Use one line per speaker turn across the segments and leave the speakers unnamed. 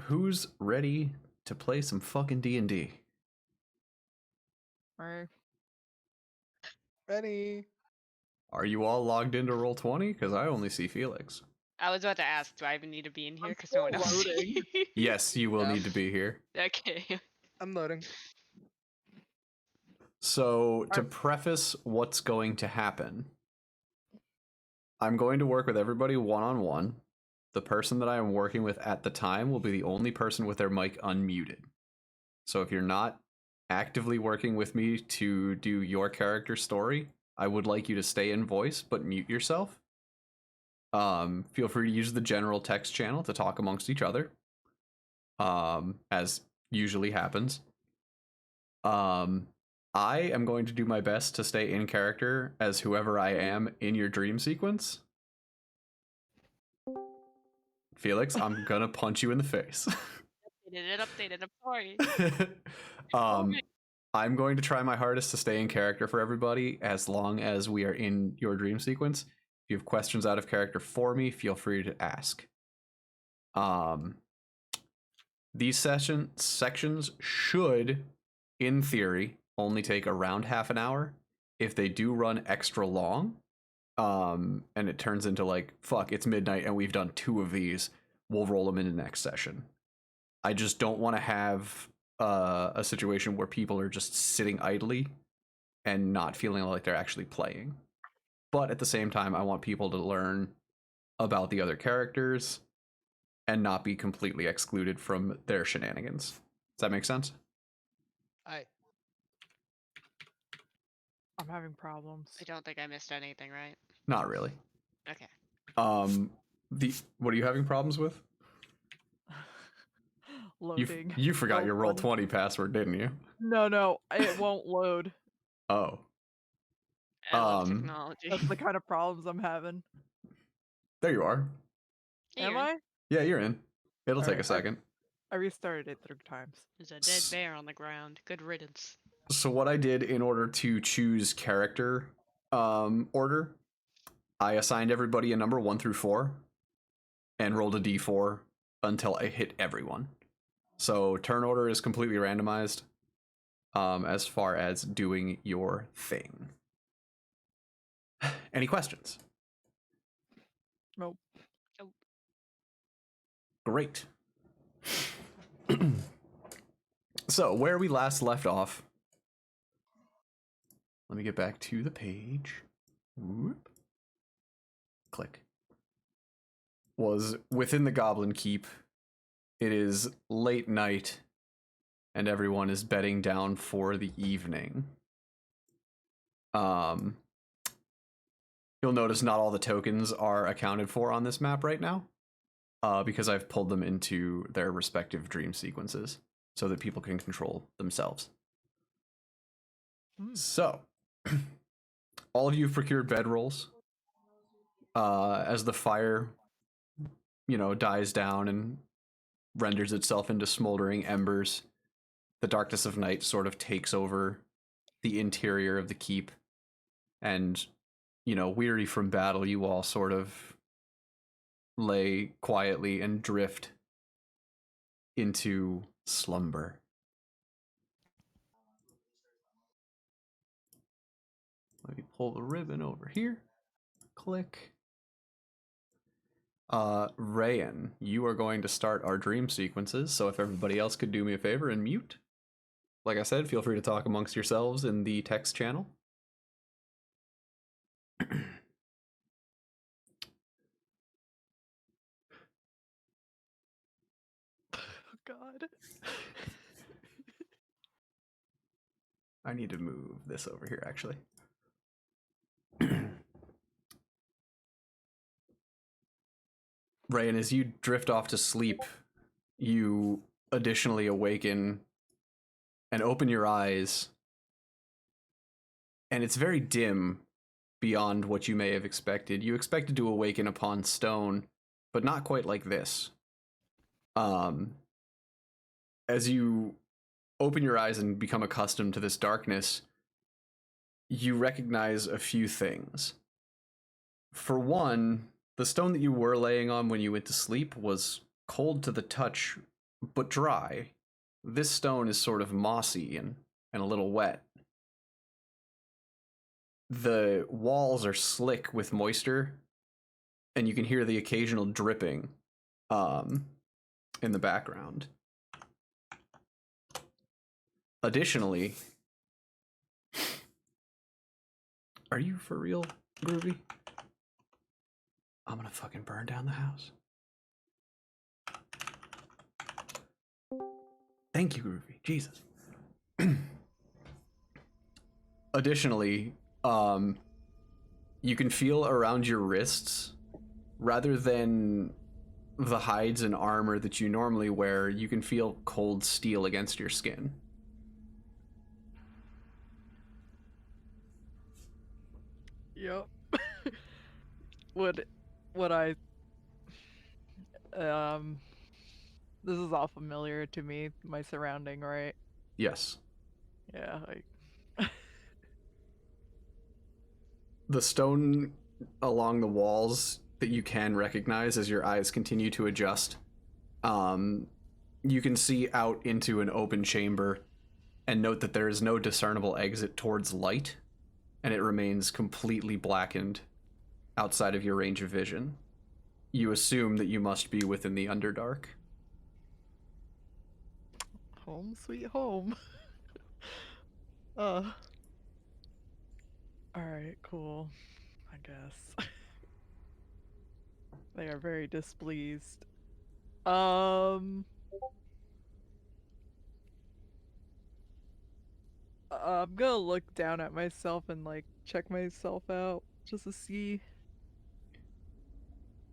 who's ready to play some fucking D&D?
Right.
Ready?
Are you all logged into Roll20? Because I only see Felix.
I was about to ask, do I even need to be in here?
I'm
Because no one
still
else.
loading.
Yes, you will
Yeah.
need to be here.
Okay.
I'm loading.
So, to preface what's going to happen, I'm going to work with everybody one-on-one. The person that I am working with at the time will be the only person with their mic unmuted. So if you're not actively working with me to do your character story, I would like you to stay in voice, but mute yourself. Feel free to use the general text channel to talk amongst each other, as usually happens. I am going to do my best to stay in character as whoever I am in your dream sequence. Felix, I'm gonna punch you in the face.
Updated, I'm sorry.
I'm going to try my hardest to stay in character for everybody as long as we are in your dream sequence. If you have questions out of character for me, feel free to ask. These sections should, in theory, only take around half an hour. If they do run extra long, and it turns into like, fuck, it's midnight and we've done 2 of these, we'll roll them in the next session. I just don't want to have a situation where people are just sitting idly and not feeling like they're actually playing. But at the same time, I want people to learn about the other characters and not be completely excluded from their shenanigans. Does that make sense?
Aye.
I'm having problems.
I don't think I missed anything, right?
Not really.
Okay.
What are you having problems with?
Loading.
You forgot your
Roll20.
Roll20 password, didn't you?
No, it won't load.
Oh.
I love technology.
That's the kind of problems I'm having.
There you are.
Am I?
Yeah, you're in. It'll take
Alright,
a second.
I restarted it 3 times.
There's a dead bear on the ground. Good riddance.
So what I did in order to choose character order, I assigned everybody a number 1 through 4 and rolled a d4 until I hit everyone. So turn order is completely randomized as far as doing your thing. Any questions?
Nope.
Great. So where we last left off, let me get back to the page. Whoop. Click. Was within the Goblin Keep. It is late night, and everyone is bedding down for the evening. You'll notice not all the tokens are accounted for on this map right now, because I've pulled them into their respective dream sequences so that people can control themselves. So, all of you have procured bedrolls. As the fire, dies down and renders itself into smoldering embers, the darkness of night sort of takes over the interior of the keep, and, weary from battle, you all sort of lay quietly and drift into slumber. Let me pull the ribbon over here. Click. Rayan, you are going to start our dream sequences, so if everybody else could do me a favor and mute. Like I said, feel free to talk amongst yourselves in the text channel.
Oh god.
I need to move this over here, actually. Rayan, as you drift off to sleep, you additionally awaken and open your eyes, and it's very dim beyond what you may have expected. You expected to awaken upon stone, but not quite like this. As you open your eyes and become accustomed to this darkness, you recognize a few things. For one, the stone that you were laying on when you went to sleep was cold to the touch but dry. This stone is sort of mossy and a little wet. The walls are slick with moisture, and you can hear the occasional dripping in the background. Additionally, are you for real, Groovy? I'm gonna fucking burn down the house. Thank you, Groovy. Jesus. Additionally, you can feel around your wrists, rather than the hides and armor that you normally wear, you can feel cold steel against your skin.
Yep. Would I this is all familiar to me, my surrounding, right?
Yes.
Yeah,
The stone along the walls that you can recognize as your eyes continue to adjust. You can see out into an open chamber and note that there is no discernible exit towards light, and it remains completely blackened outside of your range of vision. You assume that you must be within the Underdark.
home sweet home. Alright, cool. I guess. They are very displeased. I'm gonna look down at myself and like check myself out just to see.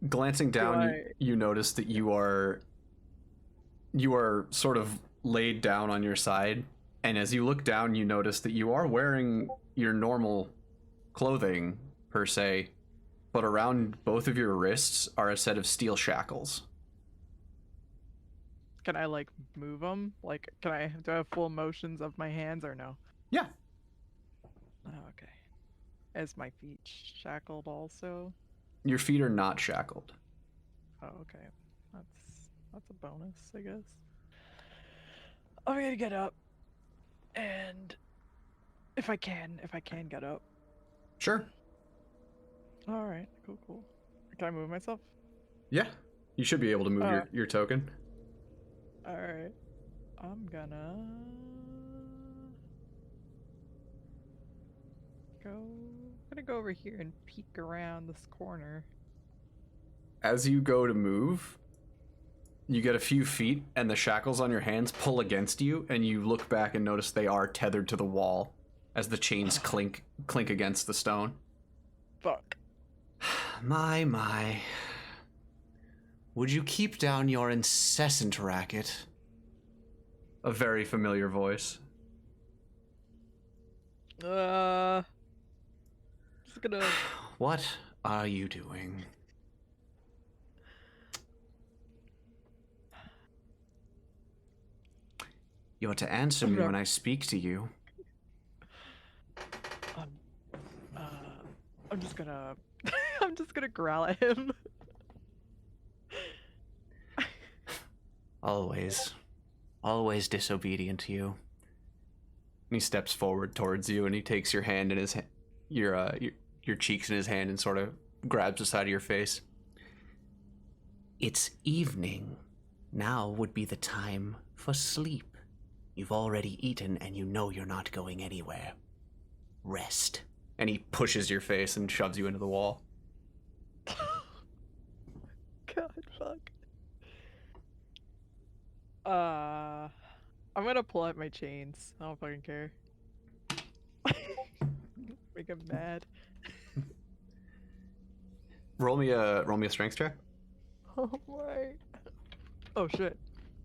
Glancing down, you notice that you are sort of laid down on your side, and as you look down, you notice that you are wearing your normal clothing per se, but around both of your wrists are a set of steel shackles.
Can I like move them? Like, do I have full motions of my hands or no?
Yeah.
Oh, okay. Is my feet shackled also?
Your feet are not shackled.
Oh, okay. That's a bonus, I guess. I'm gonna get up, and if I can get up.
Sure.
All right, cool. Can I move myself?
Yeah. You should be able to move your token.
All right. I'm gonna go over here and peek around this corner.
As you go to move, you get a few feet, and the shackles on your hands pull against you, and you look back and notice they are tethered to the wall as the chains clink against the stone.
Fuck.
My. Would you keep down your incessant racket? A very familiar voice.
Just gonna...
What are you doing? You're to answer me when I speak to you.
I'm just gonna... I'm just gonna growl at him.
Always disobedient to you. And he steps forward towards you, and he takes your hand in his your cheeks in his hand and sort of grabs the side of your face. It's evening. Now would be the time for sleep. You've already eaten, and you know you're not going anywhere. Rest. And he pushes your face and shoves you into the wall.
God, fuck. I'm gonna pull out my chains. I don't fucking care. Make him mad.
Roll me a strength check.
Oh my. Oh shit.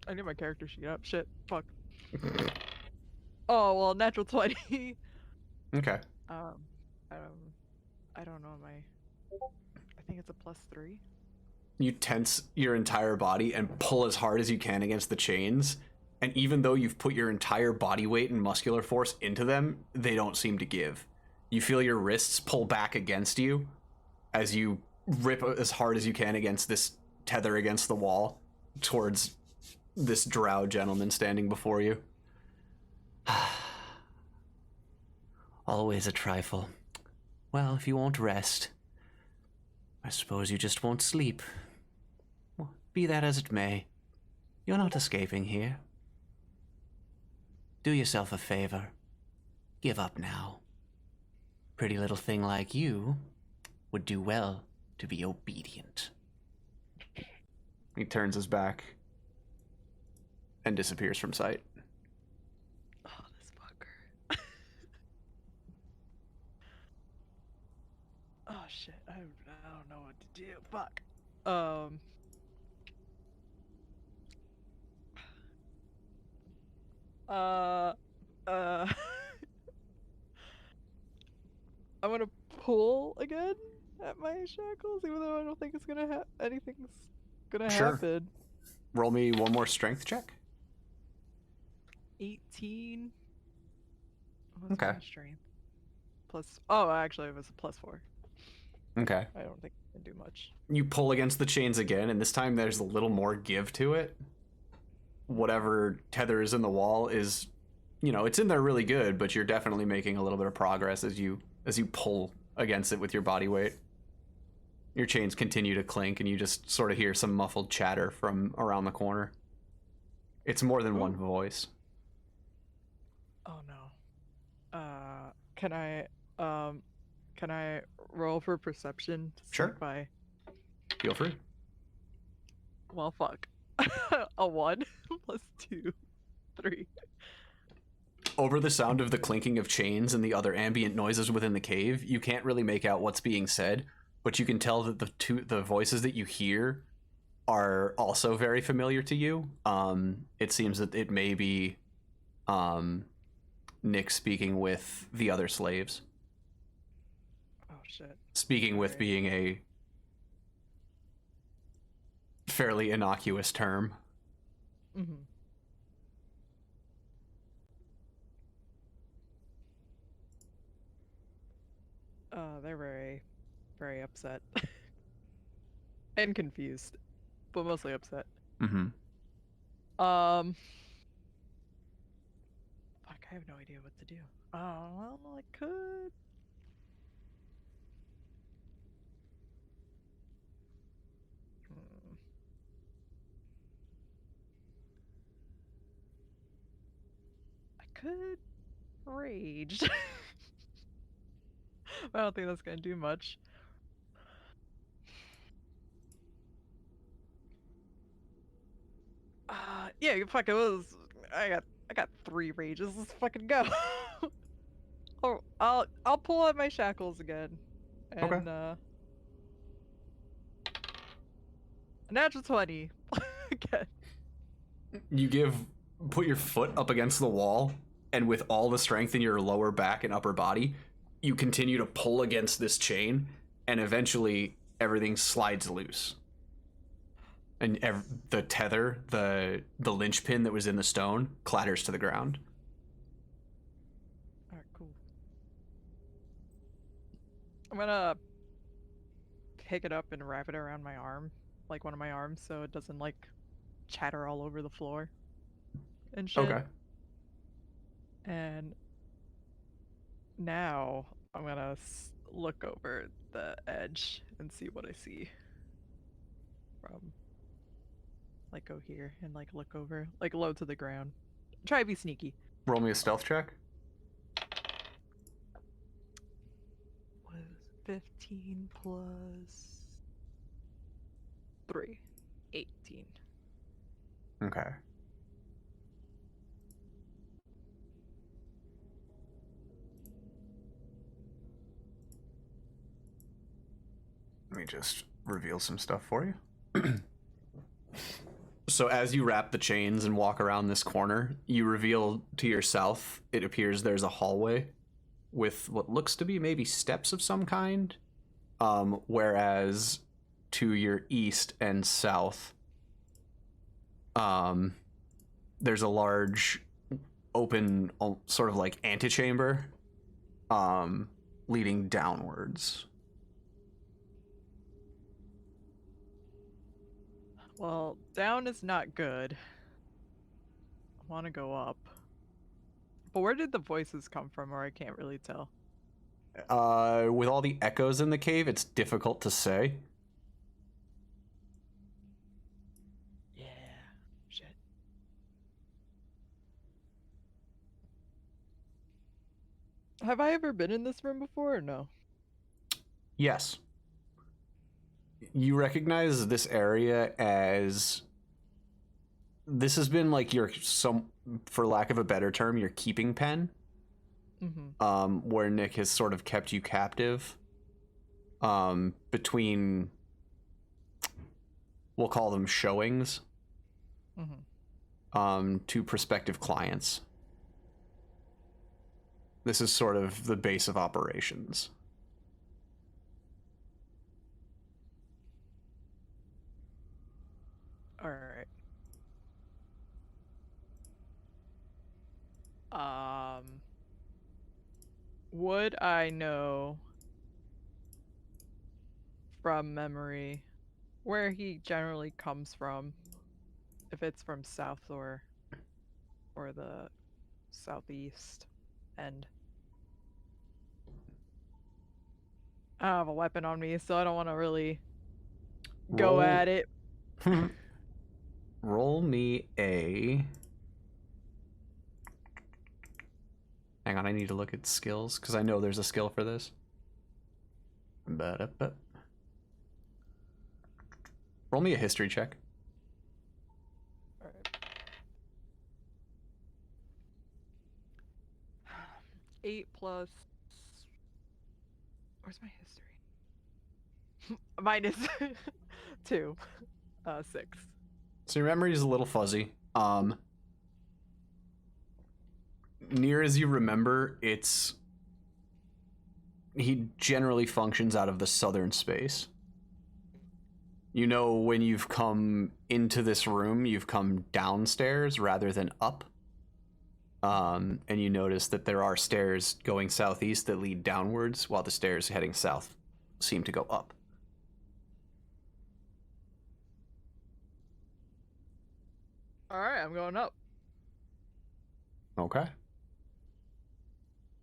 I need my character sheet up. Shit. Fuck. Oh well, natural 20.
Okay.
I don't know my. I think it's a +3.
You tense your entire body and pull as hard as you can against the chains, and even though you've put your entire body weight and muscular force into them, they don't seem to give. You feel your wrists pull back against you as you rip as hard as you can against this tether against the wall towards this drow gentleman standing before you. Always a trifle. Well, if you won't rest, I suppose you just won't sleep. Well, be that as it may, you're not escaping here. Do yourself a favor. Give up now. Pretty little thing like you would do well to be obedient. He turns his back and disappears from sight.
Oh, this fucker. Oh shit, I don't know what to do. Fuck. Uh, I'm gonna pull again at my shackles, even though I don't think it's gonna anything's gonna
Sure.
happen.
Roll me one more strength check.
18. What's
Okay.
my strength? Plus. Oh, actually, it was a +4.
Okay.
I don't think I can do much.
You pull against the chains again, and this time there's a little more give to it. Whatever tether is in the wall is, it's in there really good, but you're definitely making a little bit of progress as you pull against it with your body weight. Your chains continue to clink, and you just sort of hear some muffled chatter from around the corner. It's more than one voice.
Oh no. Can I roll for perception to see
Sure.
if I...
Feel free.
Well, fuck. A 1 +2, 3.
Over the sound of the clinking of chains and the other ambient noises within the cave, you can't really make out what's being said, but you can tell that the voices that you hear are also very familiar to you. It seems that it may be Nick speaking with the other slaves.
Oh shit.
Speaking with
Right.
being a fairly innocuous term.
Mm-hmm. They're very, very upset. And confused. But mostly upset.
Mm-hmm.
Fuck, I have no idea what to do. Oh, well, I could... I could rage. I don't think that's gonna do much. Yeah, fuck it was. I got 3 rages. Let's fucking go. I'll pull out my shackles again, and
Okay.
a natural 20 again.
You put your foot up against the wall, and with all the strength in your lower back and upper body, you continue to pull against this chain, and eventually everything slides loose. And the tether, the linchpin that was in the stone, clatters to the ground.
Alright, cool. I'm gonna pick it up and wrap it around my arm, like one of my arms, so it doesn't like chatter all over the floor and shit.
Okay.
And now I'm gonna look over the edge and see what I see. From like go here and like look over, like low to the ground. Try to be sneaky.
Roll me a stealth check.
Was 15 plus 3, 18.
Okay. Let me just reveal some stuff for you. So as you wrap the chains and walk around this corner, you reveal to your south, it appears there's a hallway with what looks to be maybe steps of some kind. Whereas to your east and south, there's a large open sort of like antechamber leading downwards.
Well, down is not good. want to go up. But where did the voices come from, or I can't really tell?
With all the echoes in the cave, it's difficult to say.
Yeah. Shit. Have I ever been in this room before, or no?
Yes. You recognize this area as... This has been like your, for lack of a better term, your keeping pen.
Mm-hmm.
Where Nick has sort of kept you captive. Between... We'll call them showings.
Mm-hmm.
To prospective clients. This is sort of the base of operations.
All right. Would I know from memory where he generally comes from? If it's from south or the southeast end. I don't have a weapon on me, so I don't want to really go
Roll-
at it.
Roll me a... Hang on, I need to look at skills, because I know there's a skill for this. Ba-da-ba. Roll me a history check.
All right. 8 plus... Where's my history? Minus 2. 6.
So your memory is a little fuzzy. Near as you remember, it's... He generally functions out of the southern space. You know, when you've come into this room, you've come downstairs rather than up. And you notice that there are stairs going southeast that lead downwards, while the stairs heading south seem to go up.
Alright, I'm going up.
Okay.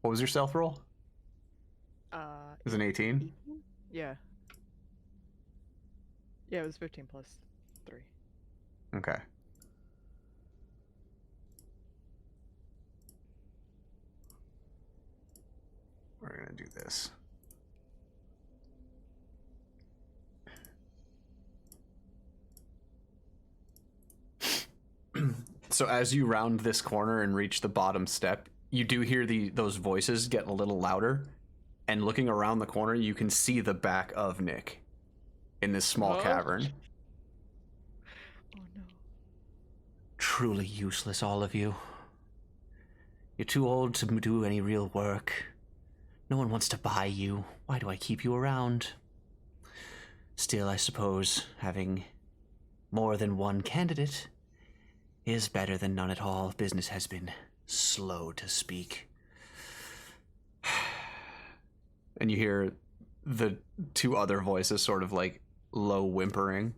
What was your stealth roll? It was an 18?
18? Yeah. Yeah, it was 15 plus 3.
Okay. We're gonna do this. So as you round this corner and reach the bottom step, you do hear those voices get a little louder, and looking around the corner, you can see the back of Nick in this small
Oh.
cavern.
Oh no.
Truly useless, all of you. You're too old to do any real work. No one wants to buy you. Why do I keep you around? Still, I suppose having more than one candidate is better than none at all. Business has been slow to speak. And you hear the two other voices sort of like low whimpering.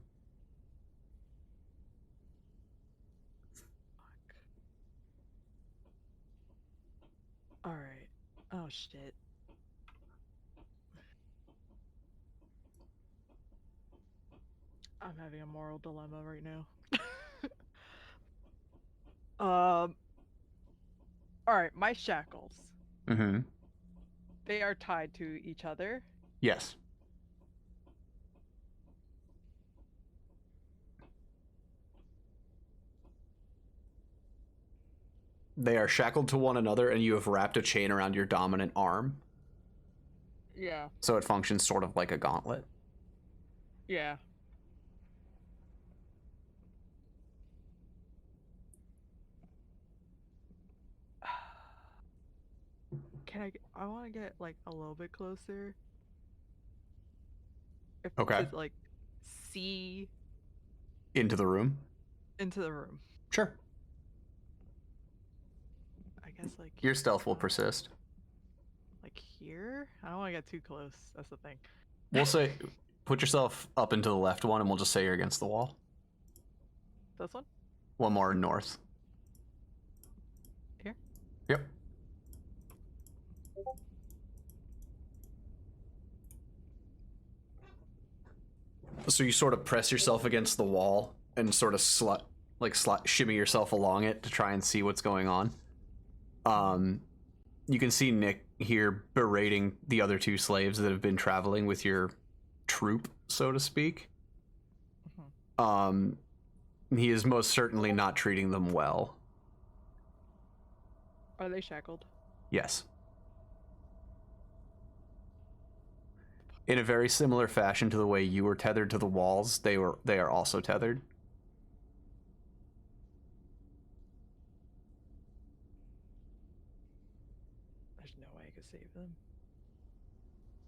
Alright. Oh shit. I'm having a moral dilemma right now. Alright, my shackles.
Mm-hmm.
They are tied to each other.
Yes. They are shackled to one another, and you have wrapped a chain around your dominant arm.
Yeah.
So it functions sort of like a gauntlet.
Yeah. I want to get like a little bit closer. If
Okay.
to like see
Into the room?
into the room.
Sure.
I guess like
Your stealth will persist.
like here. I don't want to get too close. That's the thing.
We'll say, put yourself up into the left one, and we'll just say you're against the wall.
This one.
One more north. Yep. So you sort of press yourself against the wall and sort of shimmy yourself along it to try and see what's going on. You can see Nick here berating the other two slaves that have been traveling with your troop, so to speak. He is most certainly not treating them well.
Are they shackled?
Yes. In a very similar fashion to the way you were tethered to the walls, they are also tethered.
There's no way I could save them.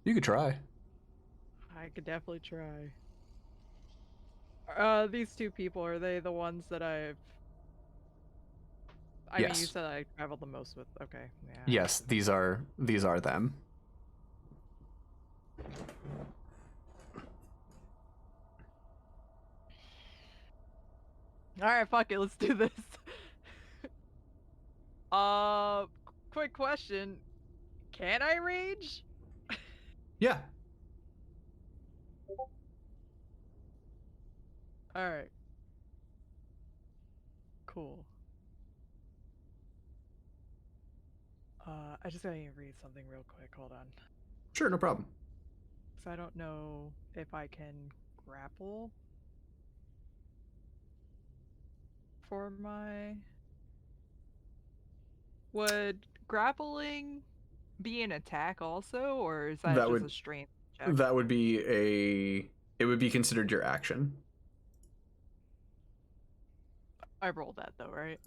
You could try.
I could definitely try. These two people, are they the ones that I mean, you
Yes.
said I traveled the most with. Okay, yeah.
Yes, these are them.
Alright, fuck it, let's do this. Quick question. Can I rage?
Yeah.
Alright. Cool. I just gotta read something real quick. Hold on.
Sure, no problem.
Because I don't know if I can grapple for my... Would grappling be an attack also, or is that,
That
just
would-
a strength check?
That would be it would be considered your action.
I rolled that though, right?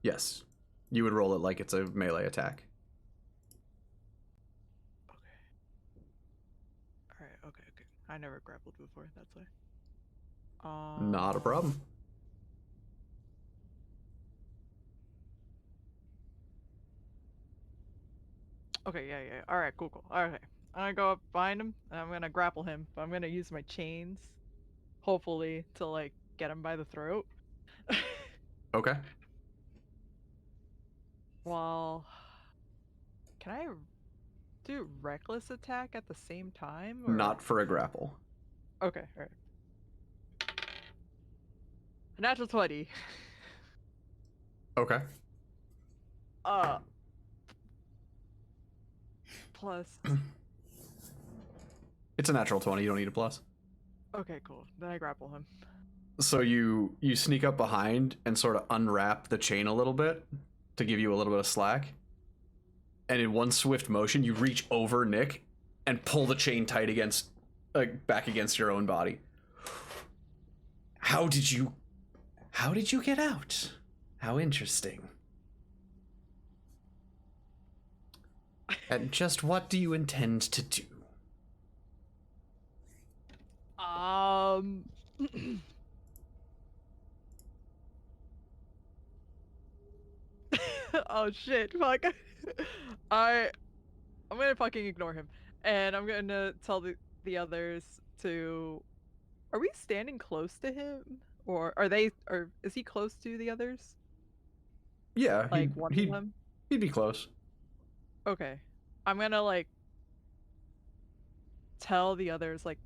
Yes. You would roll it like it's a melee attack.
Alright, okay. I never grappled before, that's why.
Not a problem.
Okay, yeah. Alright, cool. Okay. I'm gonna go up behind him, and I'm gonna grapple him, but I'm gonna use my chains, hopefully, to, like, get him by the throat.
Okay.
Well, can I do reckless attack at the same time? Or...
Not for a grapple.
Okay, alright. Natural 20.
Okay.
Plus...
It's a natural 20, you don't need a plus.
Okay, cool. Then I grapple him.
So you sneak up behind and sort of unwrap the chain a little bit to give you a little bit of slack. And in one swift motion, you reach over Nick and pull the chain tight against, back against your own body. How did you get out? How interesting. And just what do you intend to do?
Oh shit, fuck. I'm gonna fucking ignore him. And I'm gonna tell the others to... Are we standing close to him? Or is he close to the others?
Yeah,
Like one of them?
he'd be close.
Okay. I'm gonna, like, tell the others, like,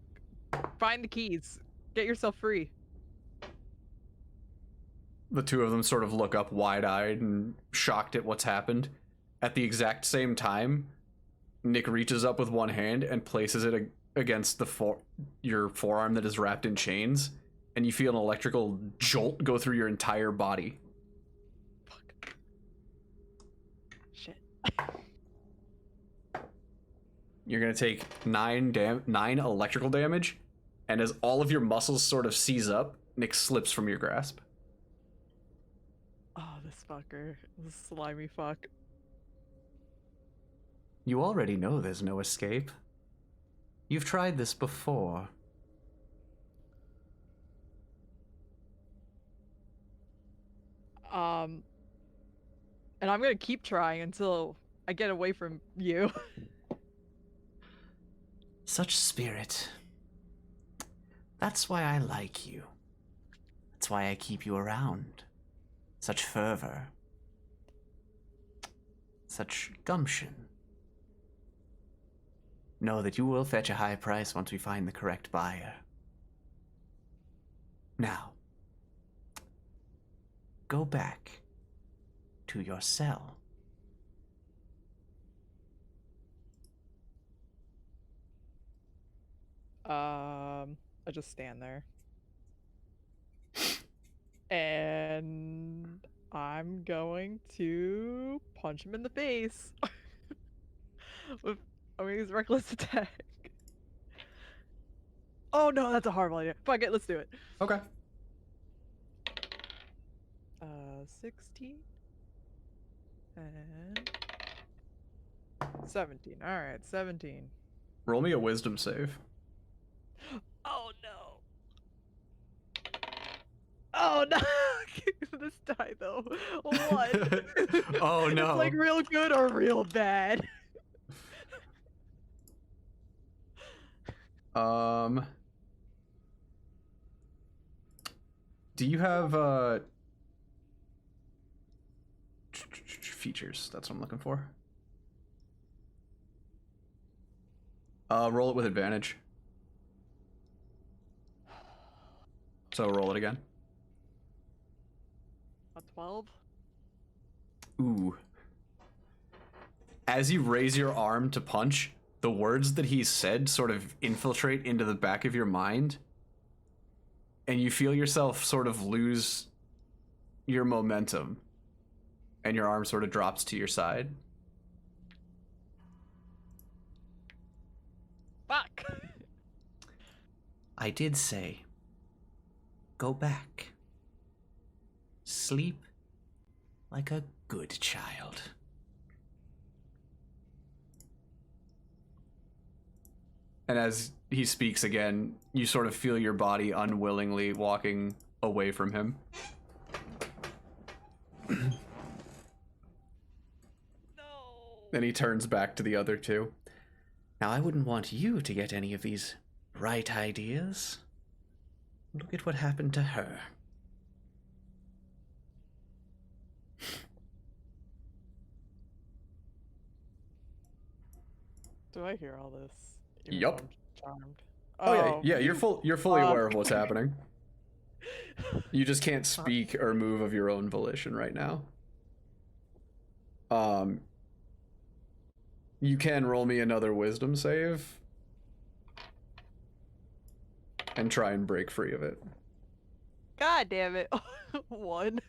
find the keys. Get yourself free.
The two of them sort of look up wide-eyed and shocked at what's happened. At the exact same time, Nick reaches up with one hand and places it against your forearm that is wrapped in chains, and you feel an electrical jolt go through your entire body.
Fuck. Shit.
You're gonna take 9 electrical damage, and as all of your muscles sort of seize up, Nick slips from your grasp.
Oh, this fucker. This slimy fuck.
You already know there's no escape. You've tried this before.
And I'm gonna keep trying until I get away from you.
Such spirit. That's why I like you. That's why I keep you around. Such fervor. such gumption. Know that you will fetch a high price once we find the correct buyer. Now, go back to your cell.
I just stand there. And I'm going to punch him in the face. I'm gonna use reckless attack. Oh no, that's a horrible idea. Fuck it, let's do it.
Okay.
16 and 17. All right, 17.
Roll me a wisdom save.
Oh no. Oh no. This die though. What?
Oh no.
It's like real good or real bad.
Do you have features? That's what I'm looking for. Roll it with advantage. So roll it again.
A 12?
Ooh. As you raise your arm to punch, the words that he said sort of infiltrate into the back of your mind, and you feel yourself sort of lose your momentum, and your arm sort of drops to your side.
Fuck!
I did say, go back. Sleep like a good child. And as he speaks again, you sort of feel your body unwillingly walking away from him.
No!
Then he turns back to the other two. Now, I wouldn't want you to get any of these bright ideas. Look at what happened to her.
Do I hear all this? Even
Yup.
though I'm charmed.
Oh yeah, you're fully aware of
fuck.
what's happening. You just can't speak or move of your own volition right now. You can roll me another wisdom save and try and break free of it.
God damn it. 1.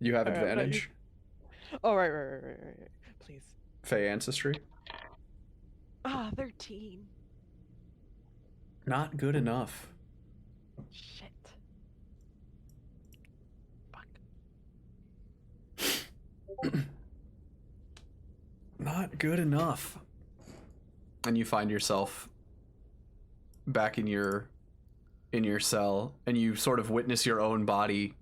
You have
Alright, I'm not
advantage.
Oh, right. Please.
Fey ancestry.
Ah, 13.
Not good enough.
Shit. Fuck.
Not good enough. And you find yourself back in your cell, and you sort of witness your own body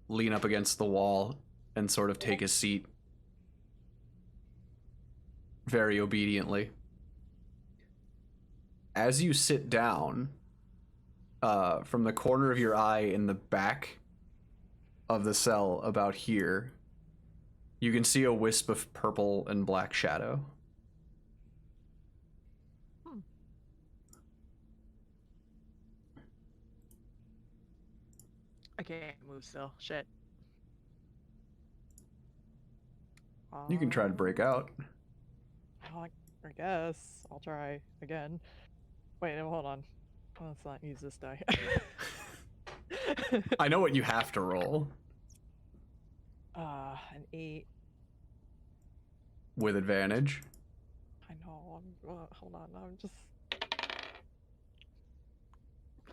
lean up against the wall and sort of take a seat very obediently. As you sit down, from the corner of your eye in the back of the cell about here, you can see a wisp of purple and black shadow.
I can't move still. Shit.
You can try to break out.
Well, I guess. I'll try again. Wait, no, hold on. Let's not use this die.
I know what you have to roll.
An 8.
With advantage.
I know. Hold on. I'm just.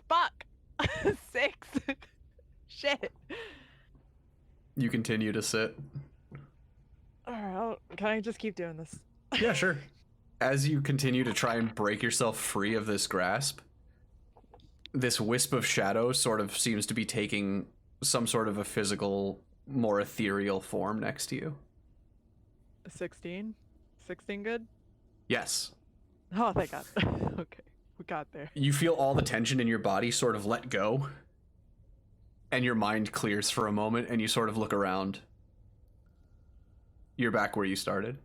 Fuck! 6! Shit!
You continue to sit.
Alright, can I just keep doing this?
Yeah, sure. As you continue to try and break yourself free of this grasp, this wisp of shadow sort of seems to be taking some sort of a physical, more ethereal form next to you.
16? 16 good?
Yes.
Oh, thank God. Okay, we got there.
You feel all the tension in your body sort of let go, and your mind clears for a moment, and you sort of look around. You're back where you started.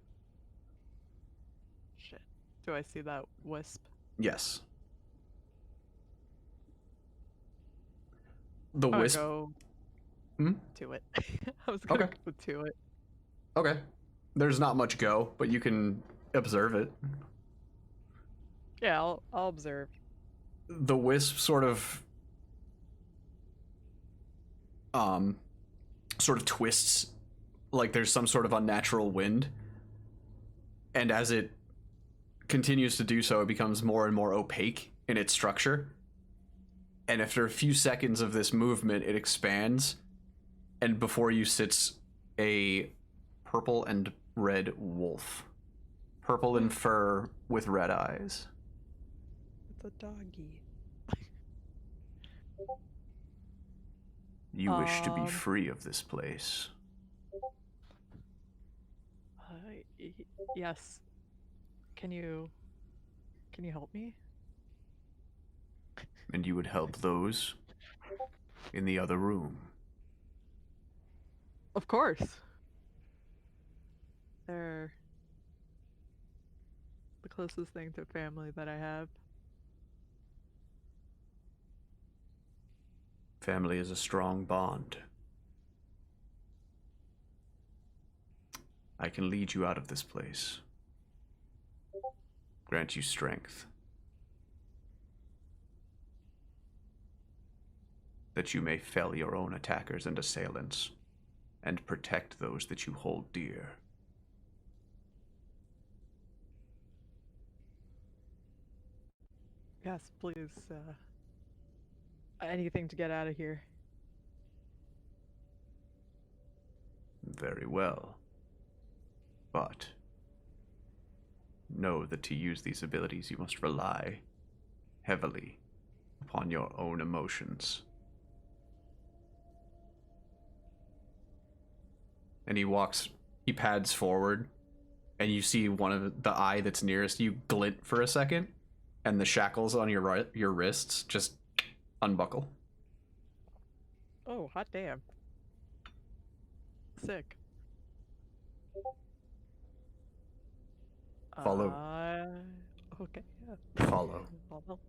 Do I see that wisp?
Yes. The
I'm gonna
wisp.
go
Hmm?
to it. I was gonna
Okay.
go to it.
Okay. There's not much go, but you can observe it.
Yeah, I'll observe.
The wisp um sort of twists like there's some sort of unnatural wind, and as it continues to do so, it becomes more and more opaque in its structure. And after a few seconds of this movement, it expands, and before you sits a purple and red wolf. Purple in fur with red eyes.
It's a doggy.
You wish to be free of this place.
Yes. Can you help me?
And you would help those in the other room.
Of course. They're the closest thing to family that I have.
Family is a strong bond. I can lead you out of this place. Grant you strength. That you may fell your own attackers and assailants, and protect those that you hold dear.
Yes, please. Anything to get out of here.
Very well. But know that to use these abilities you must rely heavily upon your own emotions. And he pads forward, and you see one of the eye that's nearest you glint for a second, and the shackles on your wrists just unbuckle.
Oh, hot damn. Sick.
Follow.
Okay. Yeah.
Follow.
Follow.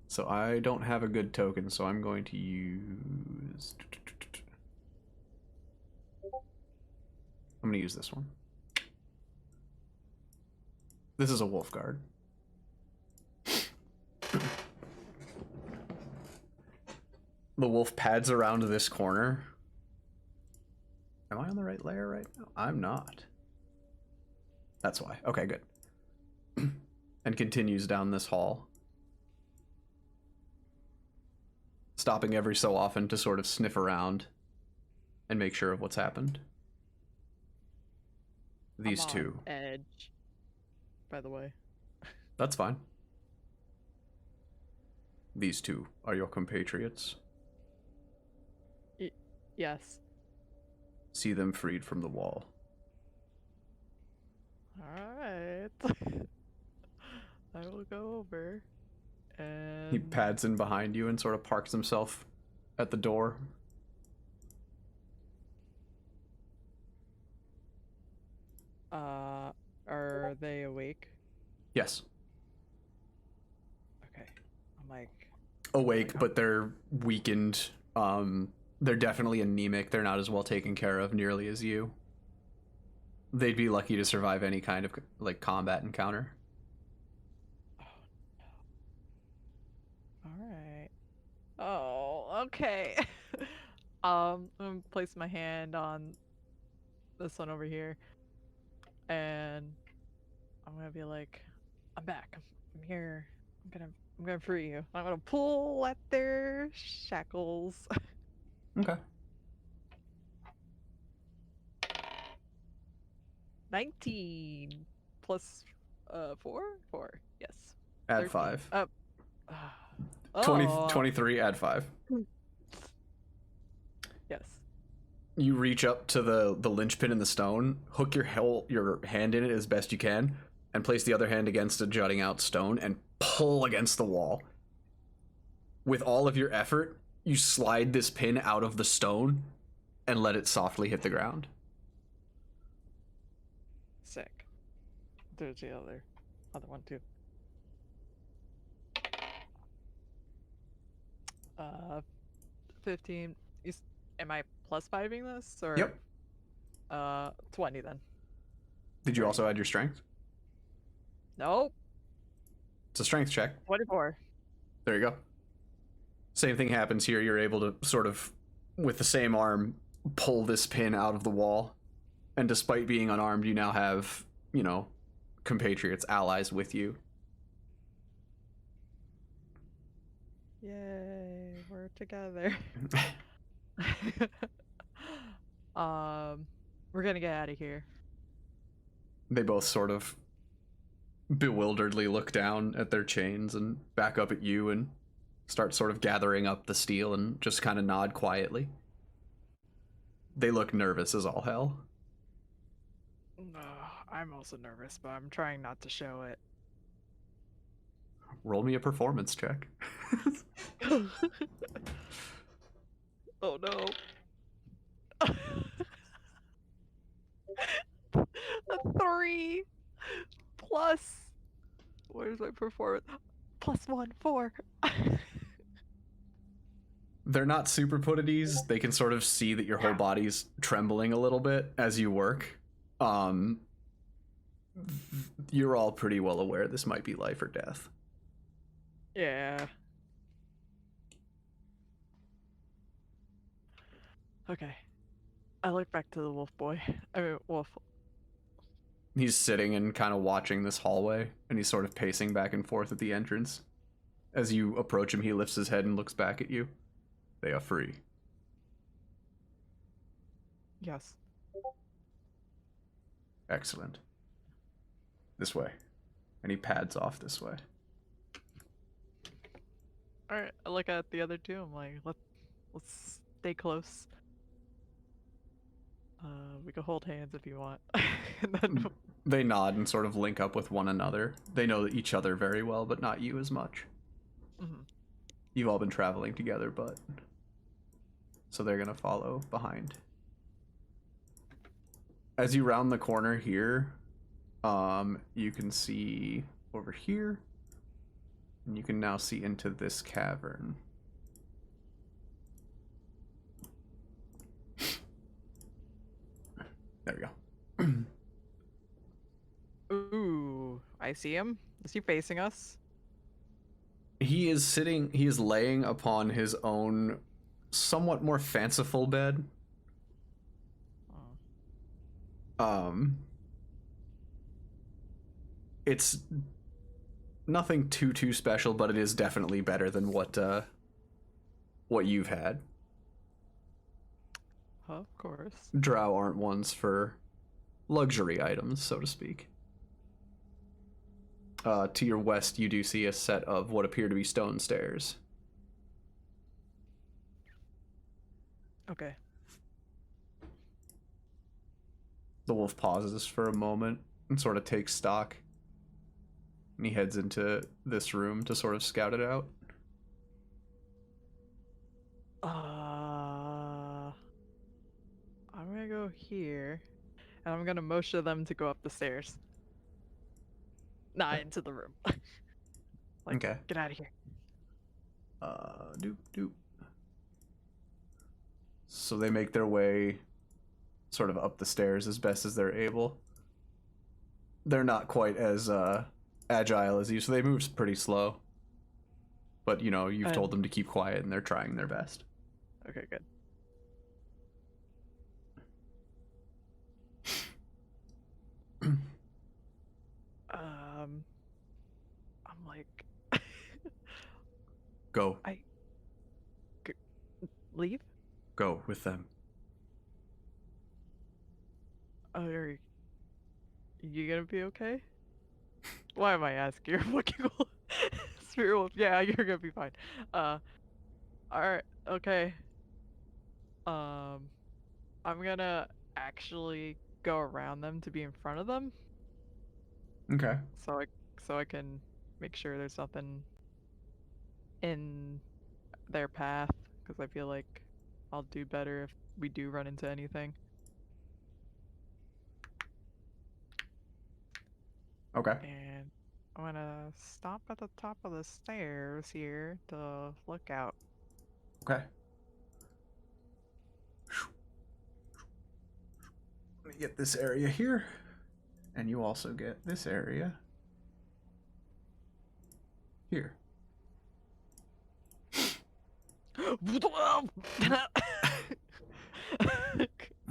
So I don't have a good token, so I'm going to use... I'm going to use this one. This is a wolf guard. The wolf pads around this corner. Am I on the right layer right now? I'm not. That's why. Okay, good. And continues down this hall, stopping every so often to sort of sniff around and make sure of what's happened. These
I'm on
two.
edge. By the way.
That's fine. These two are your compatriots.
Yes.
See them freed from the wall.
Alright. I will go over and
He pads in behind you and sort of parks himself at the door.
Are they awake?
Yes.
Okay. I'm like
Awake, but they're weakened. They're definitely anemic. They're not as well taken care of nearly as you. They'd be lucky to survive any kind of like combat encounter.
Alright. Oh, okay. I'm gonna place my hand on this one over here. And I'm gonna be like, I'm back. I'm here. I'm gonna free you. I'm gonna pull at their shackles.
Okay.
19 plus 4? 4. Yes.
Add
13.
5.
Oh.
23, add 5.
Yes.
You reach up to the linchpin in the stone, hook your hand in it as best you can, and place the other hand against a jutting out stone and pull against the wall. With all of your effort, you slide this pin out of the stone and let it softly hit the ground.
Sick. There's the other one too. 15. Am I plus 5ing this or?
Yep.
20 then.
Did you
Right.
also add your strength?
Nope.
It's a strength check.
24.
There you go. Same thing happens here. You're able to sort of, with the same arm, pull this pin out of the wall. And despite being unarmed, you now have, compatriots, allies with you.
Yay, we're together. We're gonna get out of here.
They both sort of bewilderedly look down at their chains and back up at you and start sort of gathering up the steel and just kind of nod quietly. They look nervous as all hell.
I'm also nervous, but I'm trying not to show it.
Roll me a performance check.
Oh no. A 3 plus. Where's my performance? +1, 4.
They're not super put at ease. They can sort of see that your whole body's trembling a little bit as you work. You're all pretty well aware this might be life or death.
Yeah. Okay. I look back to the wolf boy. Wolf.
He's sitting and kind of watching this hallway, and he's sort of pacing back and forth at the entrance. As you approach him, he lifts his head and looks back at you. They are free.
Yes.
Excellent. This way. And he pads off this way.
Alright, I look at the other two. I'm like, let's stay close. We can hold hands if you want. And then
They nod and sort of link up with one another. They know each other very well, but not you as much.
Mhm.
You've all been traveling together, but... So they're gonna follow behind. As you round the corner here, you can see over here, and you can now see into this cavern. There we go.
Ooh, I see him. Is he facing us?
He is laying upon his own somewhat more fanciful bed.
Oh.
It's nothing too special, but it is definitely better than what you've had.
Of course.
Drow aren't ones for luxury items, so to speak. To your west, you do see a set of what appear to be stone stairs.
Okay.
The wolf pauses for a moment and sort of takes stock. And he heads into this room to sort of scout it out.
I'm gonna go here, and I'm gonna motion them to go up the stairs. Not into the room. Like,
Okay.
get out of here.
Doop. So they make their way sort of up the stairs as best as they're able. They're not quite as agile as you, so they move pretty slow. But, you've told them to keep quiet, and they're trying their best.
Okay, good. I'm like,
Go.
leave?
Go with them.
Are you gonna be okay? Why am I asking? You're looking Spirit Wolf. Yeah, you're gonna be fine. Alright, okay. I'm gonna actually go around them to be in front of them,
Okay.
so I can make sure there's nothing in their path, because I feel like I'll do better if we do run into anything.
Okay.
And I'm gonna stop at the top of the stairs here to look out.
Okay. Let me get this area here. And you also get this area here.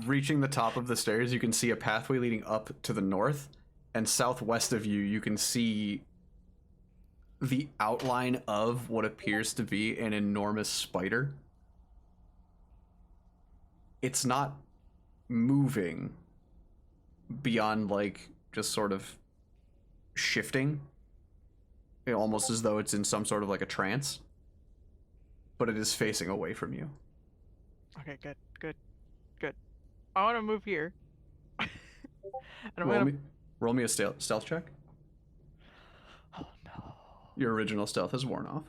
Reaching the top of the stairs, you can see a pathway leading up to the north, and southwest of you, you can see the outline of what appears to be an enormous spider. It's not moving beyond, like, just sort of shifting, almost as though it's in some sort of like a trance, but it is facing away from you.
Okay, good, good, good. I want to move here. And I'm
Roll
gonna.
me, roll me a stealth check.
Oh no.
Your original stealth has worn off.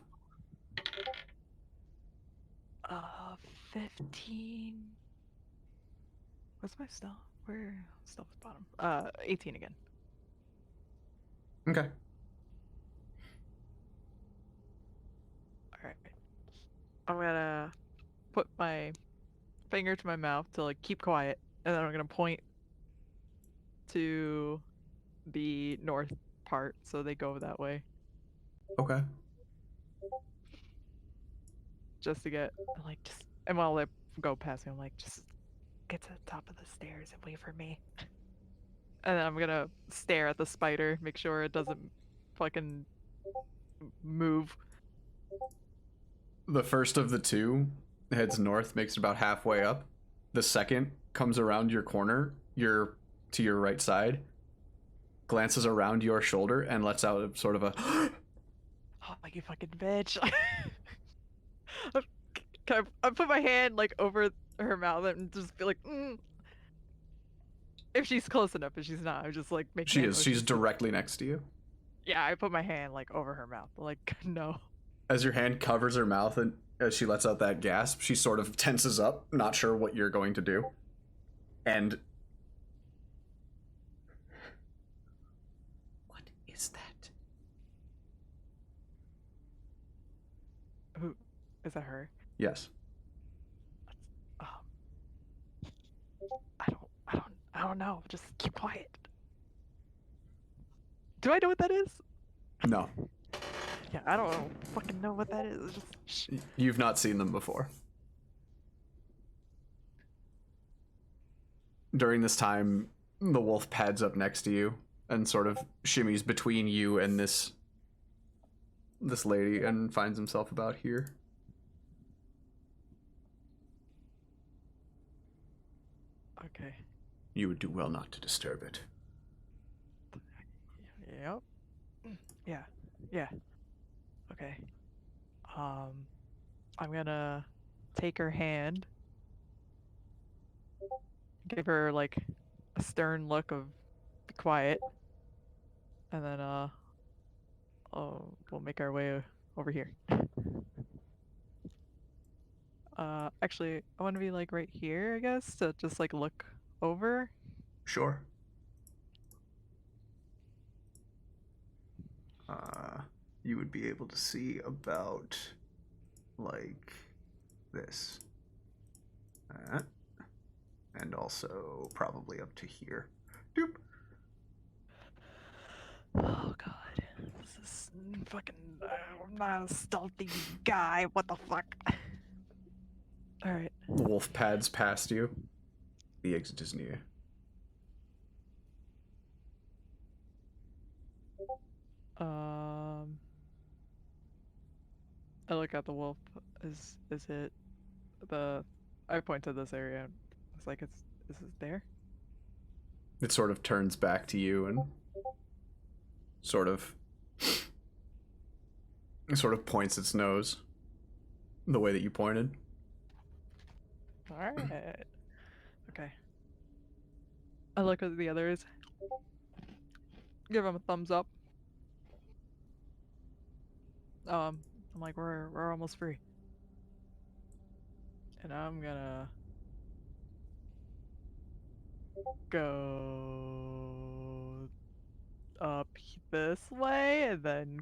15. What's my stealth? Where stealth is bottom? 18 again.
Okay.
All right. I'm gonna put my finger to my mouth to like keep quiet, and then I'm gonna point to the north part so they go that way,
Okay.
just to get like just. And while they go past me, I'm like, just get to the top of the stairs and wait for me. And then I'm gonna stare at the spider, make sure it doesn't fucking move.
The first of the two heads north, makes it about halfway up. The second comes around your corner, to your right side, glances around your shoulder, and lets out a sort of a
Oh, you fucking bitch. I put my hand like over her mouth and just be like, if she's close enough, if she's not, I'm just like making.
She is. She's directly next to you.
Yeah, I put my hand like over her mouth. Like, no.
As your hand covers her mouth and as she lets out that gasp, she sort of tenses up, not sure what you're going to do. And what is that?
Who is that? Her?
Yes.
Um, I don't know. Just keep quiet. Do I know what that is?
No.
Yeah, I don't fucking know what that is. Just shh.
You've not seen them before. During this time, the wolf pads up next to you and sort of shimmies between you and this lady and finds himself about here.
Okay.
You would do well not to disturb it.
Yep. Yeah. Yeah. Okay. I'm gonna take her hand, give her like a stern look of be quiet, and then we'll make our way over here. Actually, I want to be like right here, I guess, to just like look over.
Sure. You would be able to see about like this. And also probably up to here. Doop.
Oh god, this is fucking. I'm not a stealthy guy. What the fuck? All right.
The wolf pads past you. The exit is near.
I look at the wolf. Is it the? I point to this area. It's like is it there?
It sort of turns back to you and sort of points its nose the way that you pointed.
All right. Okay. I look at the others. Give them a thumbs up. I'm like we're almost free. And I'm gonna go up this way and then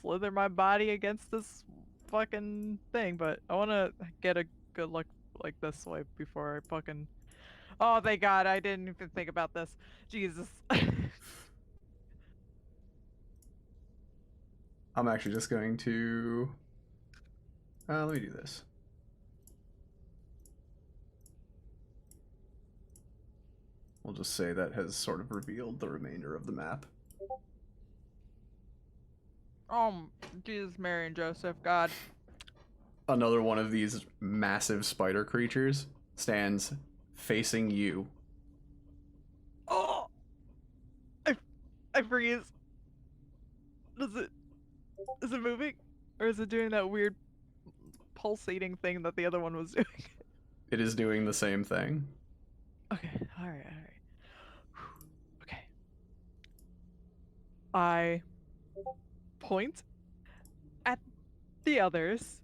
slither my body against this fucking thing. But I want to get a good look like this way before I fucking. Oh, thank God! I didn't even think about this. Jesus.
I'm actually just going to. Let me do this. We'll just say that has sort of revealed the remainder of the map.
Jesus, Mary, and Joseph, God.
Another one of these massive spider creatures stands facing you.
Oh, I freeze. Is it moving, or is it doing that weird pulsating thing that the other one was doing?
It is doing the same thing.
Okay, all right. Okay. I point at the others.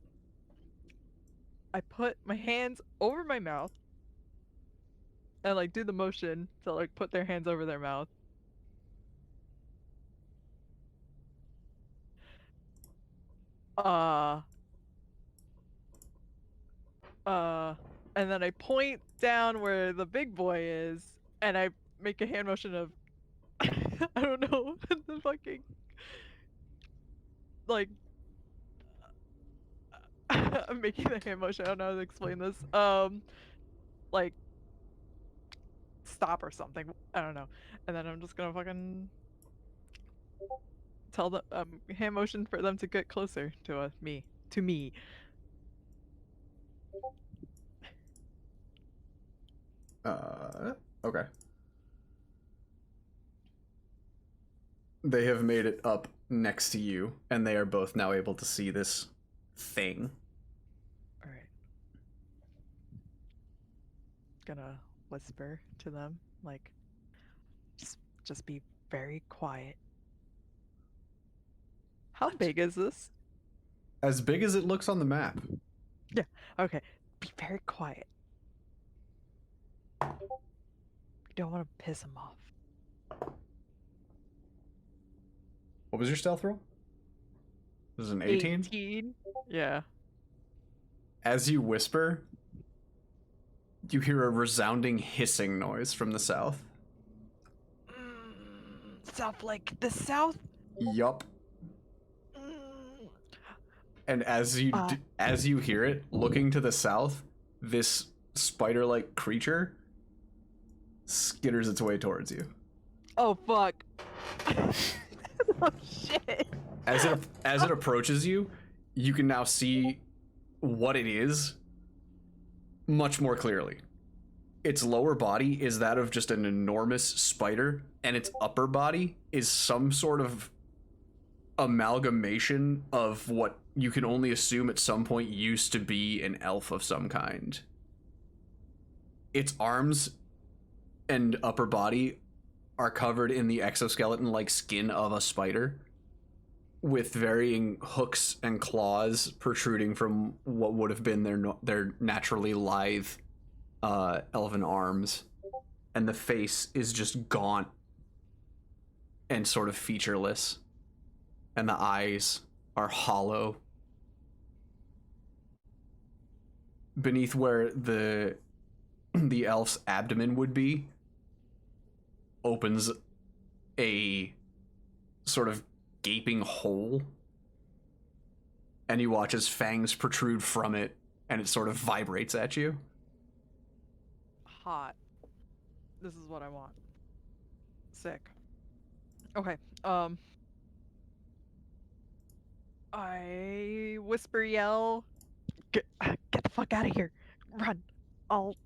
I put my hands over my mouth and like do the motion to like put their hands over their mouth. Uh and then I point down where the big boy is and I make a hand motion of I don't know, the fucking like I'm making the hand motion. I don't know how to explain this. Like stop or something. I don't know. And then I'm just gonna fucking tell them hand motion for them to get closer to me. To me.
Okay. They have made it up next to you, and they are both now able to see this thing.
Alright. Gonna whisper to them, like just be very quiet. How big is this?
As big as it looks on the map.
Yeah, okay. Be very quiet. You don't want to piss them off.
What was your stealth roll? This is an 18?
18? Yeah.
As you whisper, you hear a resounding hissing noise from the south.
South, like the south?
Yup.
Mm.
And as you hear it, looking to the south, this spider-like creature skitters its way towards you.
Oh, fuck. Oh, shit.
As it approaches you, you can now see what it is much more clearly. Its lower body is that of just an enormous spider, and its upper body is some sort of amalgamation of what you can only assume at some point used to be an elf of some kind. Its arms and upper body are covered in the exoskeleton-like skin of a spider, with varying hooks and claws protruding from what would have been their naturally lithe elven arms, and the face is just gaunt and sort of featureless, and the eyes are hollow. Beneath where the elf's abdomen would be opens a sort of gaping hole, and you watch as fangs protrude from it, and it sort of vibrates at you.
Hot. This is what I want. Sick. Okay. I whisper yell. Get the fuck out of here. Run. I'll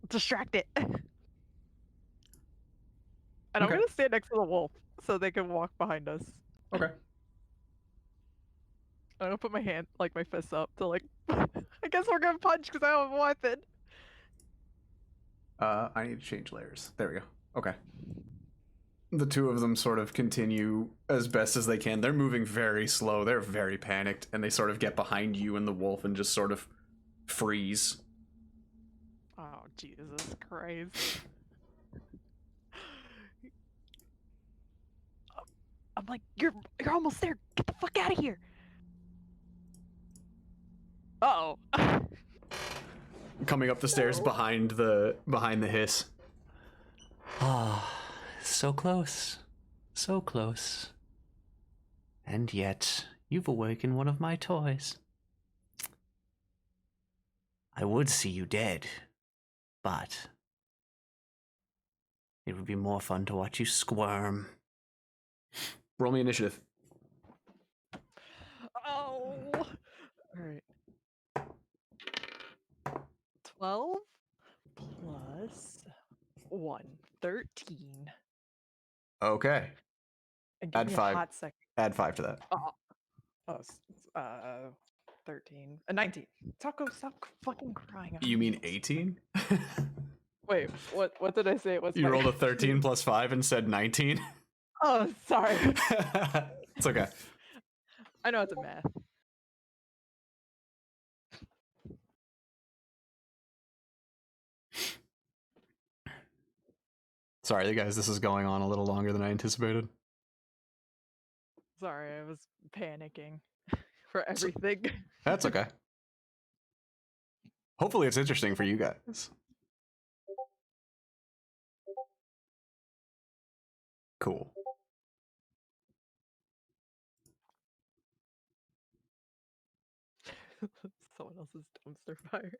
distract it. And I'm
Okay.
gonna stand next to the wolf so they can walk behind us.
Okay.
I'm gonna put my hand, like my fists up to like. I guess we're gonna punch because I don't have a weapon.
I need to change layers. There we go. Okay. The two of them sort of continue as best as they can. They're moving very slow. They're very panicked, and they sort of get behind you and the wolf and just sort of freeze.
Oh, Jesus Christ. I'm like, you're almost there. Get the fuck out of here. Uh-oh.
Coming up the stairs
No.
behind the hiss.
Ah, so close. So close. And yet, you've awakened one of my toys. I would see you dead, but it would be more fun to watch you squirm.
Roll me initiative.
Oh. Alright. 12 plus 1. 13.
Okay.
And give
Add
me
5.
a hot second.
Add 5 to that.
Oh, 13. 19. Taco, stop fucking crying. I'm
You mean
almost-
18?
Wait, what did I say? What's
You
my-
rolled a 13 plus 5 and said 19?
Oh, sorry.
It's okay.
I know it's a math.
Sorry, guys, this is going on a little longer than I anticipated.
Sorry, I was panicking for everything.
That's okay. Hopefully it's interesting for you guys. Cool.
Someone else's dumpster fire.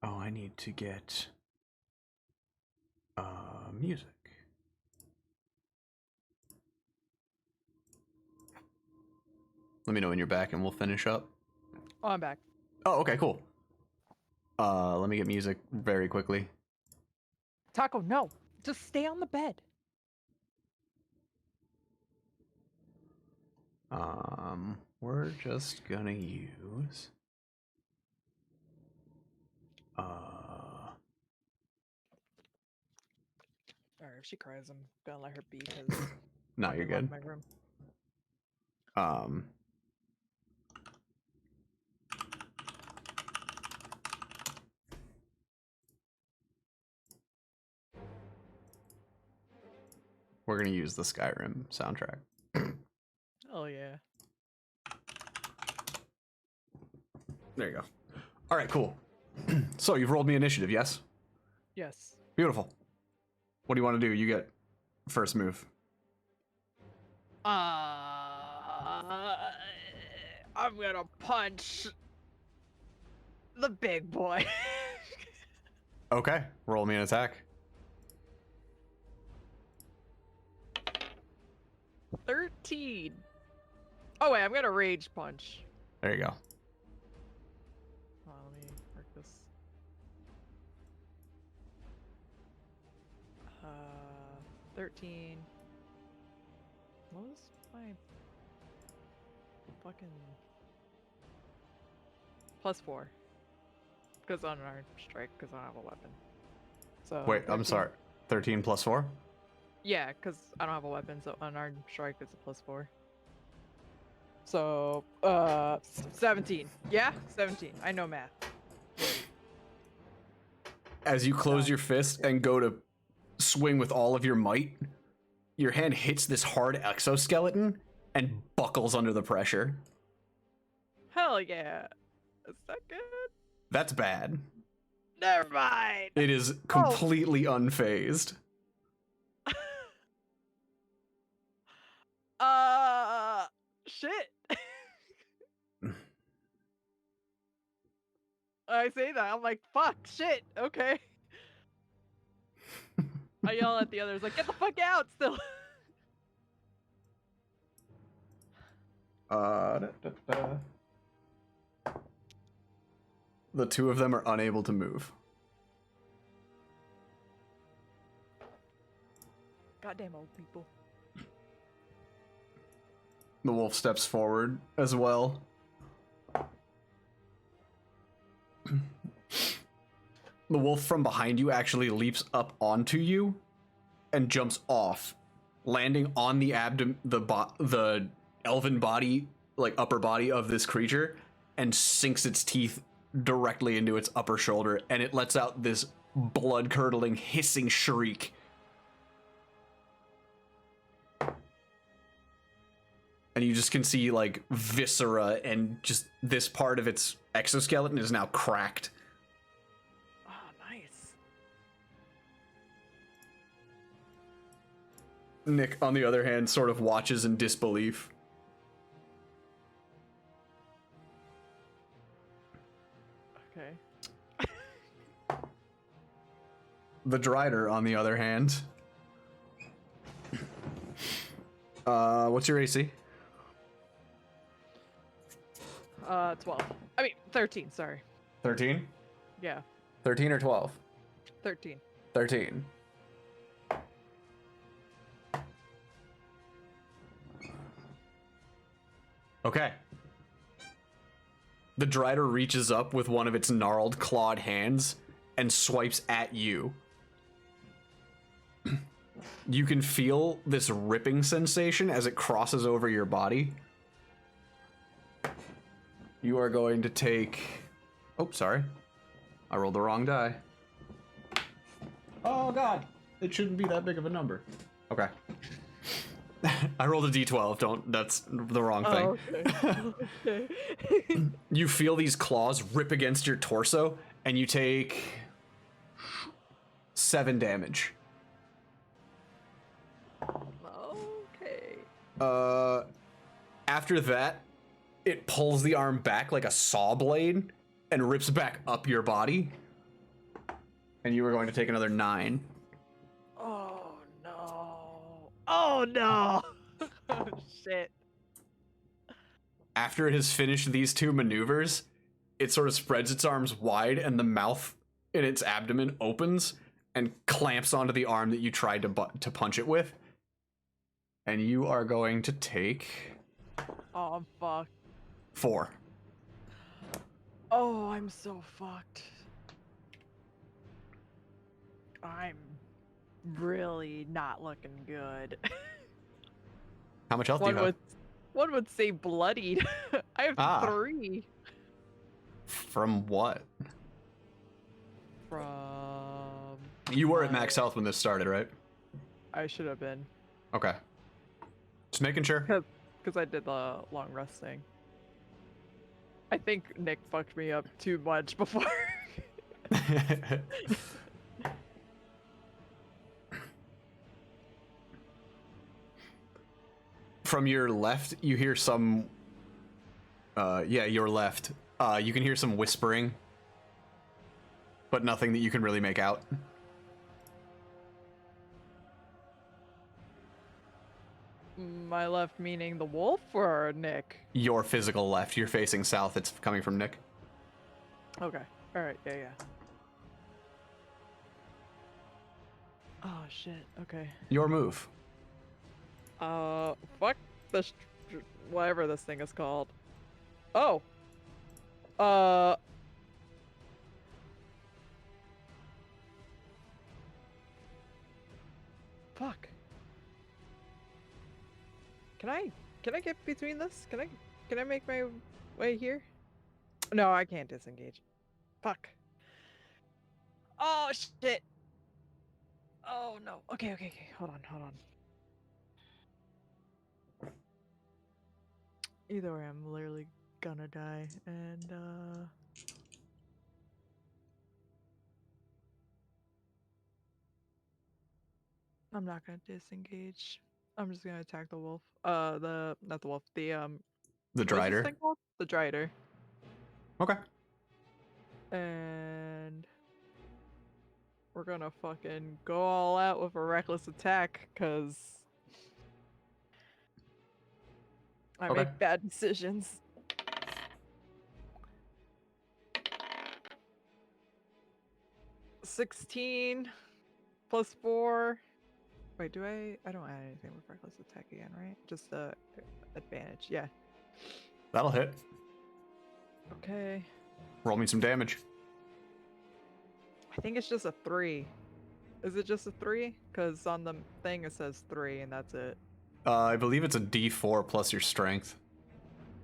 Oh, I need to get music. Let me know when you're back and we'll finish up.
Oh, I'm back.
Oh, okay, cool. Let me get music very quickly.
Taco, no. Just stay on the bed.
We're just gonna use
Alright, if she cries, I'm gonna let her be because
no, you're good.
my room.
We're gonna use the Skyrim soundtrack.
Oh yeah.
There you go. All right, cool. So you've rolled me initiative, yes?
Yes.
Beautiful. What do you want to do? You get first move.
I'm gonna punch the big boy.
Okay, roll me an attack.
13. Oh wait, I'm gonna rage punch.
There you go.
Hold on, let me work this. 13. What was my fucking +4? Because unarmed strike, because I don't have a weapon. So
Wait, I'm
13.
sorry. 13 plus 4?
Yeah, because I don't have a weapon, so unarmed strike is a +4. So 17. Yeah, 17. I know math.
As you close your fist and go to swing with all of your might, your hand hits this hard exoskeleton and buckles under the pressure.
Hell yeah. Is that good?
That's bad.
Never mind.
It is completely unfazed.
Shit. I say that, I'm like, fuck, shit, okay. I yell at the others, like, get the fuck out still.
The two of them are unable to move.
Goddamn old people.
The wolf steps forward as well. The wolf from behind you actually leaps up onto you and jumps off, landing on the the elven body, like upper body of this creature, and sinks its teeth directly into its upper shoulder, and it lets out this blood-curdling, hissing shriek. And you just can see, like, viscera, and just this part of its exoskeleton is now cracked.
Oh, nice.
Nick, on the other hand, sort of watches in disbelief.
Okay.
The Drider, on the other hand. What's your AC?
12. I mean, 13, sorry.
13?
Yeah,
13 or 12?
13.
13. Okay. The Drider reaches up with one of its gnarled, clawed hands and swipes at you. You can feel this ripping sensation as it crosses over your body. You are going to take... Oh, sorry. I rolled the wrong die. Oh, God. It shouldn't be that big of a number. Okay. I rolled a d12. That's the wrong thing.
Oh, okay. Okay.
You feel these claws rip against your torso, and you take 7 damage.
Okay.
After that, it pulls the arm back like a saw blade and rips back up your body. And you are going to take another 9.
Oh, no. Oh, no. Oh, shit.
After it has finished these 2 maneuvers, it sort of spreads its arms wide, and the mouth in its abdomen opens and clamps onto the arm that you tried to punch it with. And you are going to take...
Oh, I'm fucked.
4.
Oh, I'm so fucked. I'm really not looking good.
How much health do you have?
One would say bloodied. I have 3.
From what?
From...
You were at max health when this started, right?
I should have been.
Okay. Just making sure.
Because I did the long rest thing. I think Nick fucked me up too much before.
From your left, you hear some... yeah, your left. You can hear some whispering. But nothing that you can really make out.
My left meaning the wolf or Nick?
Your physical left. You're facing south. It's coming from Nick.
Okay. Alright, yeah. Oh, shit. Okay.
Your move.
Fuck this... whatever this thing is called. Oh! Fuck. Can I get between this? Can I make my way here? No, I can't disengage. Fuck. Oh shit. Oh no. Okay. Hold on. Either way, I'm literally gonna die, and I'm not gonna disengage. I'm just gonna attack the wolf. Not the wolf. The
The
what's this
Drider.
thing called? The Drider.
Okay.
And we're gonna fucking go all out with a reckless attack, cause I
Okay.
make bad decisions. $16 plus 4. Wait, do I don't add anything with reckless attack again, right? Just the advantage. Yeah.
That'll hit.
Okay.
Roll me some damage.
I think it's just a 3. Is it just a 3? Because on the thing it says 3 and that's it.
I believe it's a D4 plus your strength.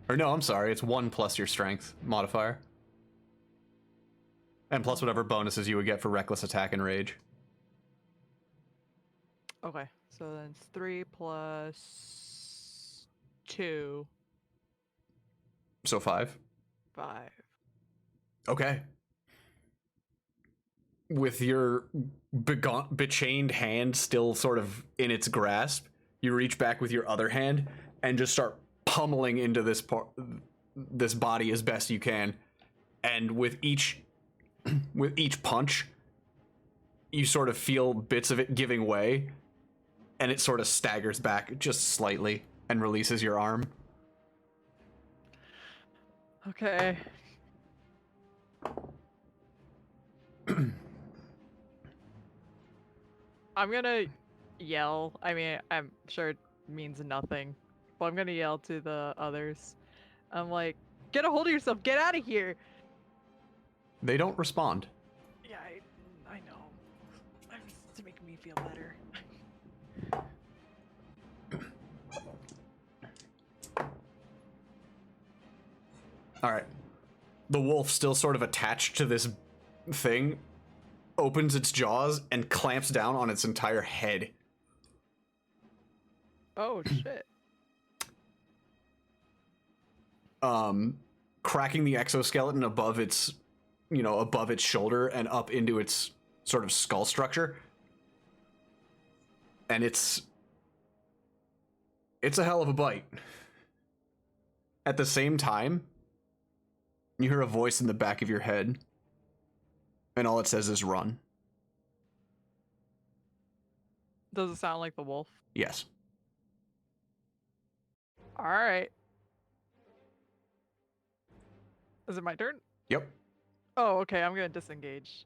Or no, I'm sorry, it's 1 plus your strength modifier. And plus whatever bonuses you would get for reckless attack and rage.
Okay, so then it's 3 plus 2,
So 5.
5.
Okay. With your bechained hand still sort of in its grasp, you reach back with your other hand and just start pummeling into this body as best you can. And with each punch, you sort of feel bits of it giving way, and it sort of staggers back just slightly and releases your arm.
Okay. I'm gonna yell. I mean, I'm sure it means nothing, but I'm gonna yell to the others. I'm like, get a hold of yourself. Get out of here.
They don't respond.
Yeah, I know. It's to make me feel better.
All right. The wolf, still sort of attached to this thing, opens its jaws and clamps down on its entire head.
Oh shit.
Cracking the exoskeleton above its shoulder and up into its sort of skull structure. And it's a hell of a bite. At the same time, you hear a voice in the back of your head, and all it says is run.
Does it sound like the wolf?
Yes.
All right. Is it my turn?
Yep.
Oh, okay. I'm gonna disengage.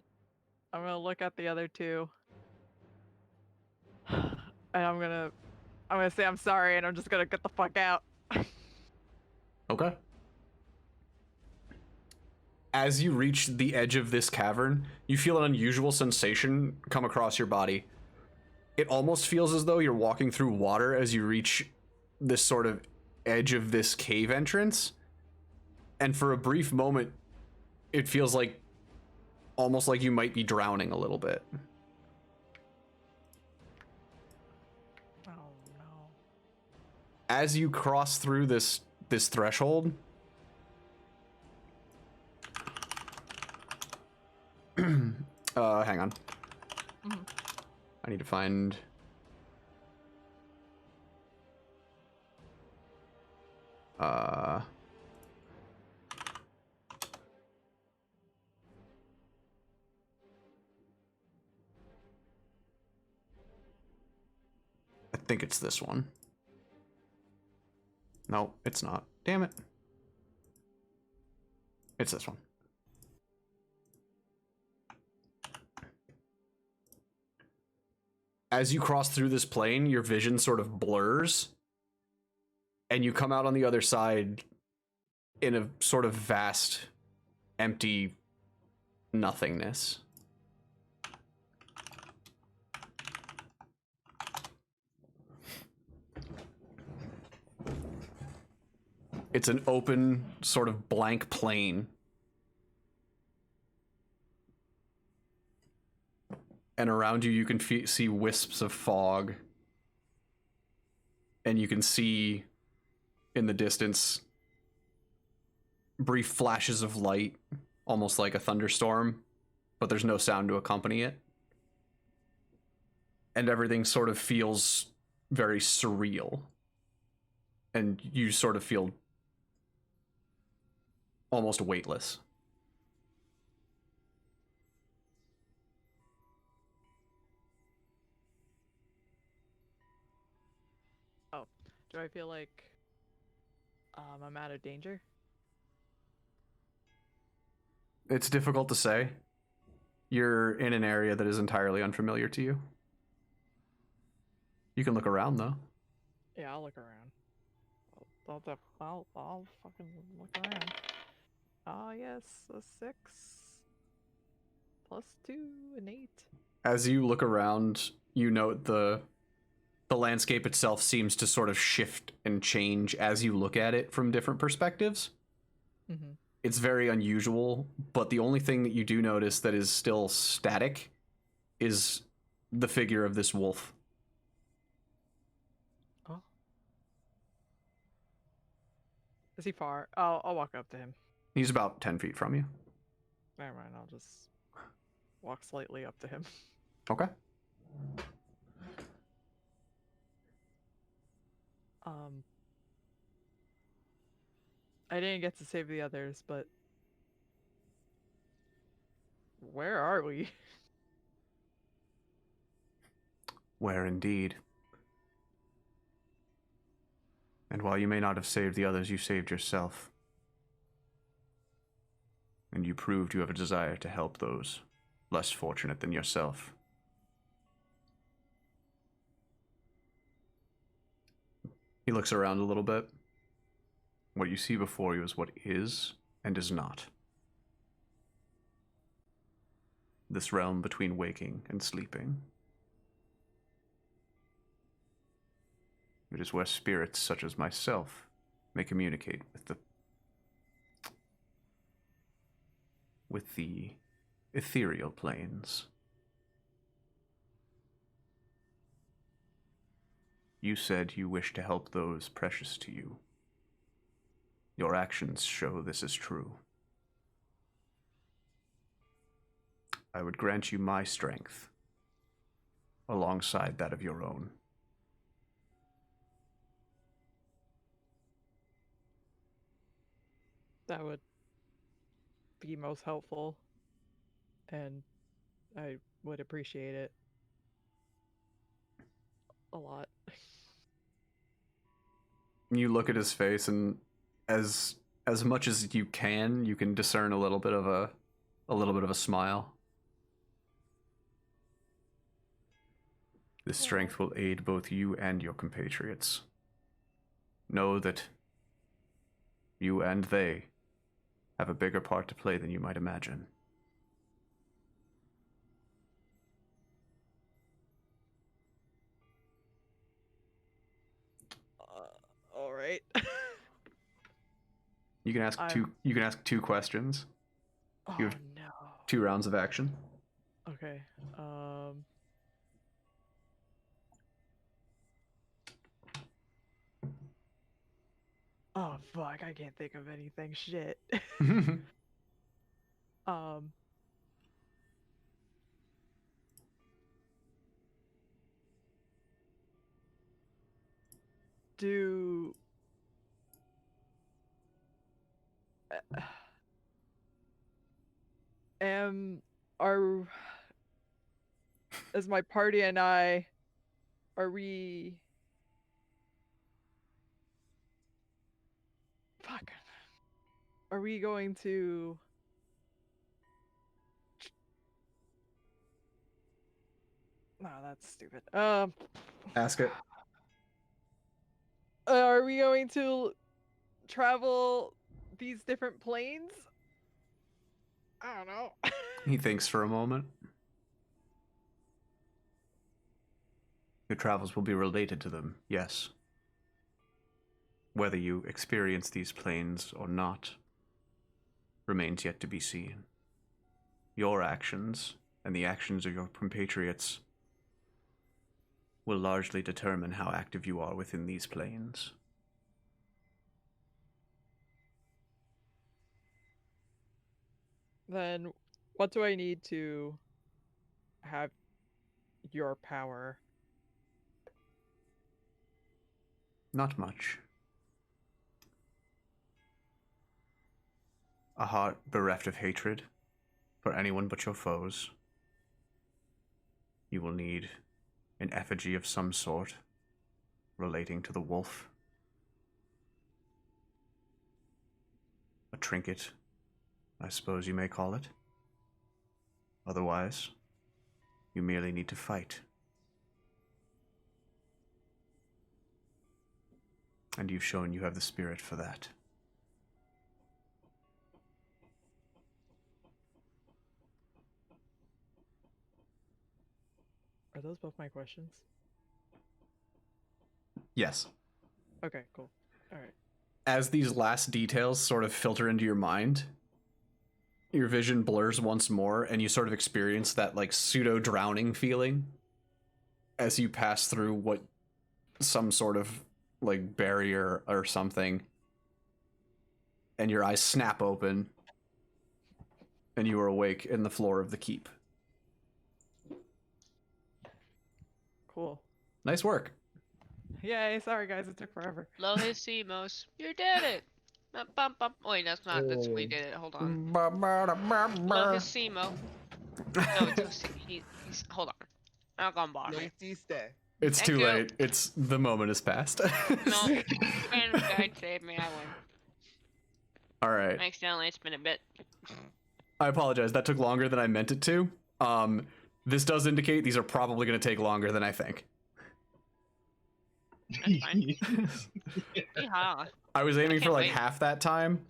I'm gonna look at the other two, and I'm gonna say I'm sorry, and I'm just gonna get the fuck out.
Okay. As you reach the edge of this cavern, you feel an unusual sensation come across your body. It almost feels as though you're walking through water as you reach this sort of edge of this cave entrance. And for a brief moment, it feels like almost like you might be drowning a little bit.
Oh no.
As you cross through this threshold, hang on.
Mhm.
I need to find... I think it's this one. No, it's not. Damn it. It's this one. As you cross through this plane, your vision sort of blurs, and you come out on the other side in a sort of vast, empty nothingness. It's an open, sort of blank plain. And around you, you can see wisps of fog. And you can see, in the distance, brief flashes of light, almost like a thunderstorm, but there's no sound to accompany it. And everything sort of feels very surreal. And you sort of feel almost weightless.
Oh, do I feel like I'm out of danger?
It's difficult to say. You're in an area that is entirely unfamiliar to you. You can look around, though.
Yeah, I'll look around. I'll fucking look around. Ah, yes, a 6 plus 2, an 8.
As you look around, you note the the landscape itself seems to sort of shift and change as you look at it from different perspectives.
Mm-hmm.
It's very unusual, but the only thing that you do notice that is still static is the figure of this wolf.
Oh. Is he far? I'll walk up to him.
He's about 10 feet from you.
Never mind, I'll just walk slightly up to him.
Okay.
I didn't get to save the others, but where are we?
Where indeed. And while you may not have saved the others, you saved yourself. And you proved you have a desire to help those less fortunate than yourself. He looks around a little bit. What you see before you is what is and is not. This realm between waking and sleeping. It is where spirits such as myself may communicate with the ethereal planes. You said you wish to help those precious to you. Your actions show this is true. I would grant you my strength, alongside that of your own.
That would be most helpful, and I would appreciate it a lot.
You look at his face, and as much as you can discern a little bit of a smile. This strength will aid both you and your compatriots. Know that you and they have a bigger part to play than you might imagine.
All right.
You can ask two questions.
Oh
You have
no.
2 rounds of action.
Okay. Oh fuck! I can't think of anything. Shit. um. Do. Am are as my party and I are we fuck are we going to no that's stupid
Ask it.
are we going to travel these different planes? I don't know.
He thinks for a moment. Your travels will be related to them, yes. Whether you experience these planes or not remains yet to be seen. Your actions and the actions of your compatriots will largely determine how active you are within these planes.
Then what do I need to have your power?
Not much. A heart bereft of hatred for anyone but your foes. You will need an effigy of some sort relating to the wolf. A trinket, I suppose you may call it. Otherwise, you merely need to fight. And you've shown you have the spirit for that.
Are those both my questions?
Yes.
Okay, cool. All right.
As these last details sort of filter into your mind, your vision blurs once more, and you sort of experience that like pseudo drowning feeling as you pass through what some sort of like barrier or something, and your eyes snap open, and you are awake in the floor of the keep.
Cool.
Nice work.
Yay! Sorry guys, it took forever.
Lohissimos, you did it. Bum, bum. Wait, that's not. That's we did it. Hold on. Lohissimo. No, it's he's. Hold on. Not gonna bother
No
me.
hiciste.
It's
Thank
too
you.
late. It's the moment has passed.
No, and God save me. I win.
All right.
Accidentally, it's been a bit.
I apologize. That took longer than I meant it to. This does indicate these are probably going to take longer than I think.
That's fine. Yeehaw.
I was aiming
can't
for like
wait.
half that time.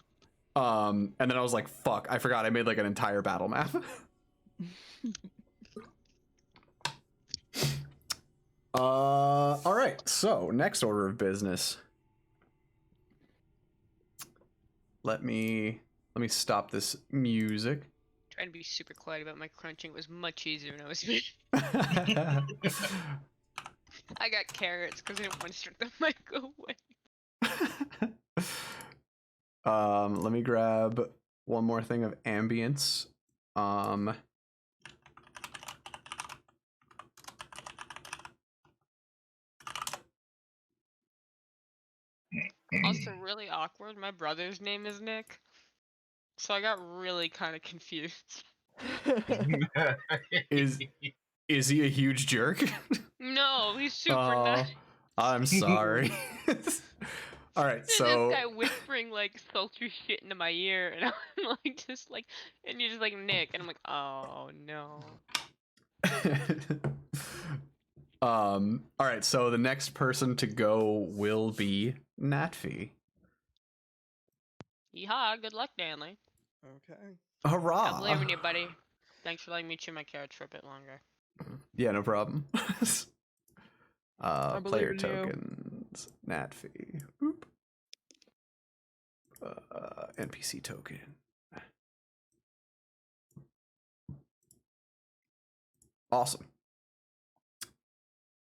And then I was like, fuck, I forgot I made like an entire battle map. All right. So, next order of business. Let me stop this music.
Trying to be super quiet about my crunching was much easier when I was. I got carrots because I didn't want to start the mic away.
Let me grab one more thing of ambience.
Also, really awkward. My brother's name is Nick, so I got really kind of confused.
Is he a huge jerk?
No, he's super
Oh,
nice.
I'm sorry. All right,
And
so
this guy whispering like sultry shit into my ear, and I'm like, just like, and you're just like Nick, and I'm like, oh no.
all right, so the next person to go will be Natfi.
Yeehaw! Good luck, Danley.
Okay.
Hurrah!
I believe in you, buddy. Thanks for letting me chew my carrots for a bit longer.
Yeah, no problem.
believe
Player
in you.
tokens, Natfi. Boop. NPC token. Awesome.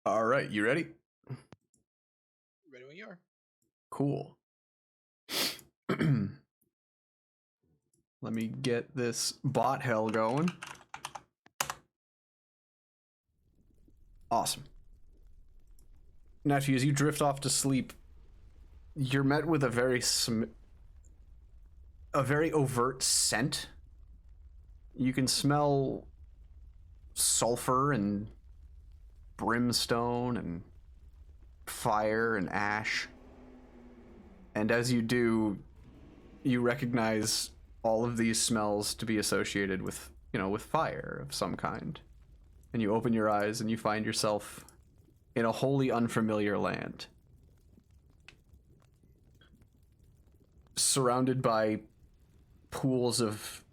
All right, you ready?
Ready when you are.
Cool. Let me get this bot hell going. Awesome. Nephew, as you drift off to sleep, you're met with a very overt scent. You can smell sulfur and brimstone and fire and ash. And as you do, you recognize all of these smells to be associated with, with fire of some kind. And you open your eyes and you find yourself in a wholly unfamiliar land. Surrounded by pools of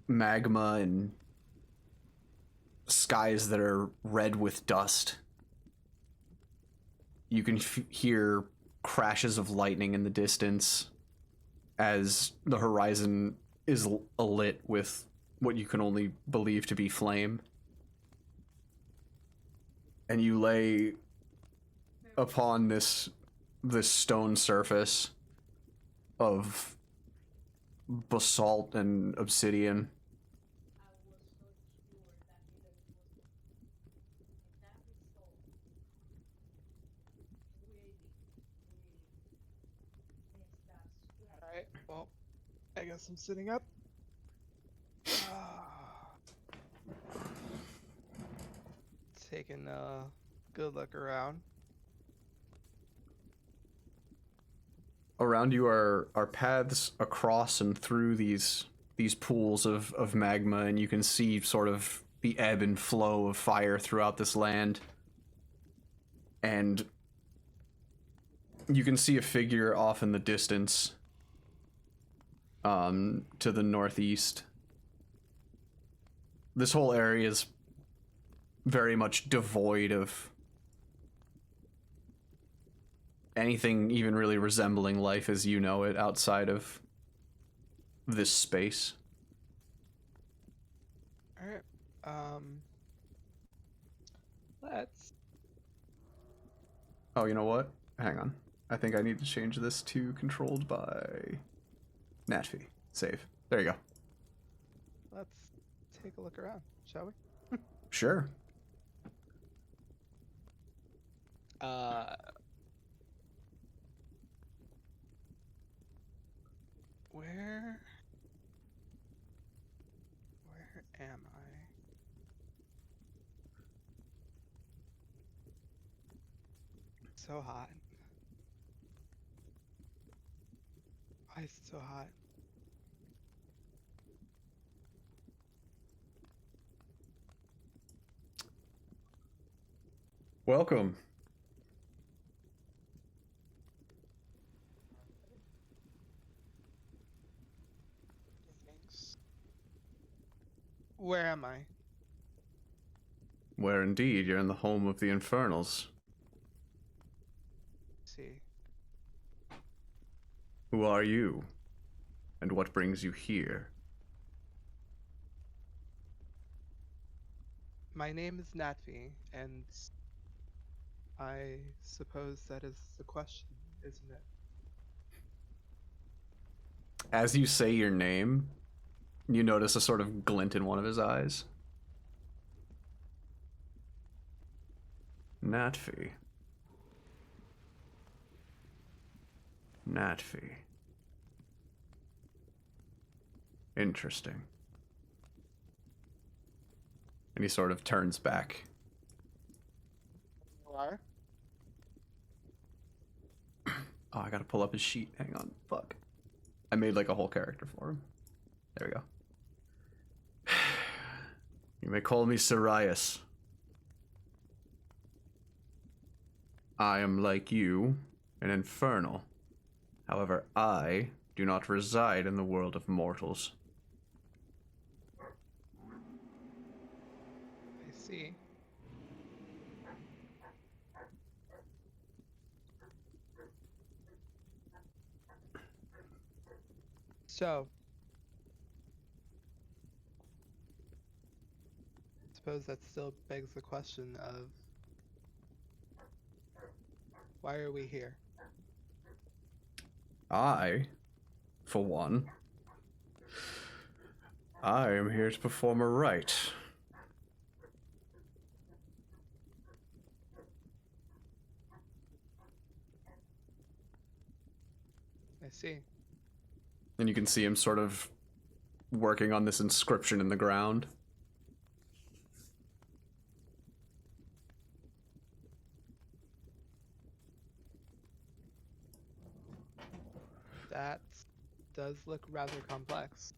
magma and skies that are red with dust. You can hear crashes of lightning in the distance as the horizon is alit with what you can only believe to be flame. And you lay upon this stone surface of basalt and obsidian.
Alright, well, I guess I'm sitting up. Taking a good look around.
Around you are paths across and through these pools of magma, and you can see sort of the ebb and flow of fire throughout this land. And you can see a figure off in the distance, to the northeast. This whole area is very much devoid of anything even really resembling life as you know it outside of this space.
All right. Let's.
Oh, you know what? Hang on. I think I need to change this to controlled by Natfi. Save. There you go.
Let's take a look around, shall we?
Sure.
Where am I? So hot. Why is it so hot?
Welcome.
Thanks. Where am I?
Where indeed you're in the home of the Infernals.
See.
Who are you? And what brings you here?
My name is Natvi, and I suppose that is the question, isn't it?
As you say your name, you notice a sort of glint in one of his eyes. Natfi. Natfi. Interesting. And he sort of turns back.
You are?
Oh, I gotta pull up his sheet. Hang on. Fuck. I made like a whole character for him. There we go. You may call me Sirius. I am like you, an infernal. However, I do not reside in the world of mortals.
I see. So, I suppose that still begs the question of why are we here?
I, for one, I am here to perform a rite.
I see.
And you can see him sort of working on this inscription in the ground.
That does look rather complex.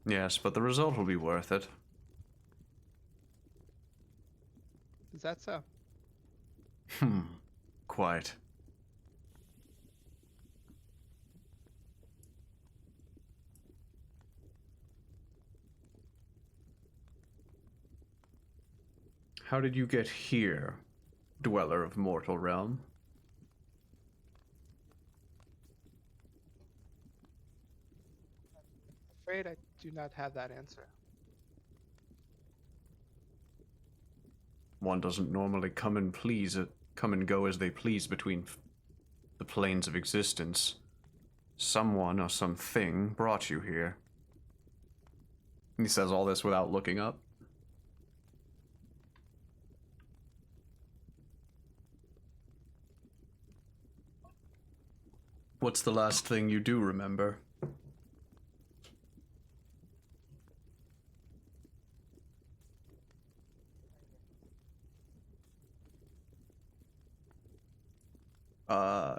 Yes, but the result will be worth it.
Is that so?
Quite. How did you get here, dweller of mortal realm?
Afraid I do not have that answer.
One doesn't normally come and go as they please between the planes of existence. Someone or something brought you here. He says all this without looking up. What's the last thing you do remember?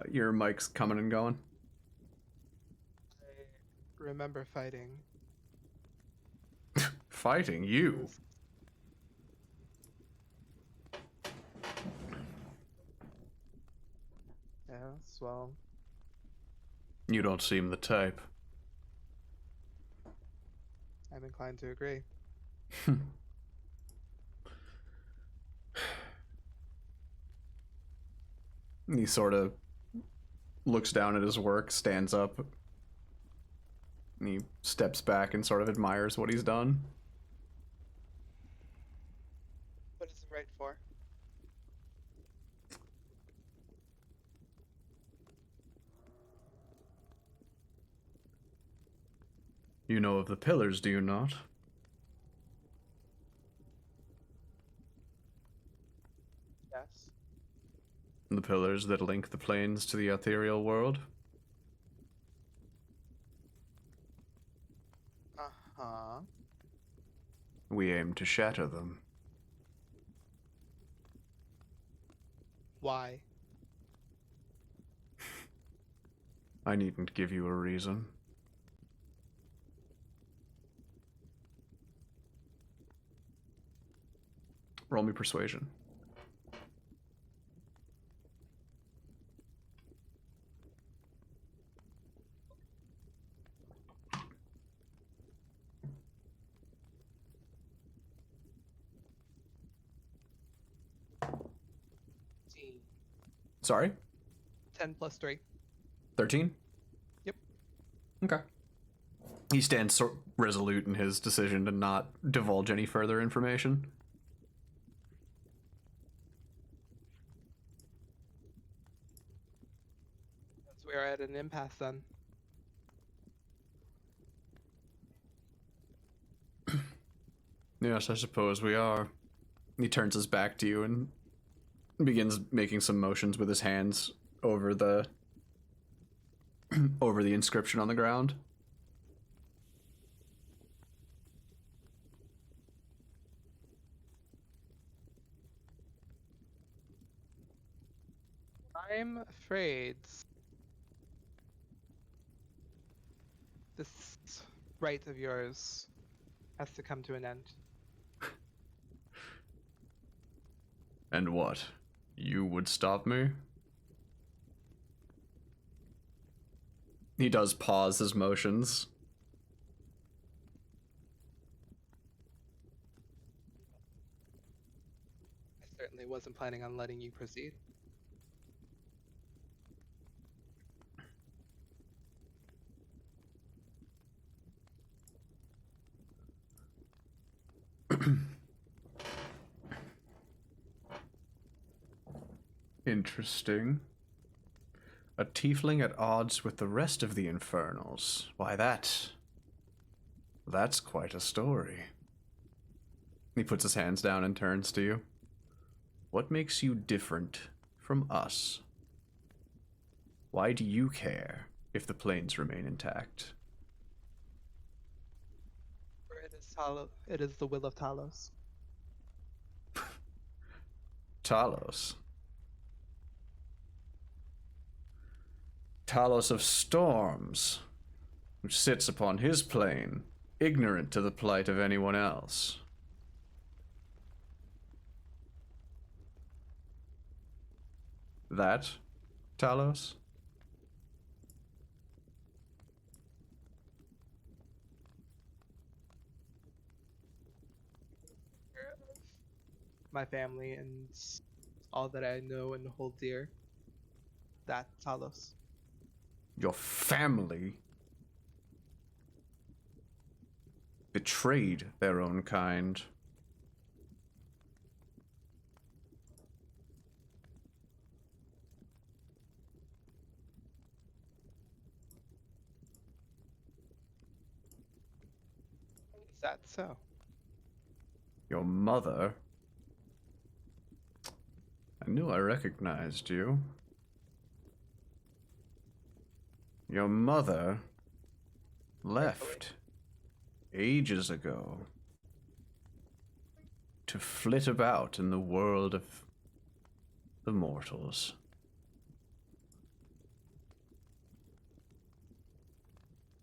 Your mic's coming and going.
I remember fighting.
Fighting you?
Yes, well,
You don't seem the type.
I'm inclined to agree.
He sort of looks down at his work, stands up, and he steps back and sort of admires what he's done.
What is it right for?
You know of the pillars, do you not?
Yes.
The pillars that link the planes to the ethereal world?
Uh-huh.
We aim to shatter them.
Why?
I needn't give you a reason. Roll me persuasion. Sorry?
10 plus 3.
13?
Yep.
Okay. He stands resolute in his decision to not divulge any further information.
We're at an impasse then.
Yes, I suppose we are. He turns his back to you and begins making some motions with his hands over the over the inscription on the ground.
I'm afraid this right of yours has to come to an end.
And what? You would stop me? He does pause his motions.
I certainly wasn't planning on letting you proceed.
Interesting. A tiefling at odds with the rest of the infernals. Why, that's quite a story. He puts his hands down and turns to you. What makes you different from us? Why do you care if the planes remain intact?
For it is the will of Talos.
Talos. Talos of Storms, which sits upon his plane, ignorant to the plight of anyone else. That, Talos?
My family and all that I know and hold dear. That Talos.
Your family betrayed their own kind.
Is that so?
Your mother? I knew I recognized you. Your mother left ages ago to flit about in the world of the mortals.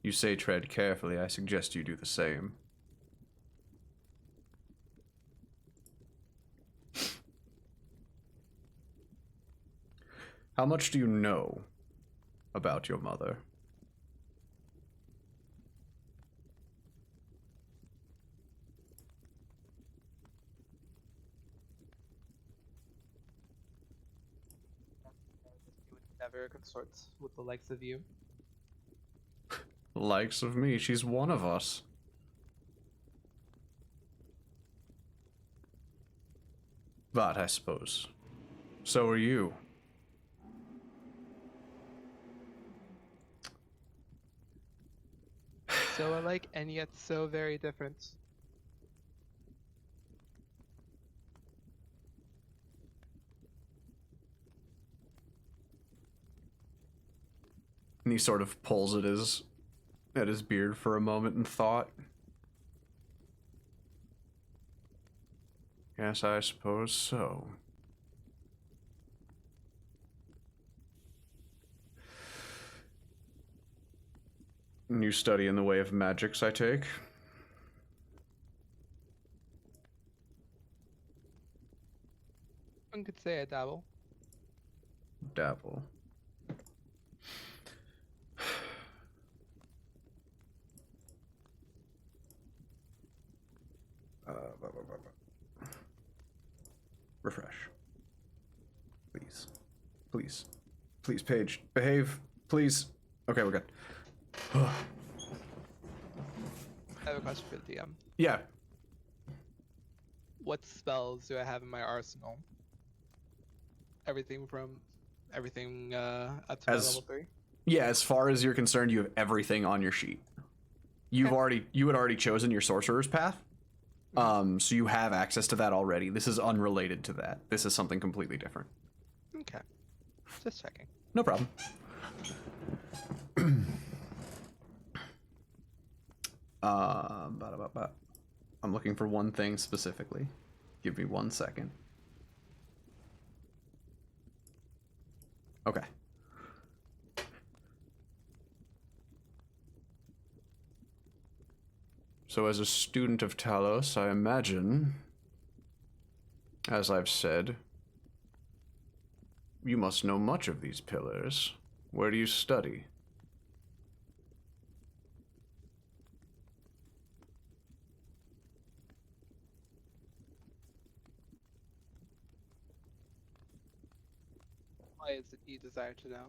You say tread carefully. I suggest you do the same. How much do you know about your mother?
never consort with the likes of you.
Likes of me, she's one of us. But I suppose so are you.
So alike and yet so very different.
And he sort of pulls at his beard for a moment in thought. Yes, I suppose so. You study in the way of magics, I take?
One could say I dabble.
Dabble. Refresh. Please. Please. Please, Paige. Behave. Please. Okay, we're good.
I have a question for the DM.
Yeah.
What spells do I have in my arsenal? Everything up to my
As-
level 3?
Yeah, as far as you're concerned, you have everything on your sheet. You had already chosen your sorcerer's path. So you have access to that already. This is unrelated to that. This is something completely different.
Okay. Just checking.
No problem. I'm looking for one thing specifically. Give me 1 second. Okay. So as a student of Talos, I imagine, as I've said, you must know much of these pillars. Where do you study?
Why is it you desire to know?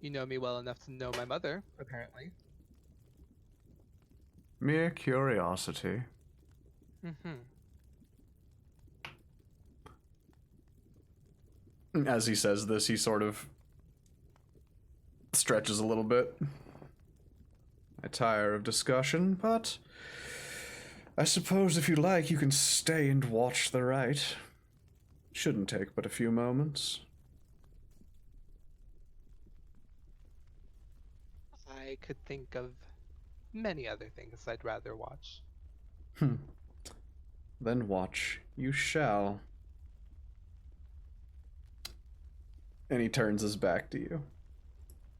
You know me well enough to know my mother, apparently.
Mere curiosity.
Mm-hmm.
As he says this, he sort of stretches a little bit. I tire of discussion, but I suppose if you like, you can stay and watch the rite. Shouldn't take but a few moments.
I could think of many other things I'd rather watch.
Then watch you shall. And he turns his back to you.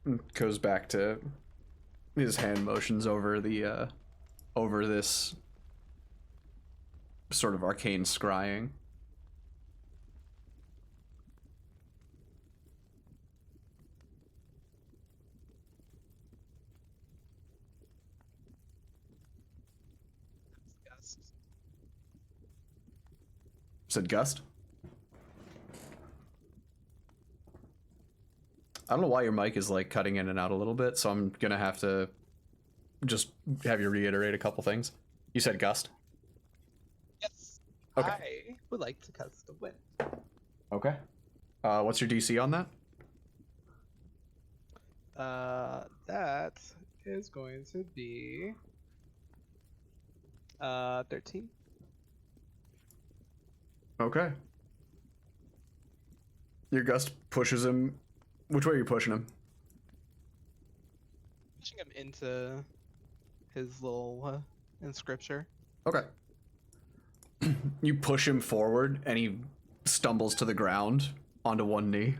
And goes back to his hand motions over the over this sort of arcane scrying.
Yes.
Said Gust. I don't know why your mic is like cutting in and out a little bit, so I'm gonna have to just have you reiterate a couple things. You said Gust?
Yes.
Okay.
I would like to cast the wind.
Okay. What's your DC on that?
That is going to be 13.
Okay. Your Gust pushes him. Which way are you pushing him?
Pushing him into his little in scripture.
Okay. You push him forward, and he stumbles to the ground onto one knee,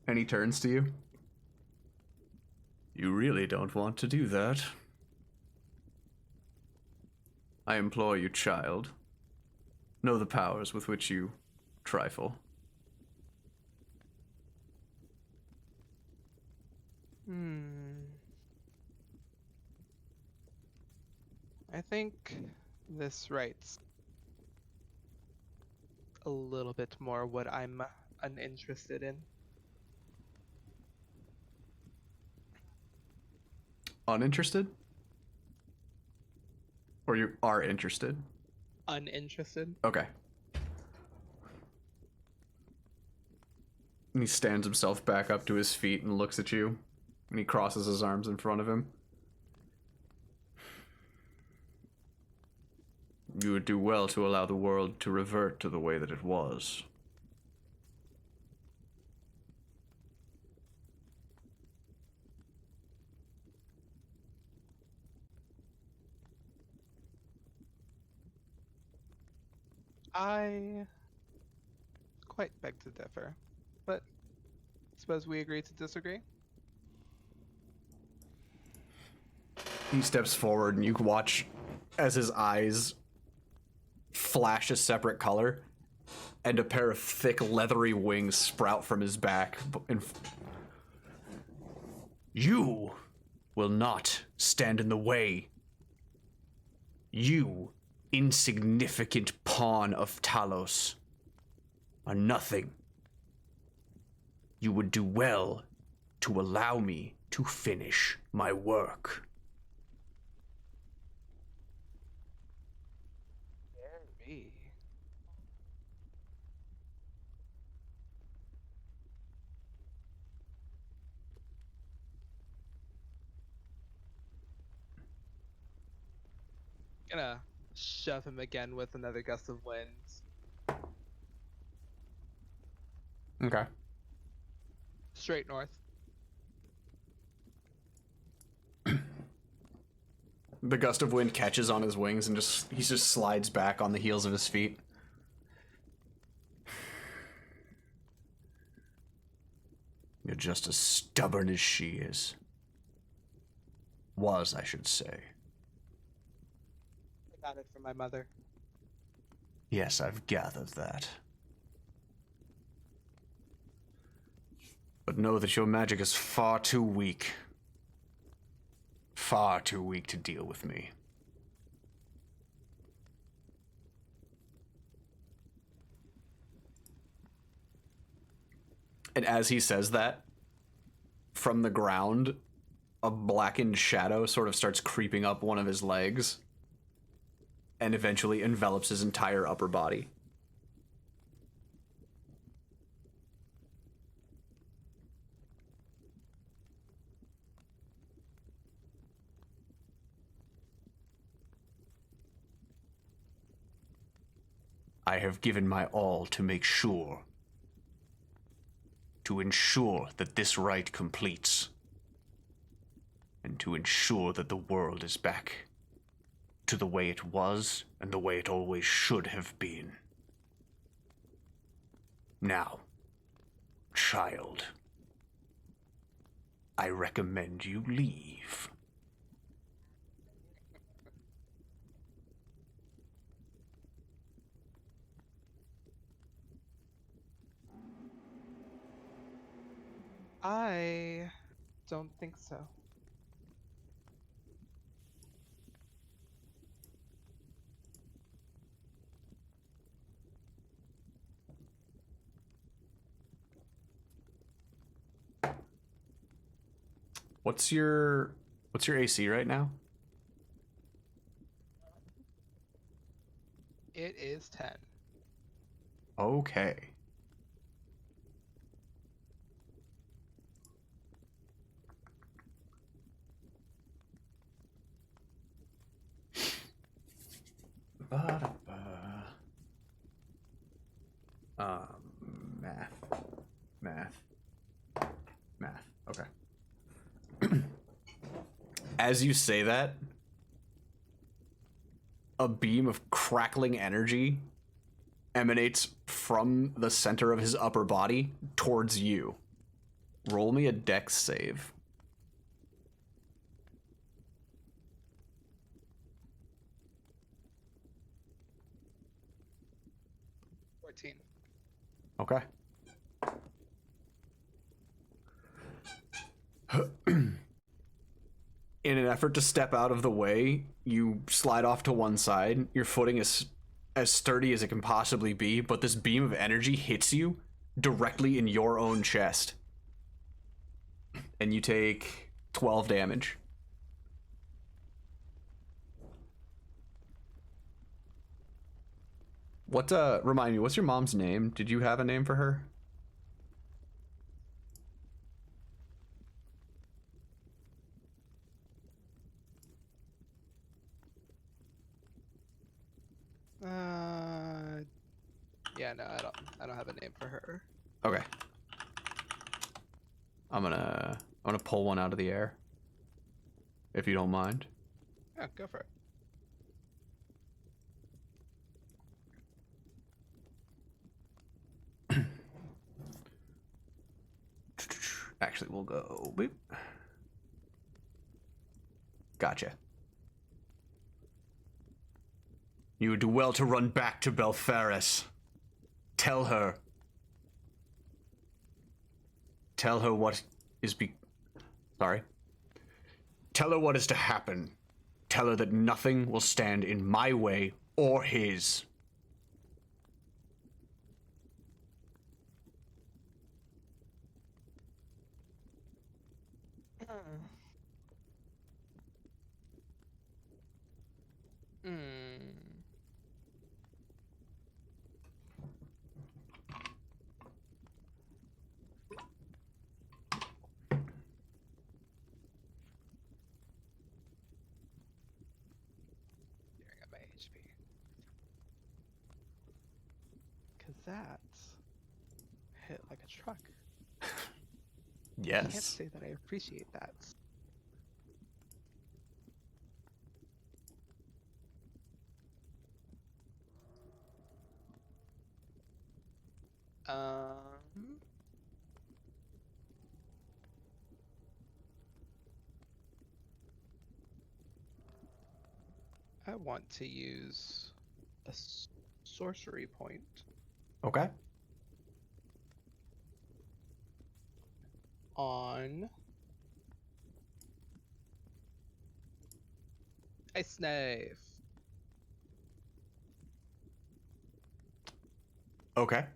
and he turns to you. You really don't want to do that. I implore you, child. Know the powers with which you trifle.
I think this writes a little bit more what I'm uninterested in.
Uninterested? Or you are interested?
Uninterested.
Okay. And he stands himself back up to his feet and looks at you. And he crosses his arms in front of him. You would do well to allow the world to revert to the way that it was.
I quite beg to differ, but suppose we agree to disagree?
He steps forward and you can watch as his eyes flash a separate color and a pair of thick leathery wings sprout from his back. You will not stand in the way. You, insignificant pawn of Talos, are nothing. You would do well to allow me to finish my work.
Me. Gonna shove him again with another gust of wind.
Okay.
Straight north.
The gust of wind catches on his wings and he just slides back on the heels of his feet. You're just as stubborn as she is. Was, I should say.
I got it from my mother.
Yes, I've gathered that. But know that your magic is far too weak. Far too weak to deal with me. And as he says that, from the ground, a blackened shadow sort of starts creeping up one of his legs and eventually envelops his entire upper body. I have given my all to make sure, to ensure that this rite completes, and to ensure that the world is back to the way it was and the way it always should have been. Now, child, I recommend you leave.
I don't think so.
What's your AC right now?
It is 10.
Okay. Math. Okay. As you say that, a beam of crackling energy emanates from the center of his upper body towards you. Roll me a dex save. Okay. In an effort to step out of the way, you slide off to one side. Your footing is as sturdy as it can possibly be, but this beam of energy hits you directly in your own chest. And you take 12 damage. Remind me, what's your mom's name? Did you have a name for her?
Yeah, no, I don't have a name for her.
Okay. I'm gonna pull one out of the air. If you don't mind.
Yeah, go for it.
Actually, we'll go. Boop. Gotcha. You would do well to run back to Belfaris. Tell her what is Sorry. Tell her what is to happen. Tell her that nothing will stand in my way or his.
Staring at my HP. Cause that's hit like a truck. I can't
Yes.
say that I appreciate that. I want to use a sorcery point
Okay.
on Ice Knife.
Okay.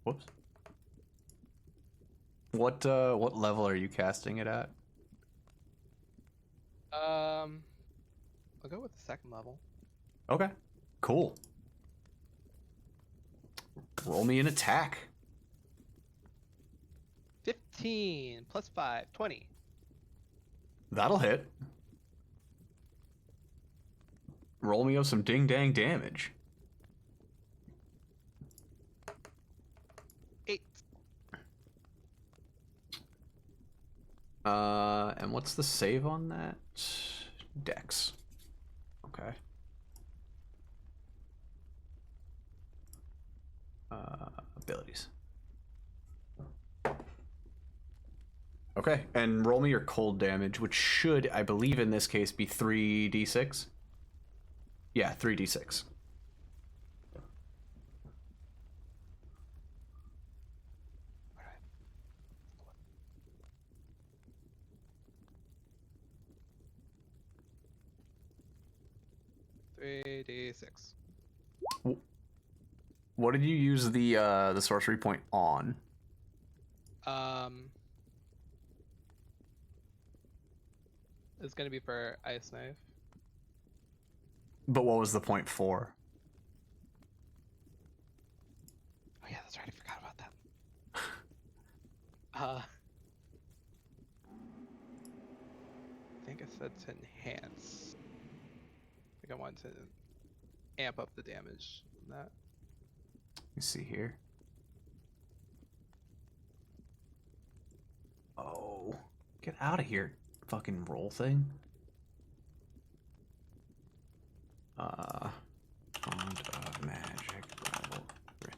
Whoops. What level are you casting it at?
I'll go with the second level.
Okay. Cool. Roll me an attack.
15 plus 5, 20.
That'll hit. Roll me up some ding-dang damage.
8.
And what's the save on that? Dex. Okay. Abilities. Okay, and roll me your cold damage, which should, I believe in this case, be 3d6. Yeah, 3d6.
Three D6.
What did you use the sorcery point on?
It's gonna be for Ice Knife.
But what was the point for?
Oh yeah, that's right. I forgot about that. I think I said to enhance. I think I want to amp up the damage on that.
Let me see here. Oh, get out of here, fucking roll thing. Font of magic level 3.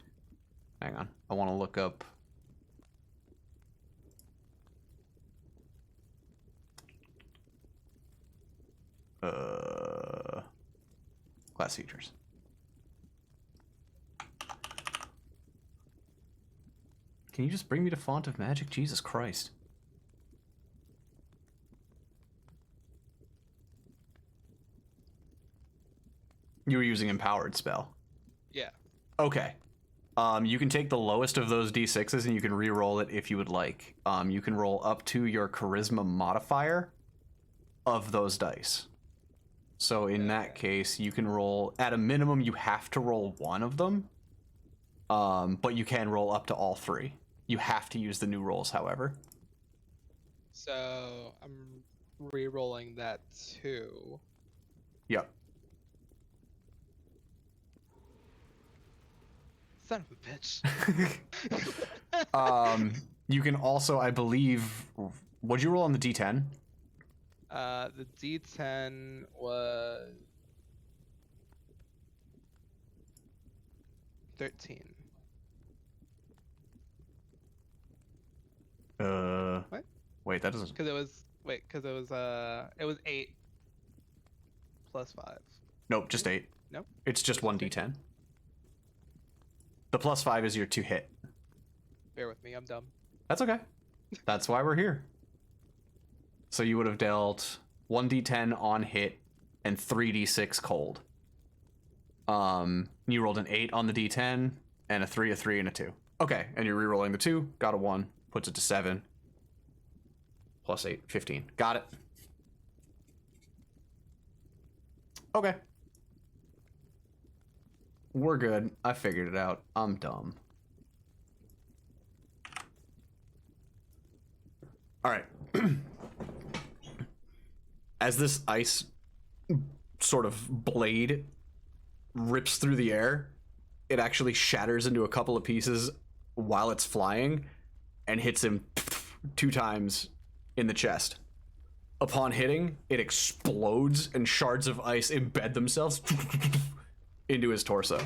Hang on, I want to look up. Class features. Can you just bring me to Font of Magic? Jesus Christ. You were using empowered spell.
Yeah.
Okay. You can take the lowest of those d6s and you can re-roll it if you would like. You can roll up to your charisma modifier of those dice. So in that case, you can roll, at a minimum, you have to roll one of them. But you can roll up to all three. You have to use the new rolls, however.
So I'm re-rolling that too.
Yep.
Son of a bitch.
You can also, I believe, what'd you roll on the d10?
The D10 was 13. What?
Wait, that doesn't.
Because it was 8 plus 5.
Nope, just 8.
Nope.
It's just
Just
one
eight.
d10. The plus 5 is your to hit.
Bear with me, I'm dumb.
That's okay. That's why we're here. So you would have dealt 1d10 on hit and 3d6 cold. You rolled an 8 on the d10 and a 3, a 3, and a 2. Okay, and you're re-rolling the 2, got a 1, puts it to 7. Plus 8, 15. Got it. Okay. We're good. I figured it out. I'm dumb. Alright. As this ice sort of blade rips through the air, it actually shatters into a couple of pieces while it's flying and hits him 2 times in the chest. Upon hitting, it explodes and shards of ice embed themselves into his torso.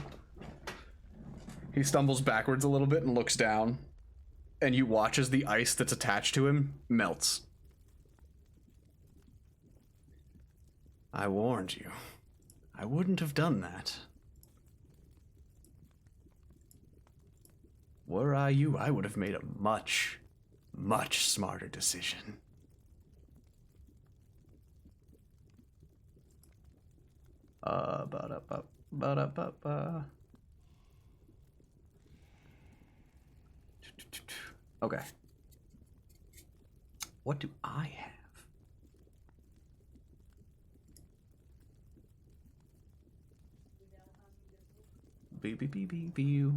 He stumbles backwards a little bit and looks down, and you watch as the ice that's attached to him melts. I warned you. I wouldn't have done that. Were I you, I would have made a much, much smarter decision. Ba-da-ba-ba-ba-da-ba-ba. Okay. What do I have? Bee.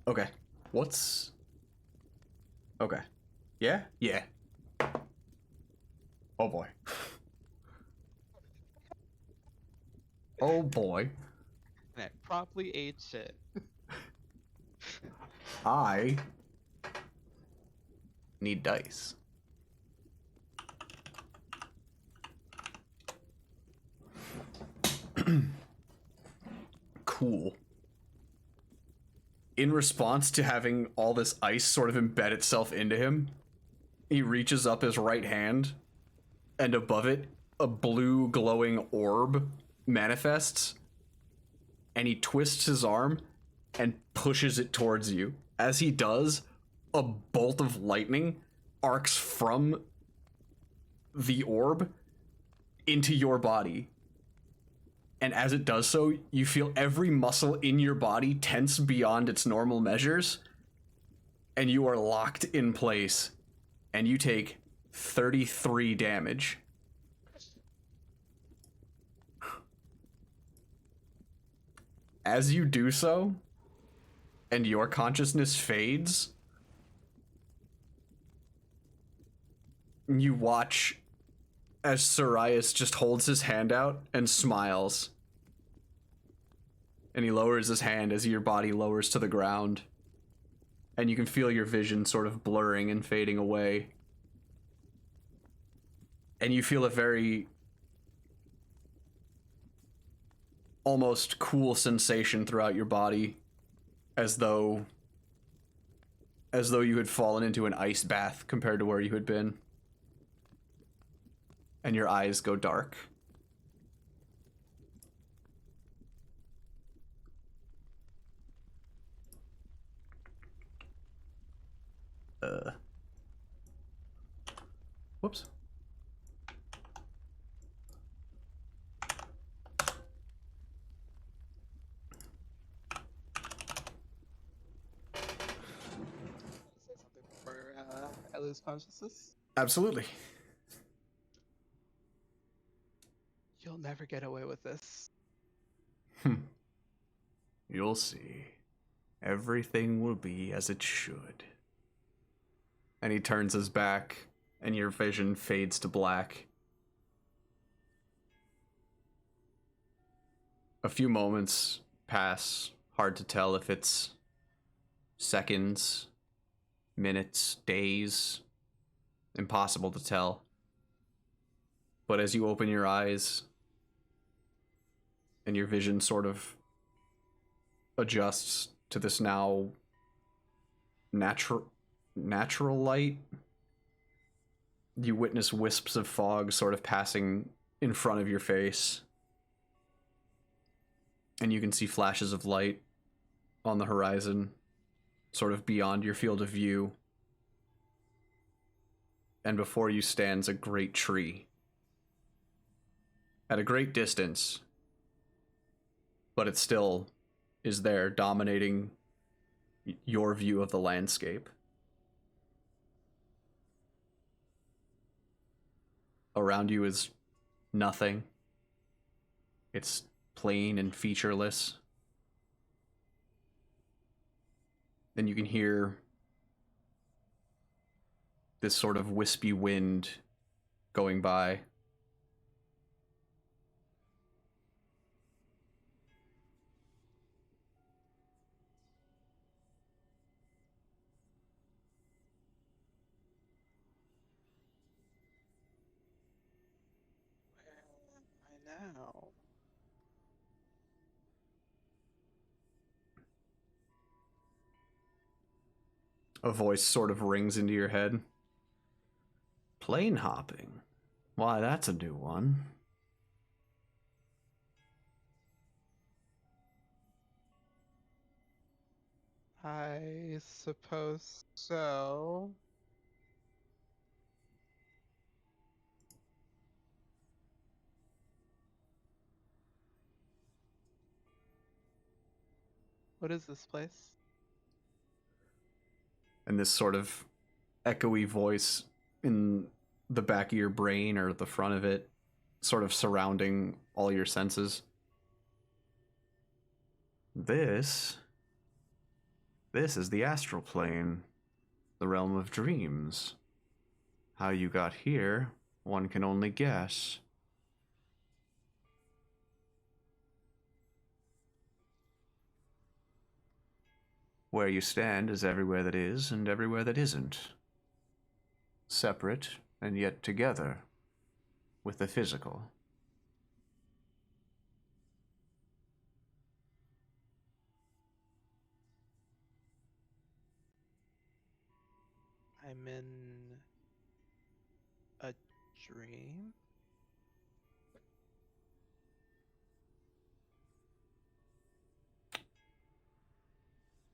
Okay. What's... Okay. Yeah? Yeah. Oh boy. Oh boy.
And I promptly ate shit.
I need dice. Cool. In response to having all this ice sort of embed itself into him, he reaches up his right hand, and above it, a blue glowing orb manifests, and he twists his arm and pushes it towards you. As he does, a bolt of lightning arcs from the orb into your body. And as it does so, you feel every muscle in your body tense beyond its normal measures, and you are locked in place, and you take 33 damage. As you do so, and your consciousness fades, you watch as Sirius just holds his hand out and smiles. And he lowers his hand as your body lowers to the ground. And you can feel your vision sort of blurring and fading away. And you feel a very almost cool sensation throughout your body, as though you had fallen into an ice bath compared to where you had been. And your eyes go dark. Whoops.
Say something before I lose consciousness.
Absolutely.
You'll never get away with this.
You'll see. Everything will be as it should. And he turns his back, and your vision fades to black. A few moments pass, hard to tell if it's seconds, minutes, days. Impossible to tell. But as you open your eyes, and your vision sort of adjusts to this now natural light, you witness wisps of fog sort of passing in front of your face. And you can see flashes of light on the horizon, sort of beyond your field of view. And before you stands a great tree. At a great distance, but it still is there, dominating your view of the landscape. Around you is nothing. It's plain and featureless. Then you can hear this sort of wispy wind going by.
Where am I now?
A voice sort of rings into your head. Plane hopping? Why, that's a new one.
I suppose so. What is this place?
And this sort of echoey voice in the back of your brain or the front of it, sort of surrounding all your senses. This is the astral plane, the realm of dreams. How you got here, one can only guess. Where you stand is everywhere that is and everywhere that isn't. Separate and yet together with the physical.
I'm in a dream?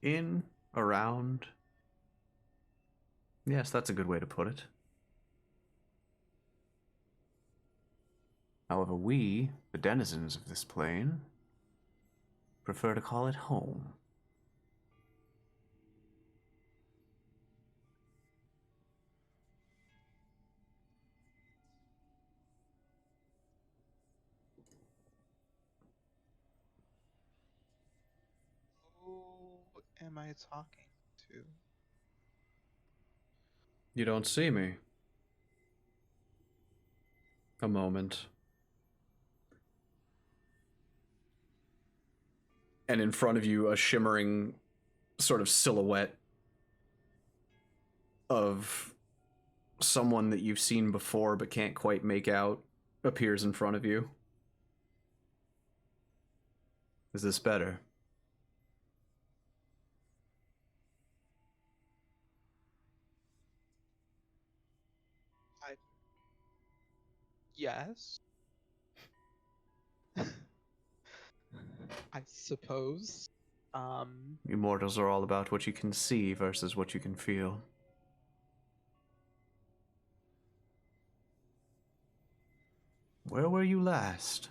In, around. Yes, that's a good way to put it. However, we, the denizens of this plane, prefer to call it home.
Who am I talking to?
You don't see me. A moment. And in front of you, a shimmering sort of silhouette of someone that you've seen before but can't quite make out appears in front of you. Is this better?
Yes. I suppose.
Immortals are all about what you can see versus what you can feel. Where were you last?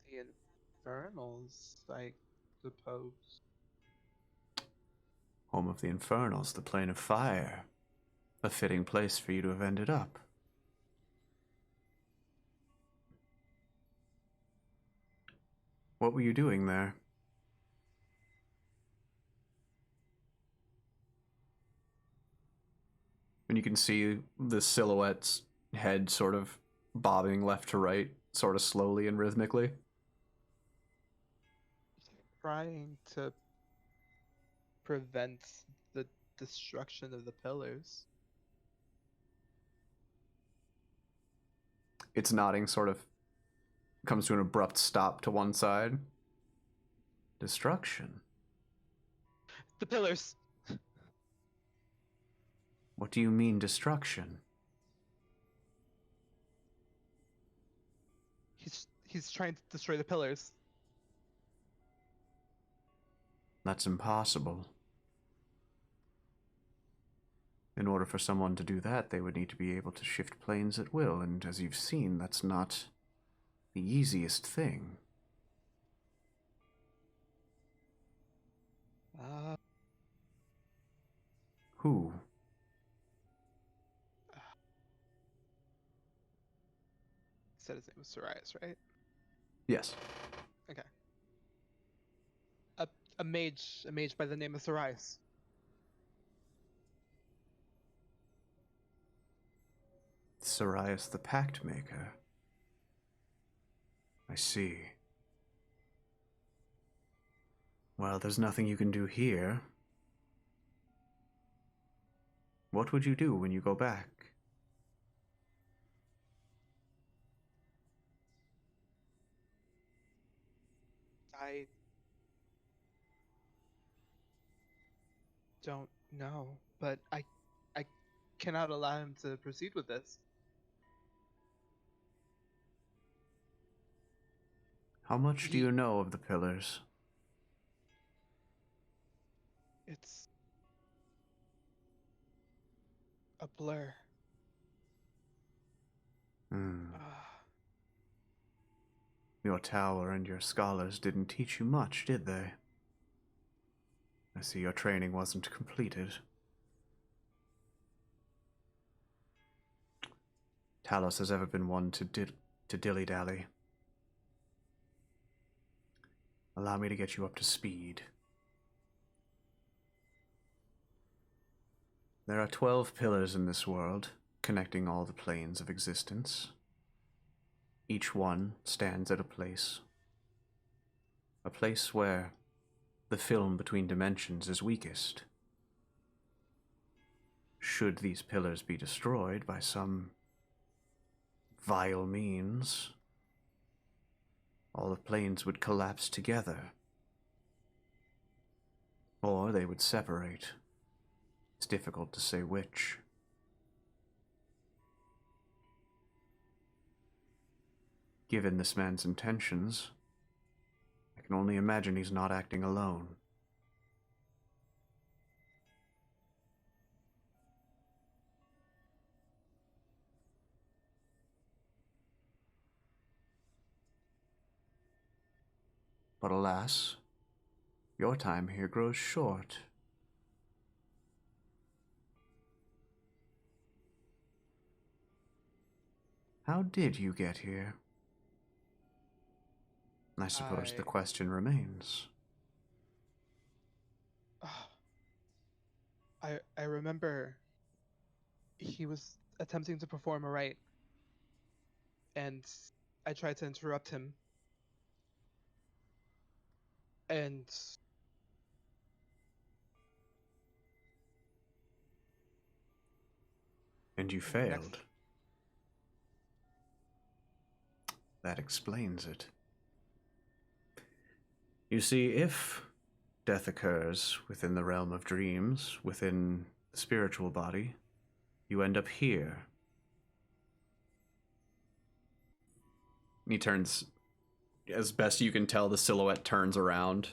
The infernals, I suppose.
Home of the Infernals, the plane of fire. A fitting place for you to have ended up. What were you doing there? And you can see the silhouette's head sort of bobbing left to right, sort of slowly and rhythmically.
Trying to prevent the destruction of the pillars.
Its nodding sort of comes to an abrupt stop to one side. Destruction?
The pillars!
What do you mean, destruction?
He's trying to destroy the pillars.
That's impossible. In order for someone to do that, they would need to be able to shift planes at will, and as you've seen, that's not the easiest thing. Who?
Said his name was Sorias, right?
Yes.
Okay. A mage by the name of Sorias.
Sorias the Pact Maker. I see. Well, there's nothing you can do here. What would you do when you go back?
I don't know, but I cannot allow him to proceed with this.
How much do you know of the pillars?
It's a blur.
Your tower and your scholars didn't teach you much, did they? I see your training wasn't completed. Talos has ever been one to dilly-dally. Allow me to get you up to speed. There are 12 pillars in this world, connecting all the planes of existence. Each one stands at a place where the film between dimensions is weakest. Should these pillars be destroyed by some vile means, all the planes would collapse together. Or they would separate. It's difficult to say which. Given this man's intentions, I can only imagine he's not acting alone. But alas, your time here grows short. How did you get here? I suppose the question remains.
I remember he was attempting to perform a rite, and I tried to interrupt him. And
You failed. That explains it. You see, if death occurs within the realm of dreams, within the spiritual body, you end up here. He turns, as best you can tell, the silhouette turns around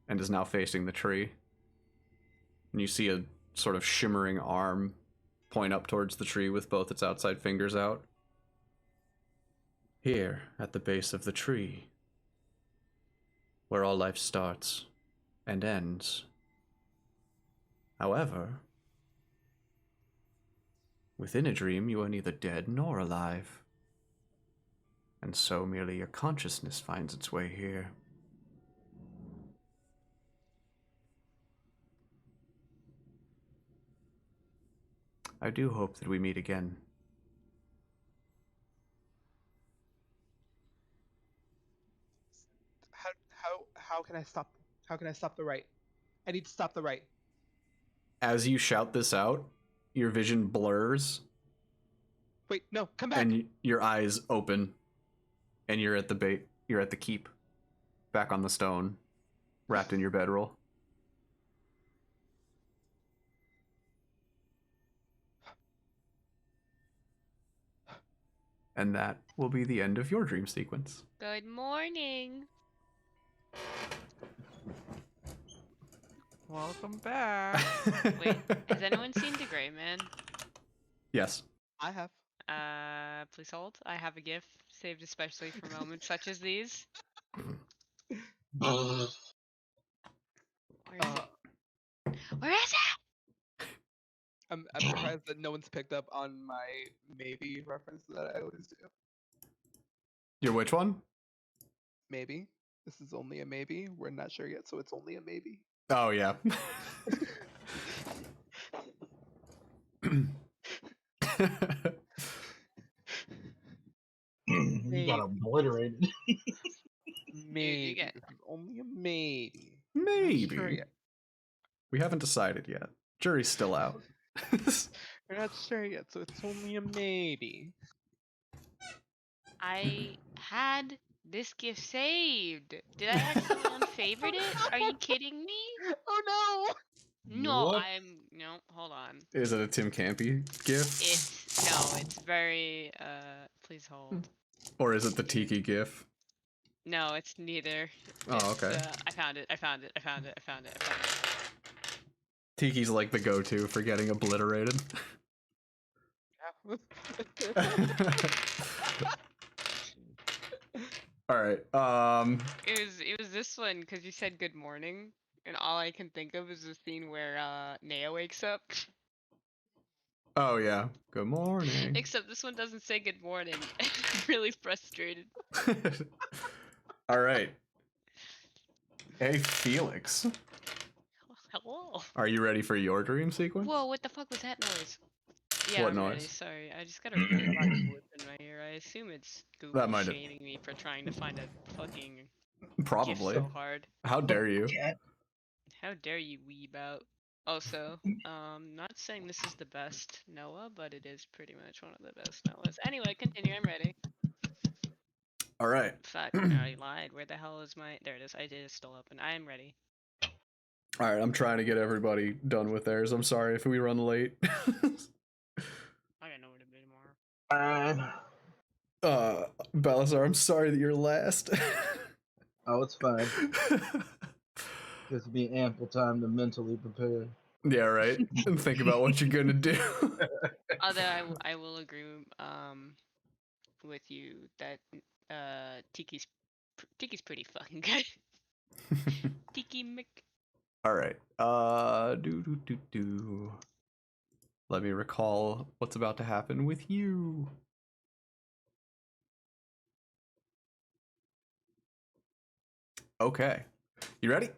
and is now facing the tree. And you see a sort of shimmering arm point up towards the tree with both its outside fingers out. Here, at the base of the tree, where all life starts and ends. However, within a dream, you are neither dead nor alive. And so merely your consciousness finds its way here. I do hope that we meet again.
How can I stop? How can I stop the right? I need to stop the right.
As you shout this out, your vision blurs
Wait, no, come back.
and your eyes open, and you're at the keep, back on the stone, wrapped in your bedroll. And that will be the end of your dream sequence.
Good morning.
Welcome back.
Wait, has anyone seen The Gray Man?
Yes.
I have.
Please hold. I have a gift saved especially for moments such as these. Where is it? Where is it?
I'm surprised that no one's picked up on my maybe reference that I always do.
Your which one?
Maybe. This is only a maybe. We're not sure yet, so it's only a maybe.
Oh, yeah.
You got obliterated.
Maybe.
get-
This is only a maybe.
Maybe.
Not sure yet.
We haven't decided yet. Jury's still out.
We're not sure yet, so it's only a maybe.
I had this gift saved. Did I accidentally unfavorite it? Are you kidding me?
Oh
No,
What?
no, hold on.
Is it a Tim Campy gift?
It's very, please hold.
Or is it the Tiki gif?
No, it's neither.
Oh,
It's,
okay.
I found it.
Tiki's like the go-to for getting obliterated.
no!
Alright,
It was this one, because you said good morning, and all I can think of is the scene where, Nea wakes up.
oh yeah. Good morning.
Except this one doesn't say good morning. I'm really frustrated.
Alright. Hey, Felix.
Hello.
Are you ready for your dream sequence?
Whoa, what the fuck was that noise? Yeah,
What
I'm ready.
noise?
Sorry, I just got a really loud blip in my ear. I assume it's Google
That might have-
shaming me for trying to find a fucking
Probably.
gift so hard.
How dare you?
Cat.
How dare you weeb out? Also, not saying this is the best Noah, but it is pretty much one of the best Noahs. Anyway, continue. I'm ready.
Alright.
Fuck, I lied. Where the hell is my? There it is. It is still open. I am ready.
Alright, I'm trying to get everybody done with theirs. I'm sorry if we run late.
I got nowhere to be tomorrow.
Belisar, I'm sorry that you're last.
Oh, it's fine. Gives me ample time to mentally prepare.
Yeah, right. And think about what you're gonna do.
Although I will agree with you that Tiki's pretty fucking good. Tiki Mick.
Alright. Do. Let me recall what's about to happen with you. Okay. You ready?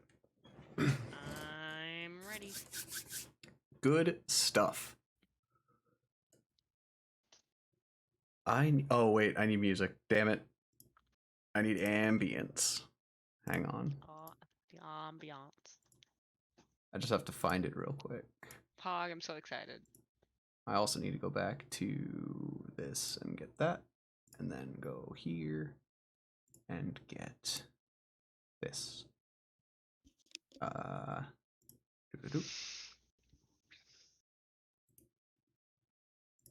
I'm ready.
Good stuff. Oh wait, I need music. Damn it. I need ambience. Hang on.
Oh, the ambiance.
I just have to find it real quick.
Pog, I'm so excited.
I also need to go back to this and get that. And then go here and get this. Doo-doo-doo.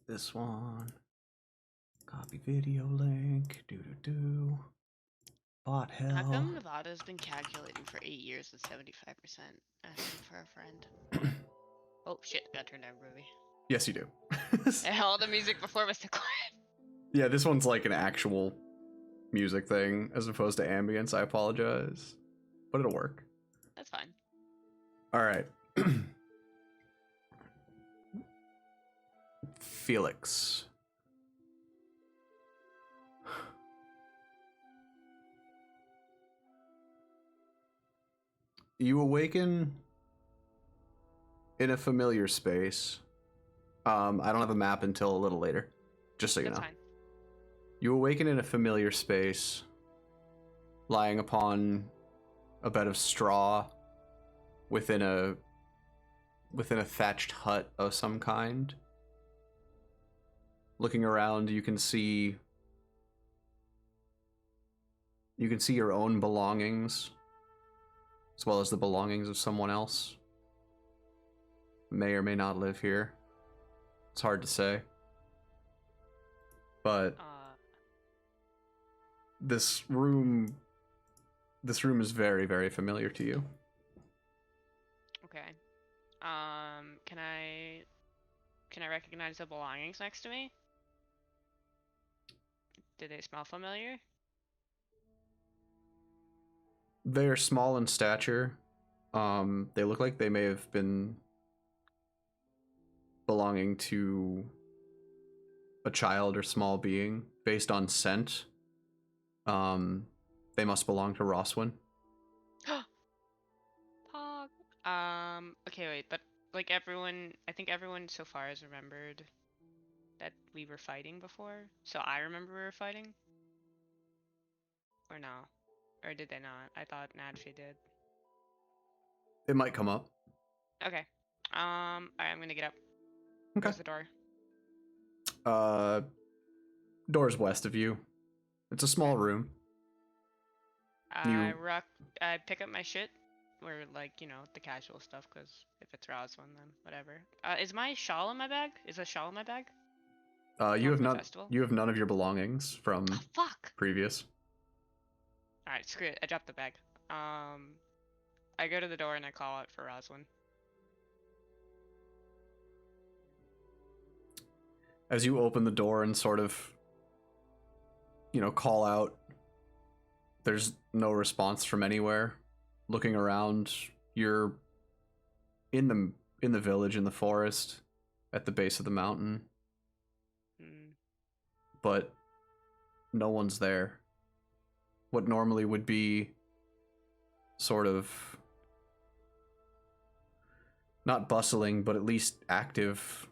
This one. Copy video link. Doo-doo-doo.
What
How
hell?
come Nevada's been calculating for 8 years with 75%? Asking for a friend. Oh shit, gotta turn down Ruby.
Yes, you do.
All the music before was too quiet.
Yeah, this one's like an actual music thing as opposed to ambience. I apologize, but it'll work.
That's fine.
All right. Felix. You awaken in a familiar space. I don't have a map until a little later, just so you
That's
know.
fine.
You awaken in a familiar space, lying upon a bed of straw within a thatched hut of some kind. Looking around, you can see your own belongings, as well as the belongings of someone else. May or may not live here. It's hard to say. But this room is very, very familiar to you.
Okay. Can I recognize the belongings next to me? Do they smell familiar?
They're small in stature. They look like they may have been belonging to a child or small being based on scent. They must belong to Roswin.
Pog. Okay, wait, but like I think everyone so far has remembered that we were fighting before. So I remember we were fighting? Or no? Or did they not? I thought Nadfi did.
It might come up.
Okay. Alright, I'm gonna get up.
Okay.
Where's the door?
Doors west of you. It's a small room.
I pick up my shit. Or like, the casual stuff, because if it's Roswin, then whatever. Is my shawl in my bag? Is a shawl in my bag?
You have
from the
none.
festival?
You have none of your belongings from
Oh, fuck!
previous.
Alright, screw it. I dropped the bag. I go to the door and I call out for Roswin.
As you open the door and sort of, call out, there's no response from anywhere. Looking around, you're in the village, in the forest, at the base of the mountain. But no one's there. What normally would be sort of not bustling, but at least active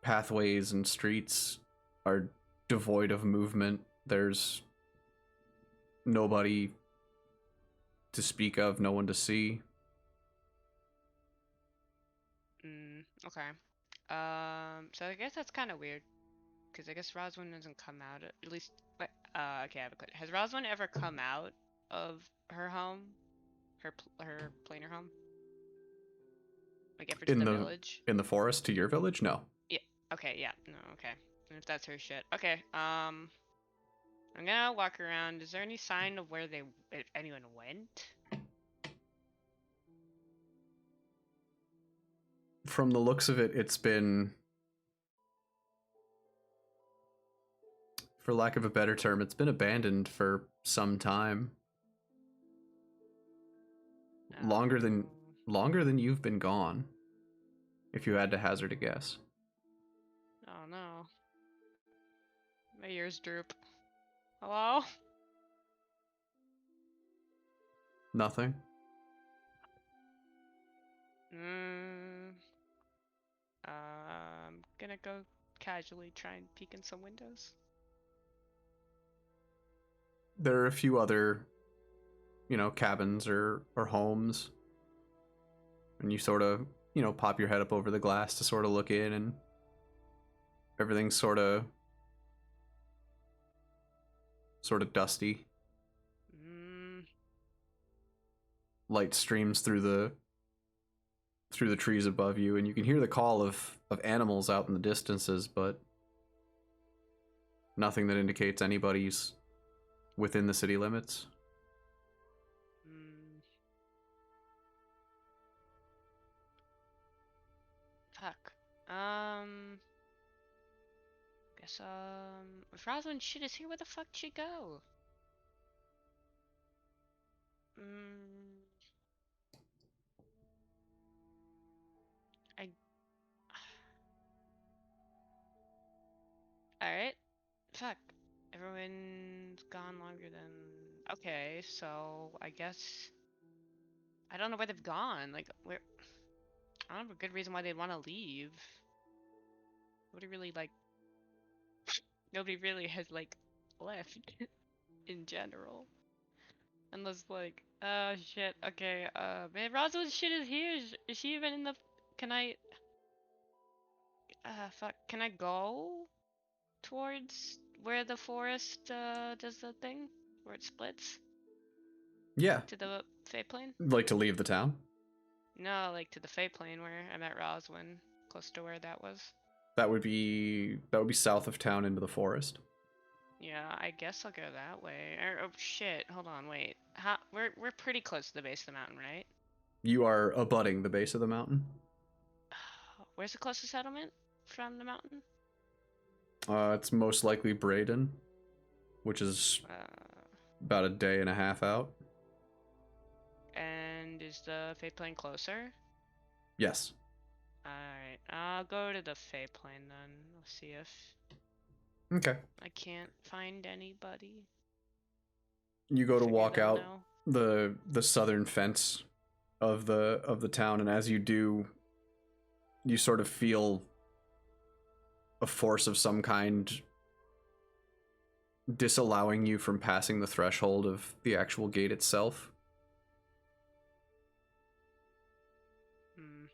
pathways and streets are devoid of movement. There's nobody to speak of, no one to see.
Okay. So I guess that's kind of weird. Because I guess Roswin doesn't come out, at least, okay, I have a question. Has Roswin ever come out of her home? Her planar home? Like, ever to the village?
In the forest to your village? No.
Yeah, okay, yeah, no, okay. If that's her shit. Okay, I'm gonna walk around. Is there any sign of where if anyone went?
From the looks of it, it's been, for lack of a better term, it's been abandoned for some time. Longer than you've been gone, if you had to hazard a guess.
Oh no. My ears droop. Hello?
Nothing?
I'm gonna go casually try and peek in some windows.
There are a few other, cabins or homes. And you sort of, pop your head up over the glass to sort of look in, and everything's sort of dusty. Light streams through the trees above you, and you can hear the call of animals out in the distances, but nothing that indicates anybody's within the city limits.
Mm. Fuck. Guess if Rosalind shit is here, where the fuck did she go? Mm. I. Alright. Fuck. Everyone's gone longer than. Okay, so I guess I don't know where they've gone. Like, where? I don't have a good reason why they'd want to leave. Nobody really like. Nobody really has like left in general. Unless like, shit. Okay, man, Rosalind's shit is here. Is she even in the? Can I? Fuck. Can I go towards where the forest does the thing, where it splits
Yeah,
to the Fey Plane?
like to leave the town.
No, like to the Fey Plane where I met Roswin, close to where that was.
That would be south of town into the forest.
Yeah, I guess I'll go that way. Oh shit! Hold on, wait. How? We're pretty close to the base of the mountain, right?
You are abutting the base of the mountain.
Where's the closest settlement from the mountain?
It's most likely Braden, which is about a day and a half out.
And is the Fey Plane closer?
Yes.
Alright, I'll go to the Fey Plane then. We'll see if
Okay.
I can't find anybody.
You go to
Figure
walk
they'll
out
know.
the southern fence of the town, and as you do, you sort of feel a force of some kind disallowing you from passing the threshold of the actual gate itself.
Hmm.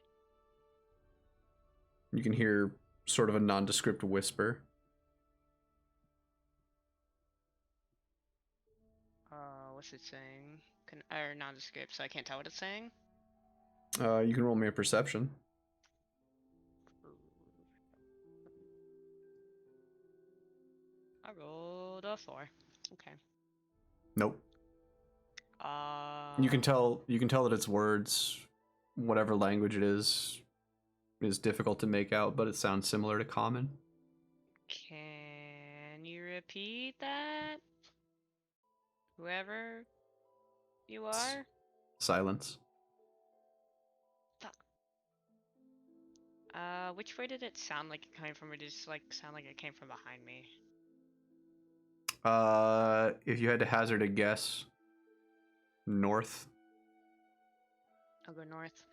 You can hear sort of a nondescript whisper.
What's it saying? Or nondescript, so I can't tell what it's saying?
You can roll me a perception.
I rolled a 4. Okay.
Nope.
Uh,
You can tell that its words, whatever language it is difficult to make out, but it sounds similar to common.
Can you repeat that? Whoever you are?
Silence.
Fuck. Which way did it sound like it came from? Or did it just like sound like it came from behind me?
If you had to hazard a guess, north.
I'll go north.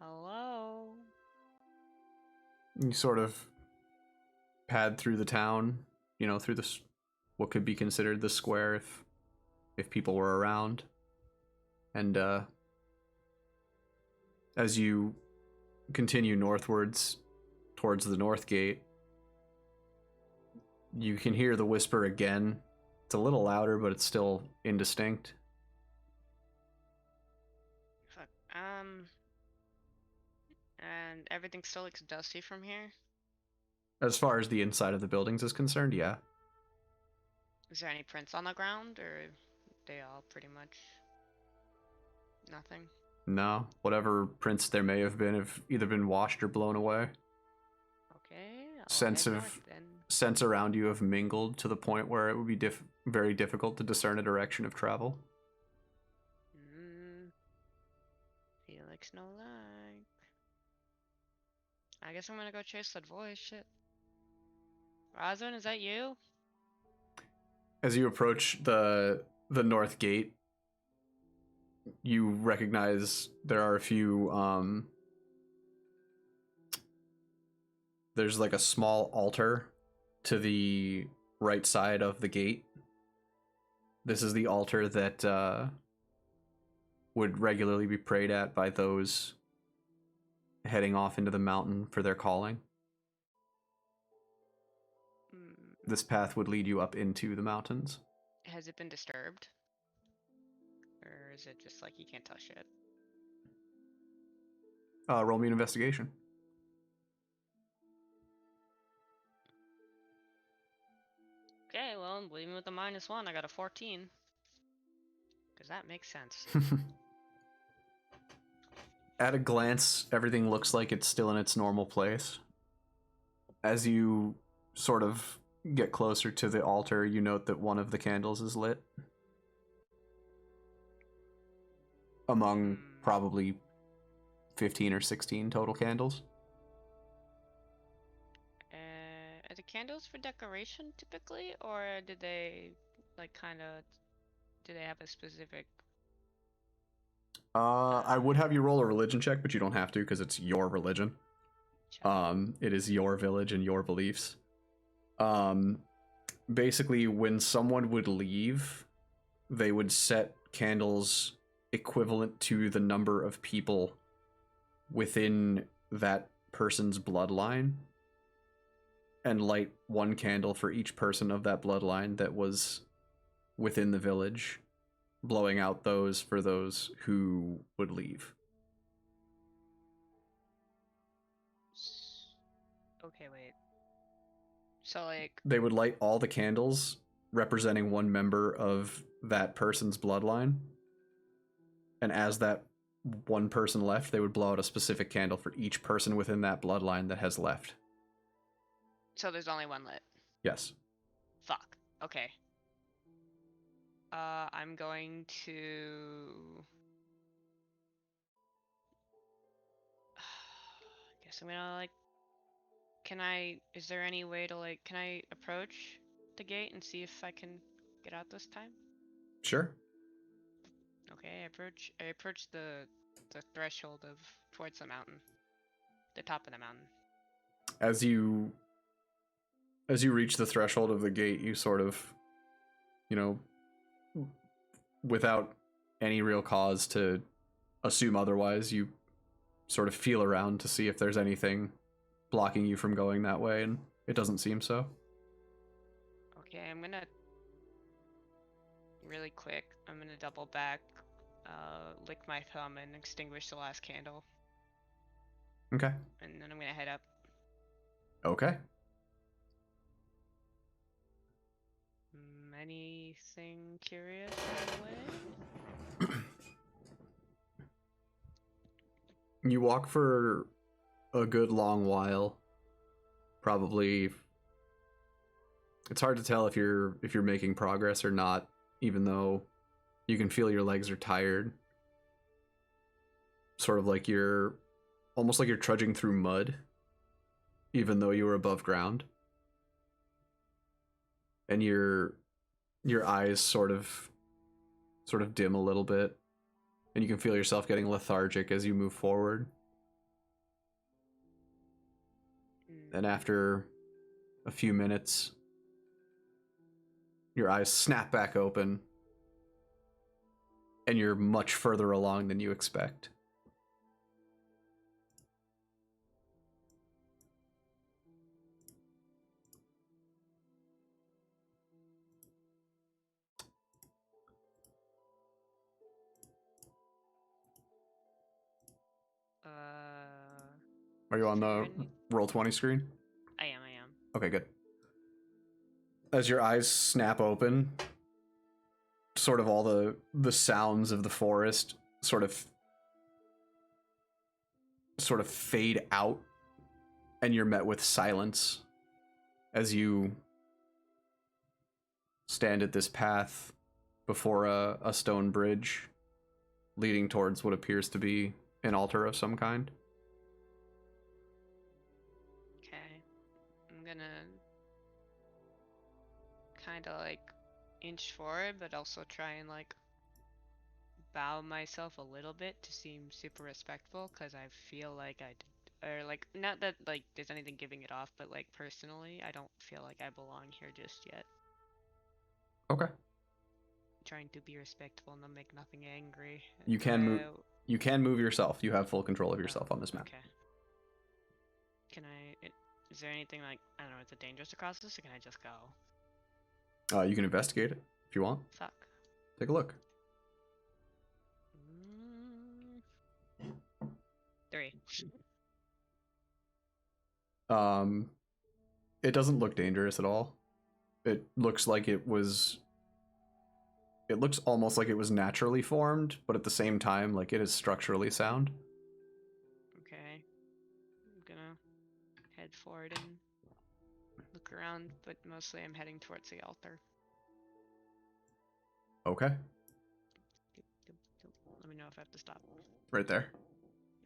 Hello?
You sort of pad through the town, through this what could be considered the square if people were around. And as you continue northwards towards the north gate, you can hear the whisper again. It's a little louder, but it's still indistinct.
Fuck. And everything still looks dusty from here?
As far as the inside of the buildings is concerned, yeah.
Is there any prints on the ground, or they all pretty much nothing?
No, whatever prints there may have been have either been washed or blown away.
Okay, I'll
Sense
head
of
north then.
Sense around you have mingled to the point where it would be very difficult to discern a direction of travel.
Felix no like. I guess I'm gonna go chase that voice. Shit. Roswin, is that you?
As you approach the north gate, you recognize there are a few there's like a small altar to the right side of the gate. This is the altar that would regularly be prayed at by those heading off into the mountain for their calling. This path would lead you up into the mountains.
Has it been disturbed? Or is it just like you can't touch it?
Roll me an investigation.
Okay, well, leaving with the -1, I got a 14. Because that makes sense.
At a glance, everything looks like it's still in its normal place. As you sort of get closer to the altar, you note that one of the candles is lit. Among probably 15 or 16 total candles.
Are the candles for decoration typically, or do they like kind of? Do they have a specific?
I would have you roll a religion check, but you don't have to because it's your religion. It is your village and your beliefs. Basically, when someone would leave, they would set candles equivalent to the number of people within that person's bloodline and light one candle for each person of that bloodline that was within the village, blowing out those for those who would leave.
Okay, wait. So like
they would light all the candles representing one member of that person's bloodline, and as that one person left, they would blow out a specific candle for each person within that bloodline that has left.
So there's only one lit.
Yes.
Fuck. Okay. I'm going to. Guess I'm gonna like. Can I? Is there any way to like? Can I approach the gate and see if I can get out this time?
Sure.
Okay, I approach the threshold of towards the mountain, the top of the mountain.
As you reach the threshold of the gate, you sort of, without any real cause to assume otherwise, you sort of feel around to see if there's anything blocking you from going that way, and it doesn't seem so.
Okay, I'm gonna really quick. I'm gonna double back, lick my thumb, and extinguish the last candle.
Okay.
And then I'm gonna head up.
Okay.
Anything curious on the way?
You walk for a good long while. Probably it's hard to tell if you're making progress or not, even though you can feel your legs are tired. Sort of like you're almost like you're trudging through mud, even though you were above ground. And your eyes sort of dim a little bit, and you can feel yourself getting lethargic as you move forward. And after a few minutes, your eyes snap back open, and you're much further along than you expect. Are you on the Roll20 screen?
I am.
Okay, good. As your eyes snap open, sort of all the sounds of the forest sort of fade out, and you're met with silence as you stand at this path before a stone bridge leading towards what appears to be an altar of some kind.
Okay. I'm gonna kind of like inch forward, but also try and like bow myself a little bit to seem super respectful, because I feel like or like, not that like there's anything giving it off, but like personally, I don't feel like I belong here just yet.
Okay.
Trying to be respectful and not make nothing angry.
You can move. You can move yourself. You have full control of yourself on this map.
Okay. Can I? Is there anything like, I don't know? Is it dangerous to cross this, or can I just go?
You can investigate it if you want.
Fuck.
Take a look.
3.
It doesn't look dangerous at all. It looks like it was. It looks almost like it was naturally formed, but at the same time, like it is structurally sound.
Okay. I'm gonna head forward and look around, but mostly I'm heading towards the altar.
Okay,
Doop, doop, doop. Let me know if I have to stop.
right there.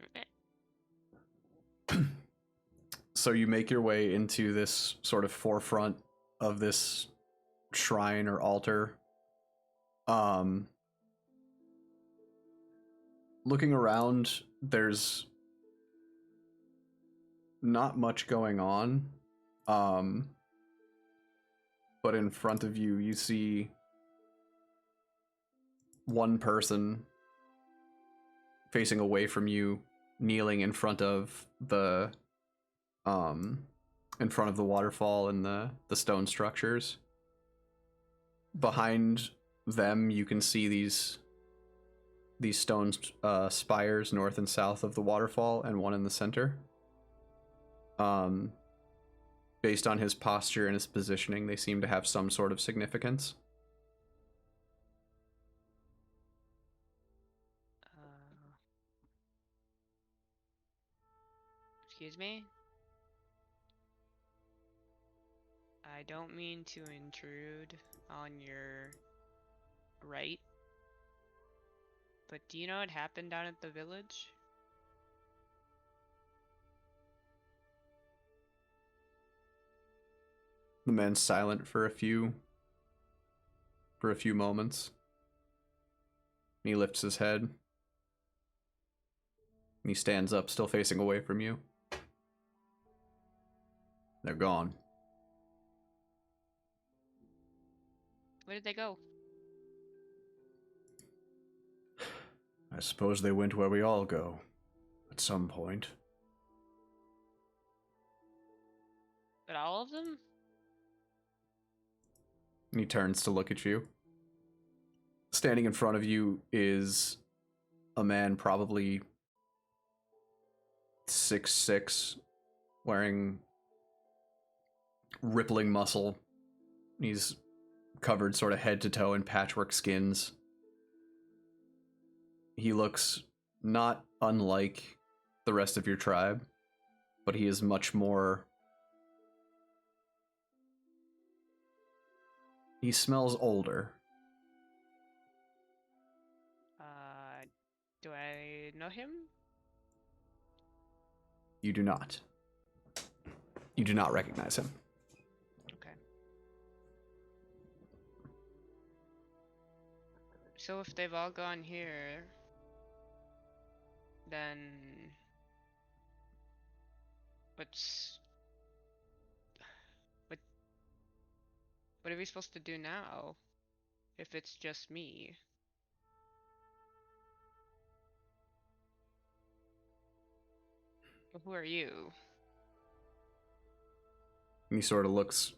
Okay.
So you make your way into this sort of forefront of this shrine or altar. Looking around, there's not much going on. But in front of you, you see one person facing away from you, kneeling in front of the waterfall and the stone structures. Behind them, you can see these stone spires north and south of the waterfall, and one in the center. Based on his posture and his positioning, they seem to have some sort of significance.
Excuse me? I don't mean to intrude on your right, but do you know what happened down at the village?
The man's silent for a few moments. And he lifts his head. And he stands up, still facing away from you. They're gone.
Where did they go?
I suppose they went where we all go. At some point.
But all of them?
And he turns to look at you. Standing in front of you is a man probably 6'6", wearing rippling muscle. He's covered sort of head to toe in patchwork skins. He looks not unlike the rest of your tribe, but he is much more... He smells older.
Do I know him?
You do not. You do not recognize him.
Okay. So if they've all gone here, then what's what are we supposed to do now if it's just me? Who are you?
And he sort of looks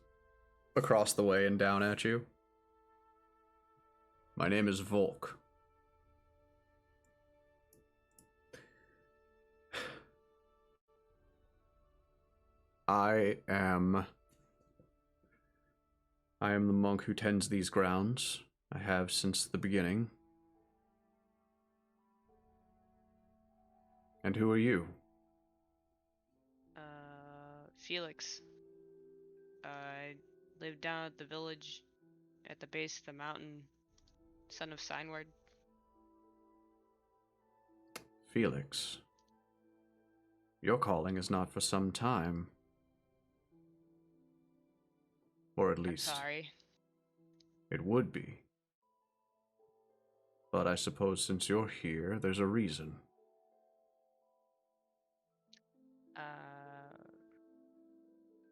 across the way and down at you. My name is Volk. I am the monk who tends these grounds. I have since the beginning. And who are you?
Felix. I live down at the village at the base of the mountain, son of Signward.
Felix. Your calling is not for some time. Or at
I'm
least
sorry.
it would be. But I suppose since you're here, there's a reason.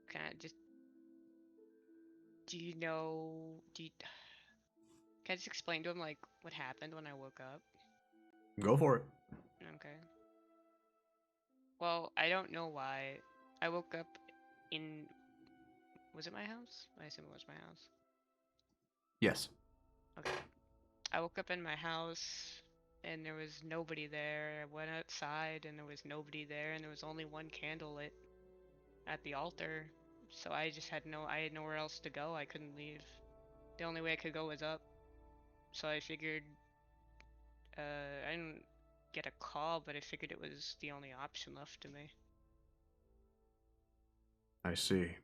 Can I just... Can I just explain to him, like, what happened when I woke up?
Go for it.
Okay. Well, I don't know why. I woke up in... Was it my house? I assume it was my house.
Yes.
Okay. I woke up in my house, and there was nobody there. I went outside, and there was nobody there, and there was only one candle lit at the altar. So I just had nowhere else to go. I couldn't leave. The only way I could go was up. So I figured, I didn't get a call, but I figured it was the only option left to me.
I see.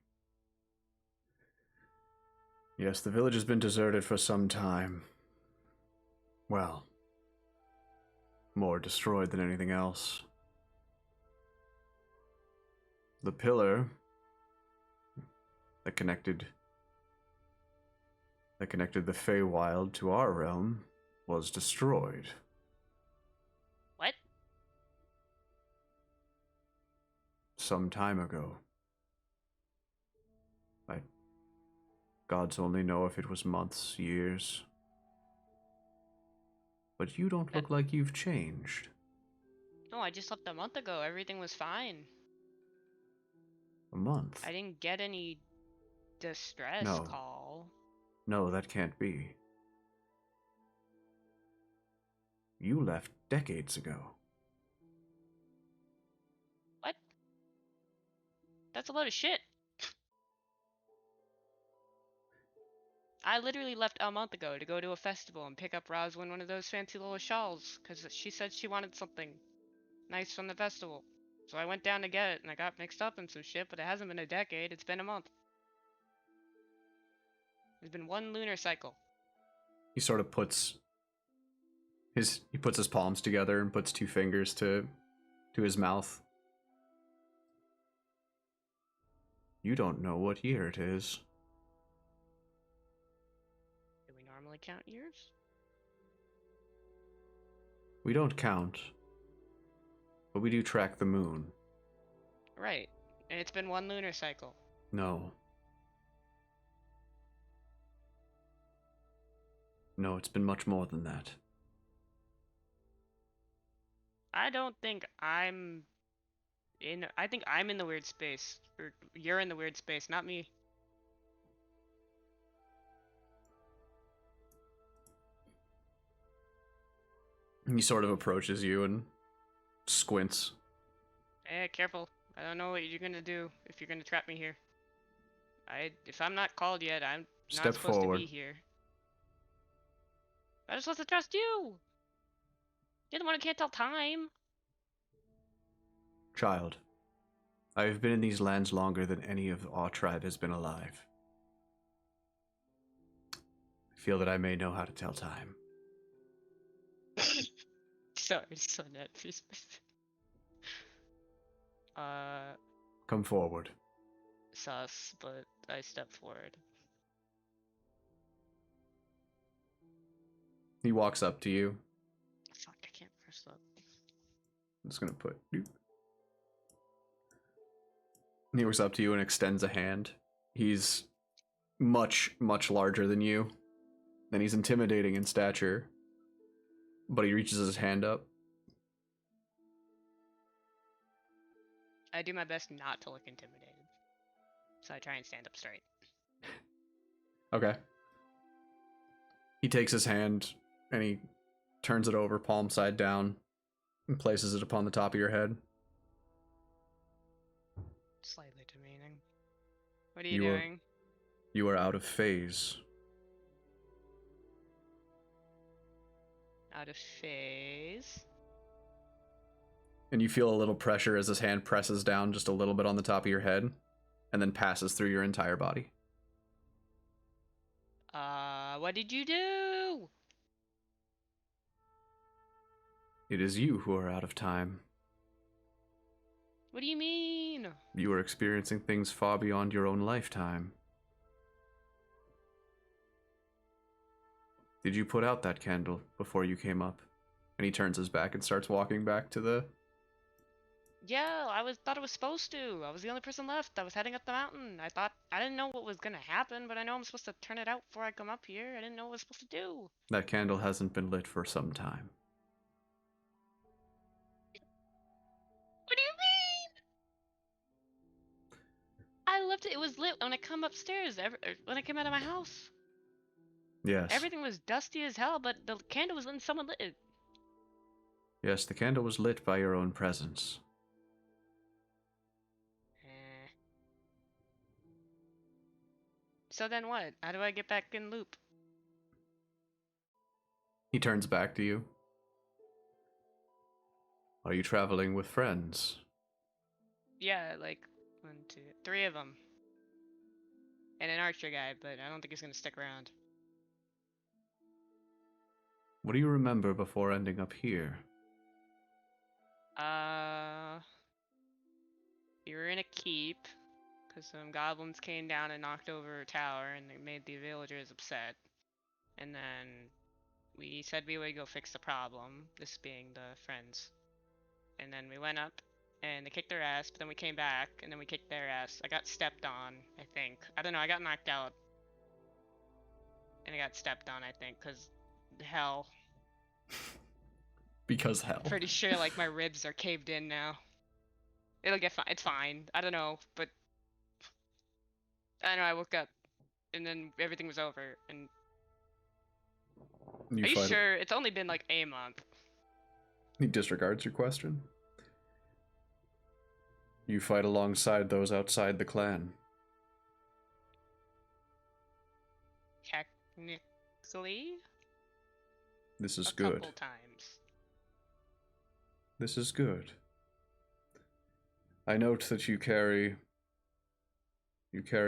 Yes, the village has been deserted for some time. Well, more destroyed than anything else. The pillar that connected the Feywild to our realm was destroyed.
What?
Some time ago. Gods only know if it was months, years. But you don't look like you've changed.
No, I just left a month ago. Everything was fine.
A month?
I didn't get any distress
No.
call.
No, that can't be. You left decades ago.
What? That's a load of shit. I literally left a month ago to go to a festival and pick up Roswin one of those fancy little shawls, because she said she wanted something nice from the festival. So I went down to get it, and I got mixed up in some shit, but it hasn't been a decade, it's been a month. It's been one lunar cycle.
He sort of puts his palms together and puts two fingers to his mouth. You don't know what year it is.
Do we normally count years?
We don't count, but we do track the moon.
Right. And it's been one lunar cycle.
No. No, it's been much more than that.
I don't think I'm in... I think I'm in the weird space. Or you're in the weird space, not me.
He sort of approaches you and squints.
Eh, careful. I don't know what you're gonna do if you're gonna trap me here. If I'm not called yet, I'm
Step
not supposed
forward.
to be here. I'm just supposed to trust you! You're the one who can't tell time!
Child, I have been in these lands longer than any of our tribe has been alive. I feel that I may know how to tell time.
Sorry, so net piece.
Come forward.
Sus, but I step forward.
He walks up to you.
Fuck, I can't press up.
I'm just gonna put. He walks up to you and extends a hand. He's much, much larger than you. And he's intimidating in stature. But he reaches his hand up.
I do my best not to look intimidated. So I try and stand up straight.
Okay. He takes his hand and he turns it over palm side down and places it upon the top of your head.
Slightly demeaning. What are you doing?
You are out of phase.
Out of phase.
And you feel a little pressure as his hand presses down just a little bit on the top of your head and then passes through your entire body.
What did you do?
It is you who are out of time.
What do you mean?
You are experiencing things far beyond your own lifetime. Did you put out that candle before you came up? And he turns his back and starts walking back to the...
Yeah, thought I was supposed to. I was the only person left. I was heading up the mountain. I didn't know what was gonna happen, but I know I'm supposed to turn it out before I come up here. I didn't know what I was supposed to do.
That candle hasn't been lit for some time.
What do you mean? I left it. It was lit when I come upstairs. When I came out of my house.
Yes.
Everything was dusty as hell, but the candle was lit. Someone lit it.
Yes, the candle was lit by your own presence.
So then what? How do I get back in loop?
He turns back to you. Are you traveling with friends?
Yeah, like 1, 2, 3 of them. And an archer guy, but I don't think he's gonna stick around.
What do you remember before ending up here?
We were in a keep, because some goblins came down and knocked over a tower, and it made the villagers upset. And then we said we would go fix the problem, this being the friends. And then we went up, and they kicked their ass, but then we came back, and then we kicked their ass. I got stepped on, I think. I don't know, I got knocked out. And I got stepped on, I think, because hell.
Because hell.
Pretty sure, like, my ribs are caved in now. It'll get fine. It's fine. I don't know, but I don't know. I woke up, and then everything was over. And are you
fight
sure? It's only been like a month.
He disregards your question. You fight alongside those outside the clan.
Technically,
This is
a
good.
couple times.
This is good. I note that you carry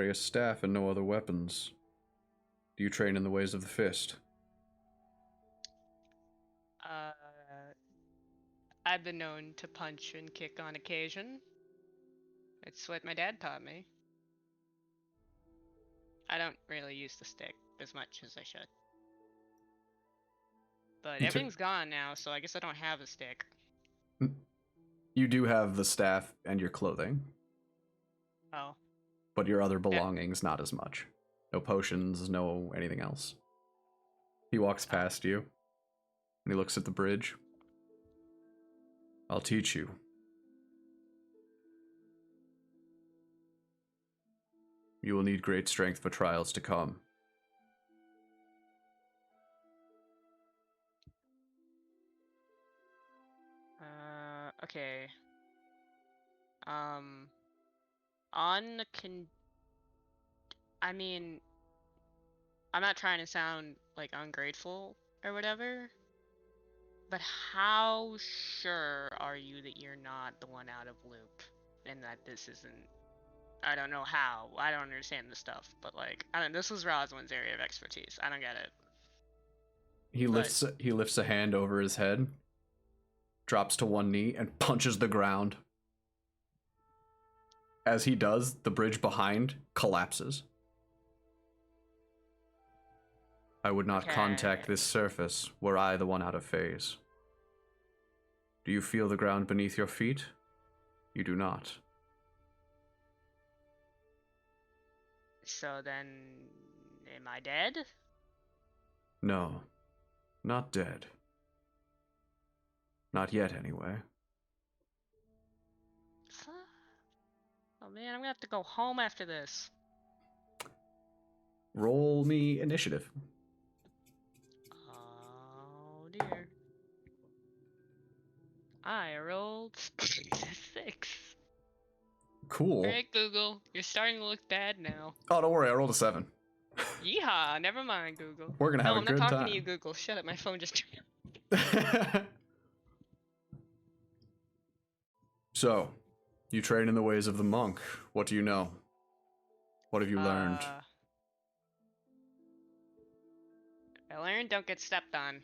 a staff and no other weapons. Do you train in the ways of the fist?
I've been known to punch and kick on occasion. It's what my dad taught me. I don't really use the stick as much as I should. But everything's gone now, so I guess I don't have a stick.
You do have the staff and your clothing.
Oh.
But your other belongings, not as much. No potions, no anything else. He walks past you, and he looks at the bridge. I'll teach you. You will need great strength for trials to come.
Okay. I mean, I'm not trying to sound like ungrateful or whatever, but how sure are you that you're not the one out of loop and that this isn't? I don't know how. I don't understand this stuff, but like, I don't. This was Roswin's area of expertise. I don't get it.
He lifts a hand over his head, drops to one knee, and punches the ground. As he does, the bridge behind collapses. I would not contact this surface were I the one out of phase. Do you feel the ground beneath your feet? You do not.
So then, am I dead?
No, not dead. Not yet, anyway.
Oh man, I'm gonna have to go home after this.
Roll me initiative.
Oh dear. I rolled 6.
Cool.
Alright, Google, you're starting to look bad now.
Oh, don't worry, I rolled a 7.
Yeehaw, never mind, Google.
We're gonna have a
I'm
good
not talking
time.
to you, Google. Shut up, my phone just...
So, you train in the ways of the monk. What do you know? What have you learned?
I learned don't get stepped on.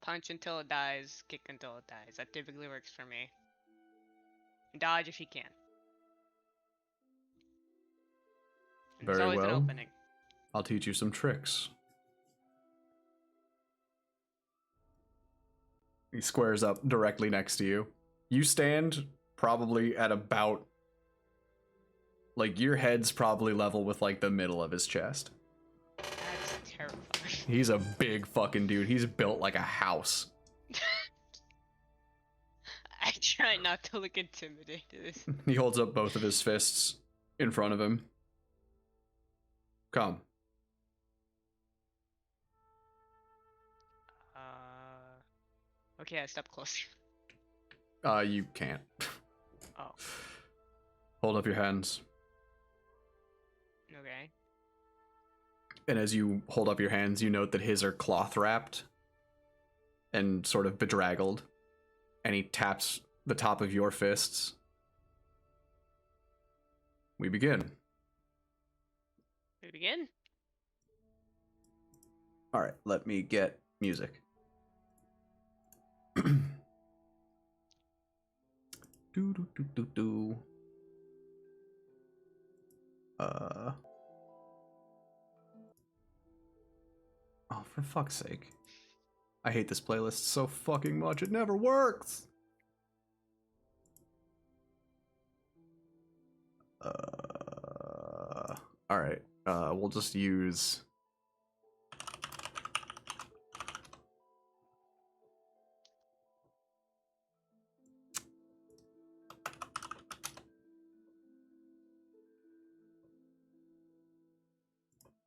Punch until it dies, kick until it dies. That typically works for me. Dodge if you can. There's
Very
always
well.
an opening.
I'll teach you some tricks. He squares up directly next to you. You stand probably at about... like, your head's probably level with, like, the middle of his chest.
That's terrifying.
He's a big fucking dude. He's built like a house.
I try not to look intimidated.
He holds up both of his fists in front of him. Come.
Okay, I step closer.
You can't.
Oh.
Hold up your hands.
Okay.
And as you hold up your hands, you note that his are cloth wrapped and sort of bedraggled. And he taps the top of your fists. We begin.
We begin.
All right, let me get music. Do do do do do. Oh, for fuck's sake. I hate this playlist so fucking much. It never works. All right. We'll just use.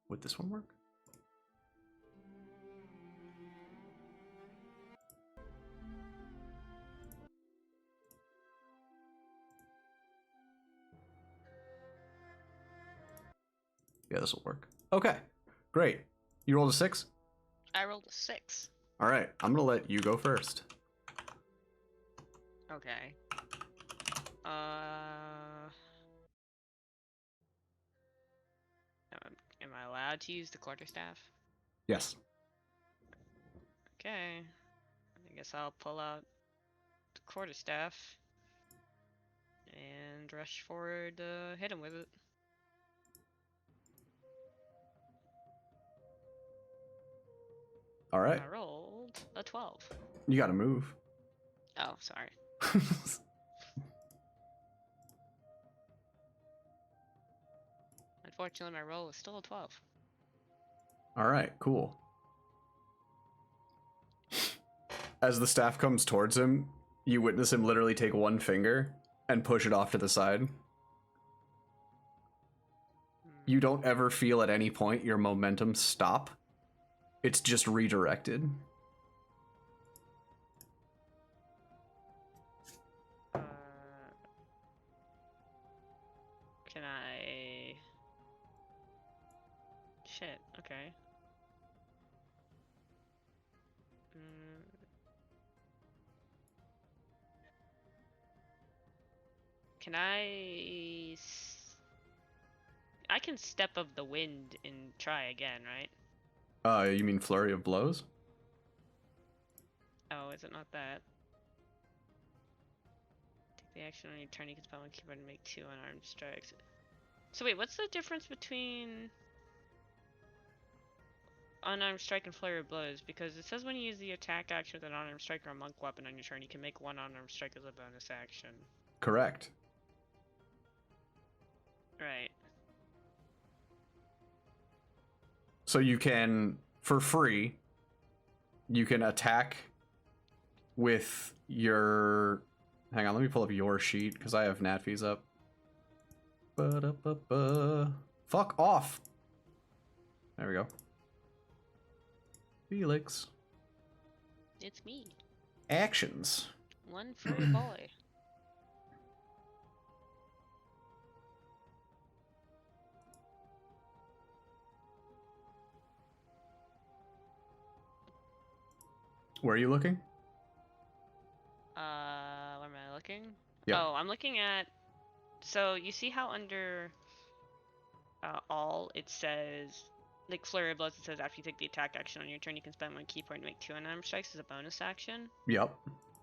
Would this one work? Yeah, this will work. Okay, great. You rolled a 6?
I rolled a 6.
All right, I'm gonna let you go first.
Okay. Am I allowed to use the quarterstaff?
Yes.
Okay. I guess I'll pull out the quarterstaff and rush forward to hit him with it.
All right.
I rolled a 12.
You gotta move.
Oh, sorry. Unfortunately, my roll is still a 12.
All right, cool. As the staff comes towards him, you witness him literally take one finger and push it off to the side. You don't ever feel at any point your momentum stop. It's just redirected.
Can I... Shit, okay. Can I... I can step of the wind and try again, right?
You mean flurry of blows?
Oh, is it not that? Take the action on your turn, you can spell on keyboard and make 2 unarmed strikes. So wait, what's the difference between unarmed strike and flurry of blows? Because it says when you use the attack action with an unarmed strike or a monk weapon on your turn, you can make 1 unarmed strike as a bonus action.
Correct.
Right.
So you can, for free, you can attack with your... Hang on, let me pull up your sheet, because I have Natfi's up. Ba-da-ba-ba. Fuck off! There we go. Felix.
It's me.
Actions.
One furry boy.
Where are you looking?
Where am I looking?
Yeah.
Oh, I'm looking at... So, you see how under all it says... Like, Flurry of Blows, it says after you take the attack action on your turn, you can spend 1 key point to make 2 unarmed strikes as a bonus action?
Yep.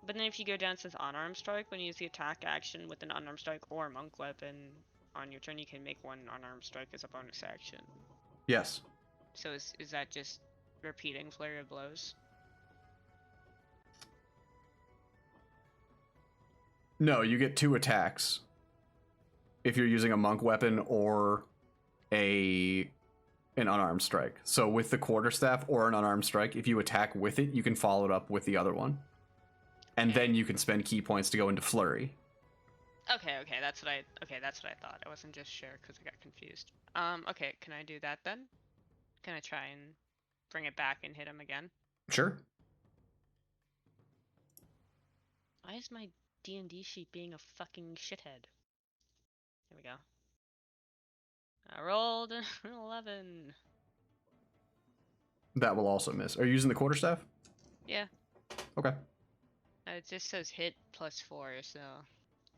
But then if you go down, it says unarmed strike. When you use the attack action with an unarmed strike or monk weapon on your turn, you can make 1 unarmed strike as a bonus action.
Yes.
So is that just repeating Flurry of Blows?
No, you get 2 attacks if you're using a monk weapon or an unarmed strike. So with the quarterstaff or an unarmed strike, if you attack with it, you can follow it up with the other one. And then you can spend key points to go into flurry.
Okay, that's what I thought. I wasn't just sure because I got confused. Okay, can I do that then? Can I try and bring it back and hit him again?
Sure.
Why is my D&D sheet being a fucking shithead? Here we go. I rolled an 11.
That will also miss. Are you using the quarterstaff?
Yeah.
Okay.
It just says hit +4, so.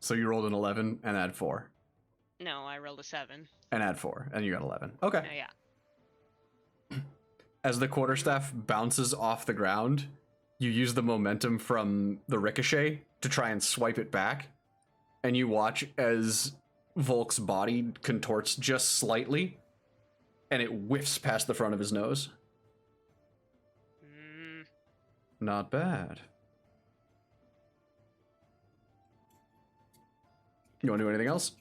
So you rolled an 11 and add 4.
No, I rolled a 7.
And add 4, and you got 11. Okay.
Yeah.
As the quarterstaff bounces off the ground, you use the momentum from the ricochet to try and swipe it back, and you watch as Volk's body contorts just slightly, and it whiffs past the front of his nose.
Mm,
Not bad. You want to do anything else?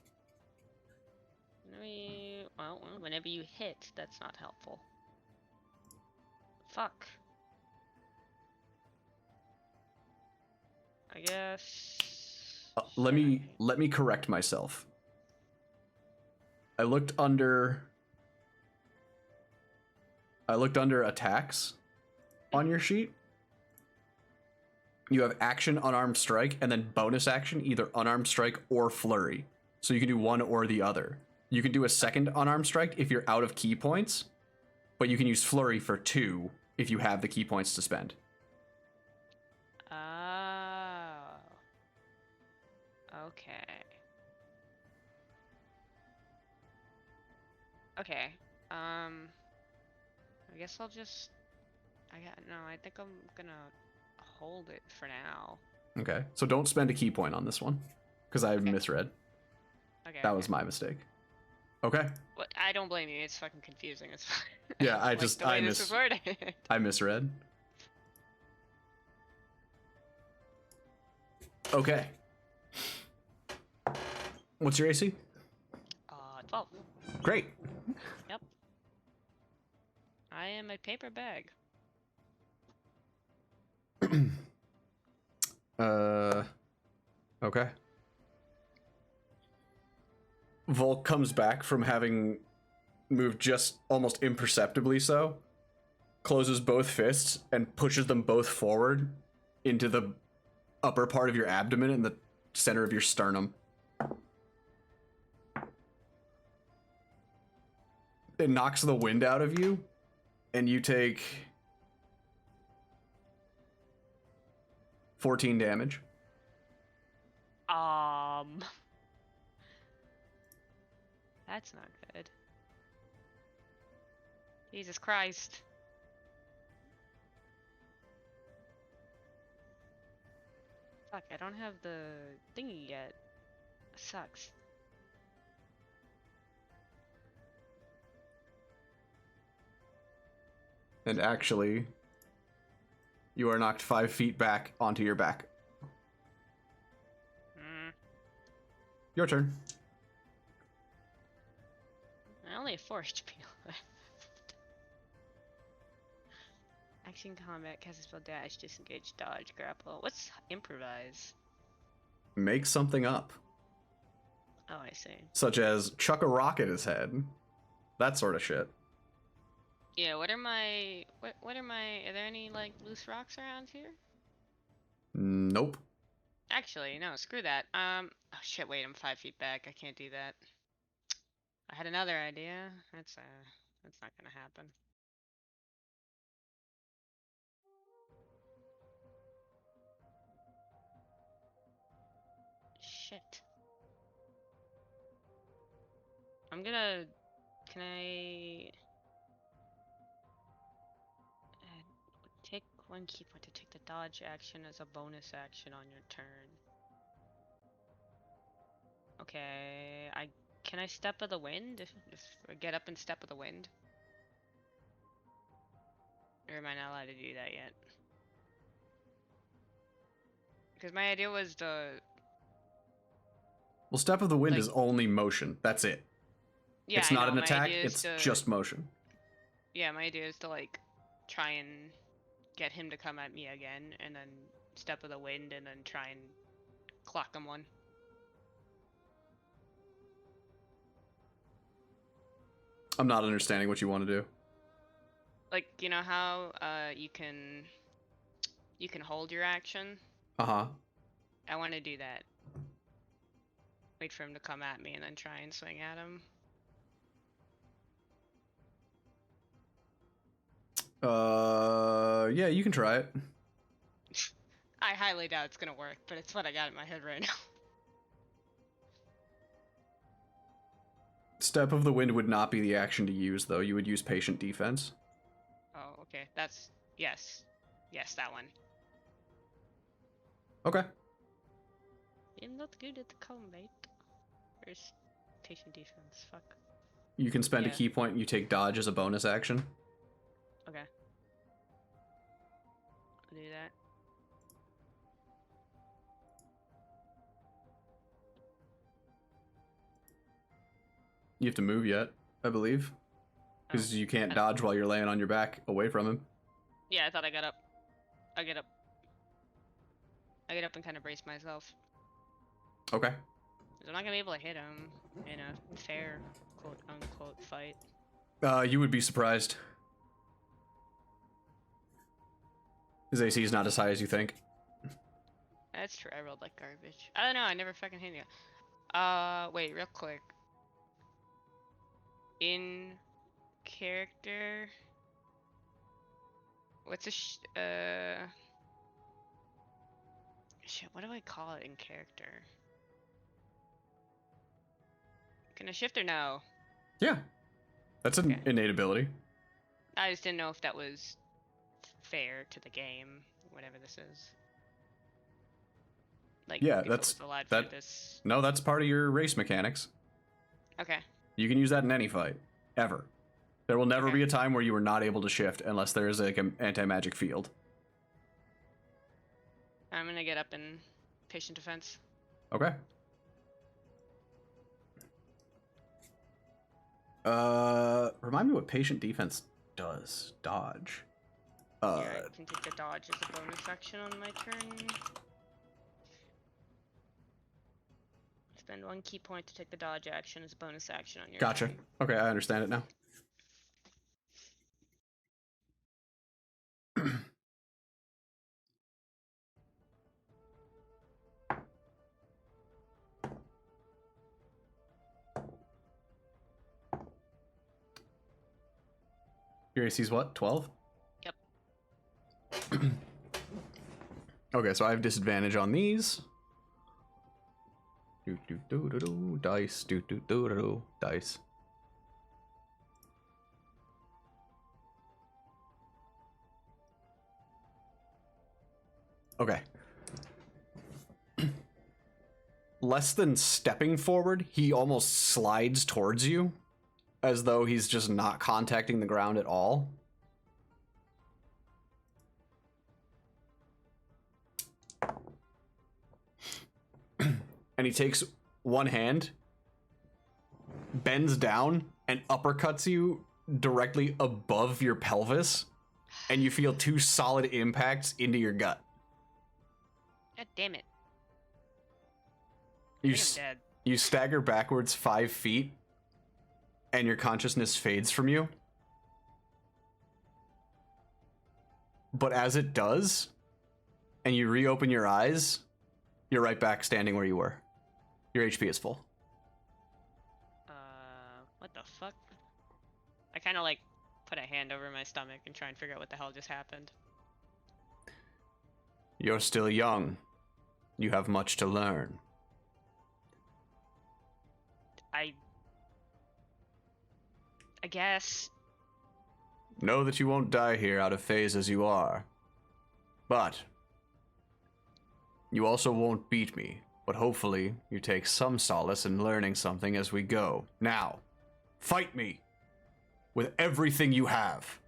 well, whenever you hit, that's not helpful. Fuck. I guess.
Let
shit,
me correct myself. I looked under attacks on your sheet. You have action, unarmed strike, and then bonus action, either unarmed strike or flurry. So you can do one or the other. You can do a second unarmed strike if you're out of key points, but you can use flurry for 2 if you have the key points to spend.
Oh. Okay. Okay. I guess I'll just. I think I'm gonna hold it for now.
Okay, so don't spend a key point on this one, because I misread.
Okay.
That was my mistake. Okay.
But I don't blame you. It's fucking confusing. It's fine.
Yeah, I
Like
just
the way this is worded.
I misread. Okay. What's your AC?
12.
Great.
Yep. I am a paper bag.
Okay. Volk comes back from having moved just almost imperceptibly so, closes both fists, and pushes them both forward into the upper part of your abdomen and the center of your sternum. It knocks the wind out of you, and you take 14 damage.
That's not good. Jesus Christ. Fuck, I don't have the thingy yet. Sucks.
And actually, you are knocked 5 feet back onto your back. Your turn.
I only have 4 HP left. Action combat, cast a spell, dash, disengage, dodge, grapple. What's improvise?
Make something up,
Oh, I see.
such as chuck a rock at his head. That sort of shit.
Yeah, what are my... Are there any, like, loose rocks around here?
Nope.
Actually, no, screw that. Oh shit, wait, I'm 5 feet back. I can't do that. I had another idea. That's not gonna happen. Shit. I'm gonna... Can I... take 1 key point to take the dodge action as a bonus action on your turn. Okay, can I step of the wind? If I get up and step of the wind? Or am I not allowed to do that yet? Because my idea was to...
Well, step of the wind
Like-
is only motion. That's it.
Yeah,
It's
I
not
know,
an
my
attack,
idea is
it's
to...
just motion.
Yeah, my idea is to, like, try and get him to come at me again, and then step of the wind, and then try and clock him one.
I'm not understanding what you want to do.
Like, you know how you can hold your action?
Uh-huh.
I want to do that. Wait for him to come at me and then try and swing at him.
Yeah, you can try it.
I highly doubt it's gonna work, but it's what I got in my head right now.
Step of the Wind would not be the action to use, though. You would use Patient Defense.
Oh, okay. That's yes, that one.
Okay.
I'm not good at the combat. Where's patient defense? Fuck.
You can spend a
Yeah.
key point and you take dodge as a bonus action.
Okay. I'll do that.
You have to move yet, I believe. Because
Oh.
you can't
I-
dodge while you're laying on your back away from him.
Yeah, I thought I got up. I get up. I get up and kind of brace myself.
Okay.
'Cause I'm not gonna be able to hit him in a fair, quote unquote, fight.
You would be surprised. His AC is not as high as you think.
That's true. I rolled like garbage. I don't know. I never fucking hit you. Wait, real quick. In character, what's a shit? What do I call it in character? Can I shift or no?
Yeah. That's an
Okay.
innate ability.
I just didn't know if that was fair to the game, whatever this is. Like,
Yeah,
if it
that's-
was allowed
that-
for this.
No, that's part of your race mechanics.
Okay.
You can use that in any fight. Ever. There will never
Okay.
be a time where you are not able to shift unless there is like an anti-magic field.
I'm gonna get up in patient defense.
Okay. Remind me what patient defense does. Dodge.
Yeah, I can take the dodge as a bonus action on my turn. Spend 1 key point to take the dodge action as a bonus action on your
Gotcha.
turn.
Okay, I understand it now. Your AC's what? 12?
Yep.
Okay, so I have disadvantage on these. Dice. Dice. Okay. Less than stepping forward, he almost slides towards you, as though he's just not contacting the ground at all. And he takes one hand, bends down, and uppercuts you directly above your pelvis, and you feel 2 solid impacts into your gut.
God damn it.
You
I think I'm dead.
You stagger backwards 5 feet, and your consciousness fades from you. But as it does, and you reopen your eyes, you're right back standing where you were. Your HP is full.
What the fuck? I kind of like put a hand over my stomach and try and figure out what the hell just happened.
You're still young. You have much to learn.
I guess.
Know that you won't die here out of phase as you are. But you also won't beat me. But hopefully you take some solace in learning something as we go. Now, fight me with everything you have.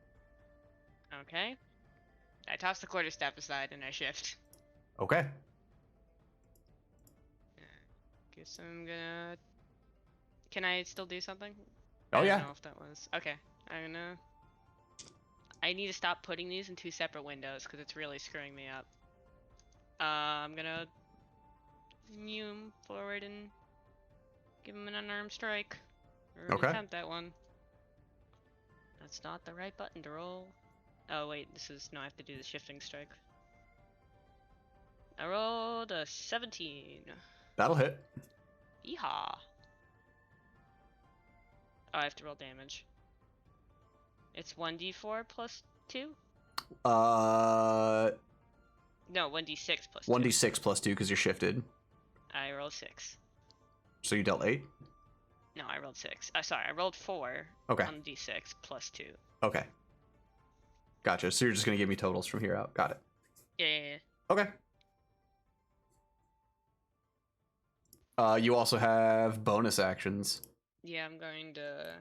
Okay. I toss the quarterstaff aside and I shift.
Okay.
Guess I'm gonna. Can I still do something?
Oh,
I don't
yeah.
know if that was okay. I'm gonna. I need to stop putting these in 2 separate windows because it's really screwing me up. I'm gonna zoom forward and give him an unarmed strike. Or
Okay.
attempt that one. That's not the right button to roll. Oh wait, this is no. I have to do the shifting strike. I rolled a 17.
That'll hit.
Yeehaw! Oh, I have to roll damage. It's 1d4 plus 2?
Uh,
No, 1d6 plus 2.
1d6 plus 2 because you're shifted.
I rolled 6.
So you dealt 8?
No, I rolled 6. Sorry, I rolled 4
Okay.
on d6 plus 2.
Okay. Gotcha. So you're just going to give me totals from here out. Got it.
Yeah.
Okay. You also have bonus actions.
Yeah, I'm going to...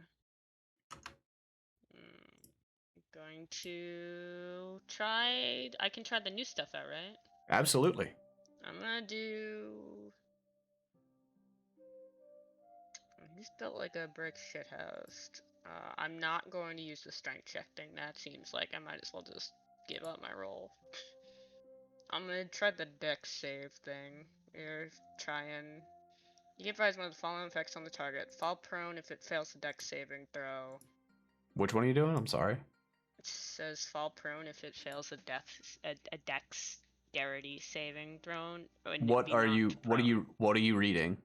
going to try... I can try the new stuff out, right?
Absolutely.
I'm gonna do... He's built like a brick shithouse. I'm not going to use the strength check thing. That seems like I might as well just give up my roll. I'm gonna try the dex save thing. You're trying... You give rise one of the following effects on the target. Fall prone if it fails the dex saving throw.
Which one are you doing? I'm sorry.
It says fall prone if it fails a dexterity saving throw.
What are you reading?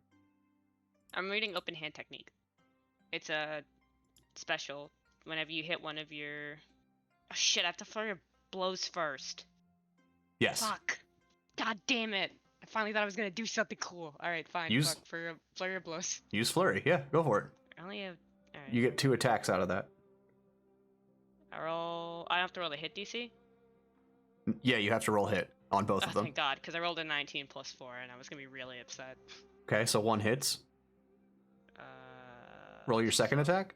I'm reading open hand technique. It's a special. Whenever you hit one of your... Oh shit, I have to flurry of blows first.
Yes.
Fuck. God damn it. I finally thought I was gonna do something cool. Alright, fine.
Use-
Fuck, flurry of blows.
Use flurry. Yeah, go for it.
I only have... Alright.
You get 2 attacks out of that.
I have to roll the hit DC?
Yeah, you have to roll hit on both
Oh,
of them.
thank God, because I rolled a 19 plus 4 and I was gonna be really upset.
Okay, so 1 hits.
Uh,
Roll your second attack.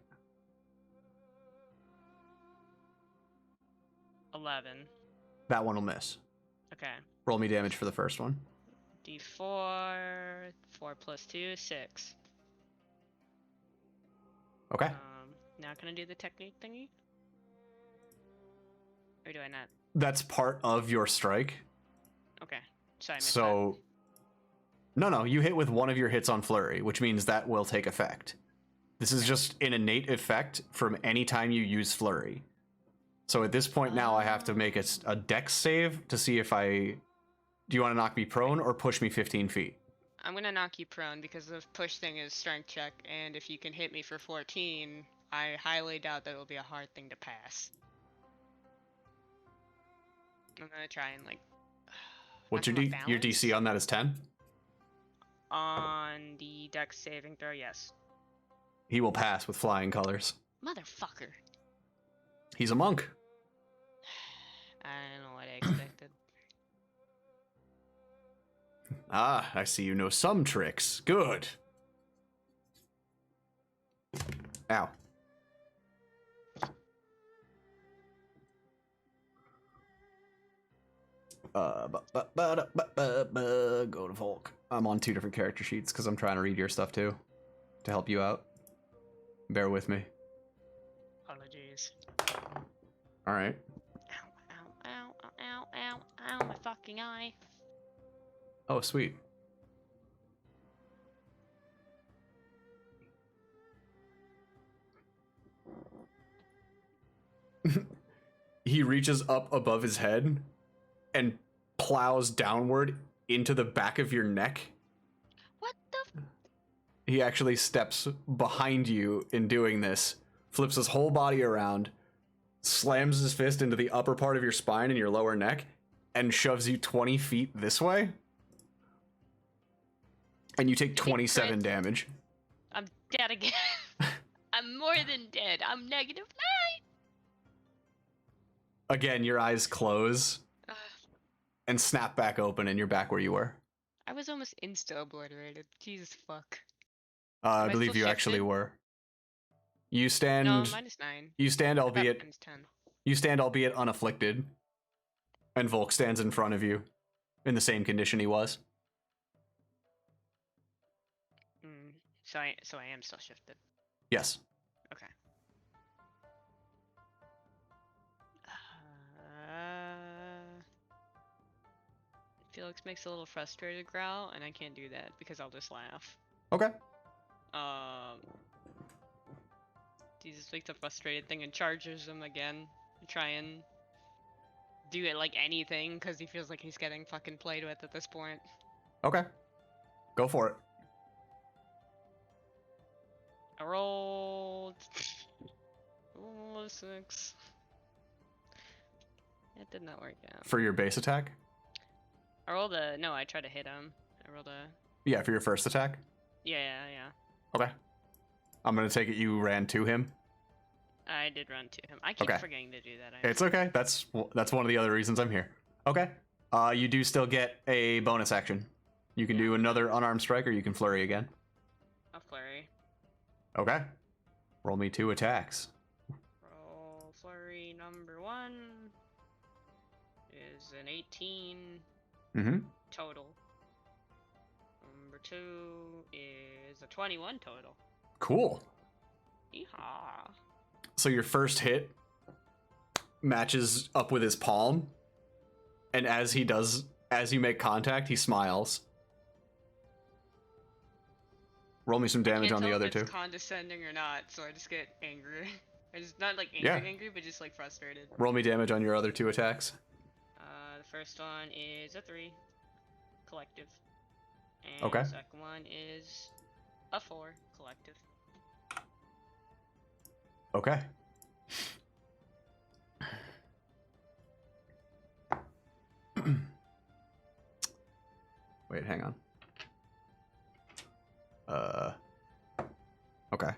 11.
That one will miss.
Okay.
Roll me damage for the first one.
D4, 4 plus 2, 6.
Okay.
Now can I do the technique thingy? Or do I not?
That's part of your strike.
Okay. Sorry, I missed
So No, you hit with one of your hits on flurry, which means that will take effect. This is just an innate effect from any time you use flurry. So at this point now I have to make a dex save to see if I... Do you want to knock me prone or push me 15 feet?
that. I'm gonna knock you prone because the push thing is strength check, and if you can hit me for 14, I highly doubt that it'll be a hard thing to pass. I'm gonna try and like...
What's
knock
your
him off
your
balance?
DC on that is 10?
On the dex saving throw, yes.
He will pass with flying colors.
Motherfucker.
He's a monk.
I don't know what I expected.
Ah, I see you know some tricks. Good. Ow. Go to Volk. I'm on 2 different character sheets because I'm trying to read your stuff too, to help you out. Bear with me.
Apologies.
All right.
Ow, ow, ow, ow, ow, ow, my fucking eye.
Oh, sweet. He reaches up above his head and plows downward into the back of your neck.
What the
He actually steps behind you in doing this, flips his whole body around, slams his fist into the upper part of your spine and your lower neck, and shoves you 20 feet this way. And you take 27 damage.
I'm dead again. I'm more than dead. I'm -9.
Again, your eyes close
Ugh,
and snap back open, and you're back where you were.
I was almost insta-obliterated. Jesus fuck.
I
Am I
believe
still
you actually
shifted?
were. You stand.
No, -9.
You stand,
I thought
albeit
-10.
you stand, albeit unafflicted. And Volk stands in front of you, in the same condition he was.
So I am still shifted.
Yes.
Okay. Felix makes a little frustrated growl, and I can't do that because I'll just laugh.
Okay.
He just makes a frustrated thing and charges him again. Try and do it like anything because he feels like he's getting fucking played with at this point.
Okay. Go for it.
I rolled 6. It did not work out.
For your base attack?
I rolled a no. I tried to hit him. I rolled a
Yeah, for your first attack?
yeah.
Okay. I'm gonna take it you ran to him.
I did run to him. I keep
Okay.
forgetting to do that.
It's okay. That's one of the other reasons I'm here. Okay. You do still get a bonus action. You can do another unarmed strike, or you can flurry again.
A flurry.
Okay. Roll me 2 attacks.
Roll flurry number 1 is an 18
Mm-hmm.
total. Number 2 is a 21 total.
Cool.
Yeehaw.
So your first hit matches up with his palm, and as you make contact, he smiles. Roll me some damage
Can't
on the
tell
other
if
two.
it's condescending or not, so I just get angry. I just not like
Yeah.
angry, but just like frustrated.
Roll me damage on your other 2 attacks.
The first one is a 3, collective. And
Okay.
the second one is a 4, collective.
Okay. Wait, hang on. Okay.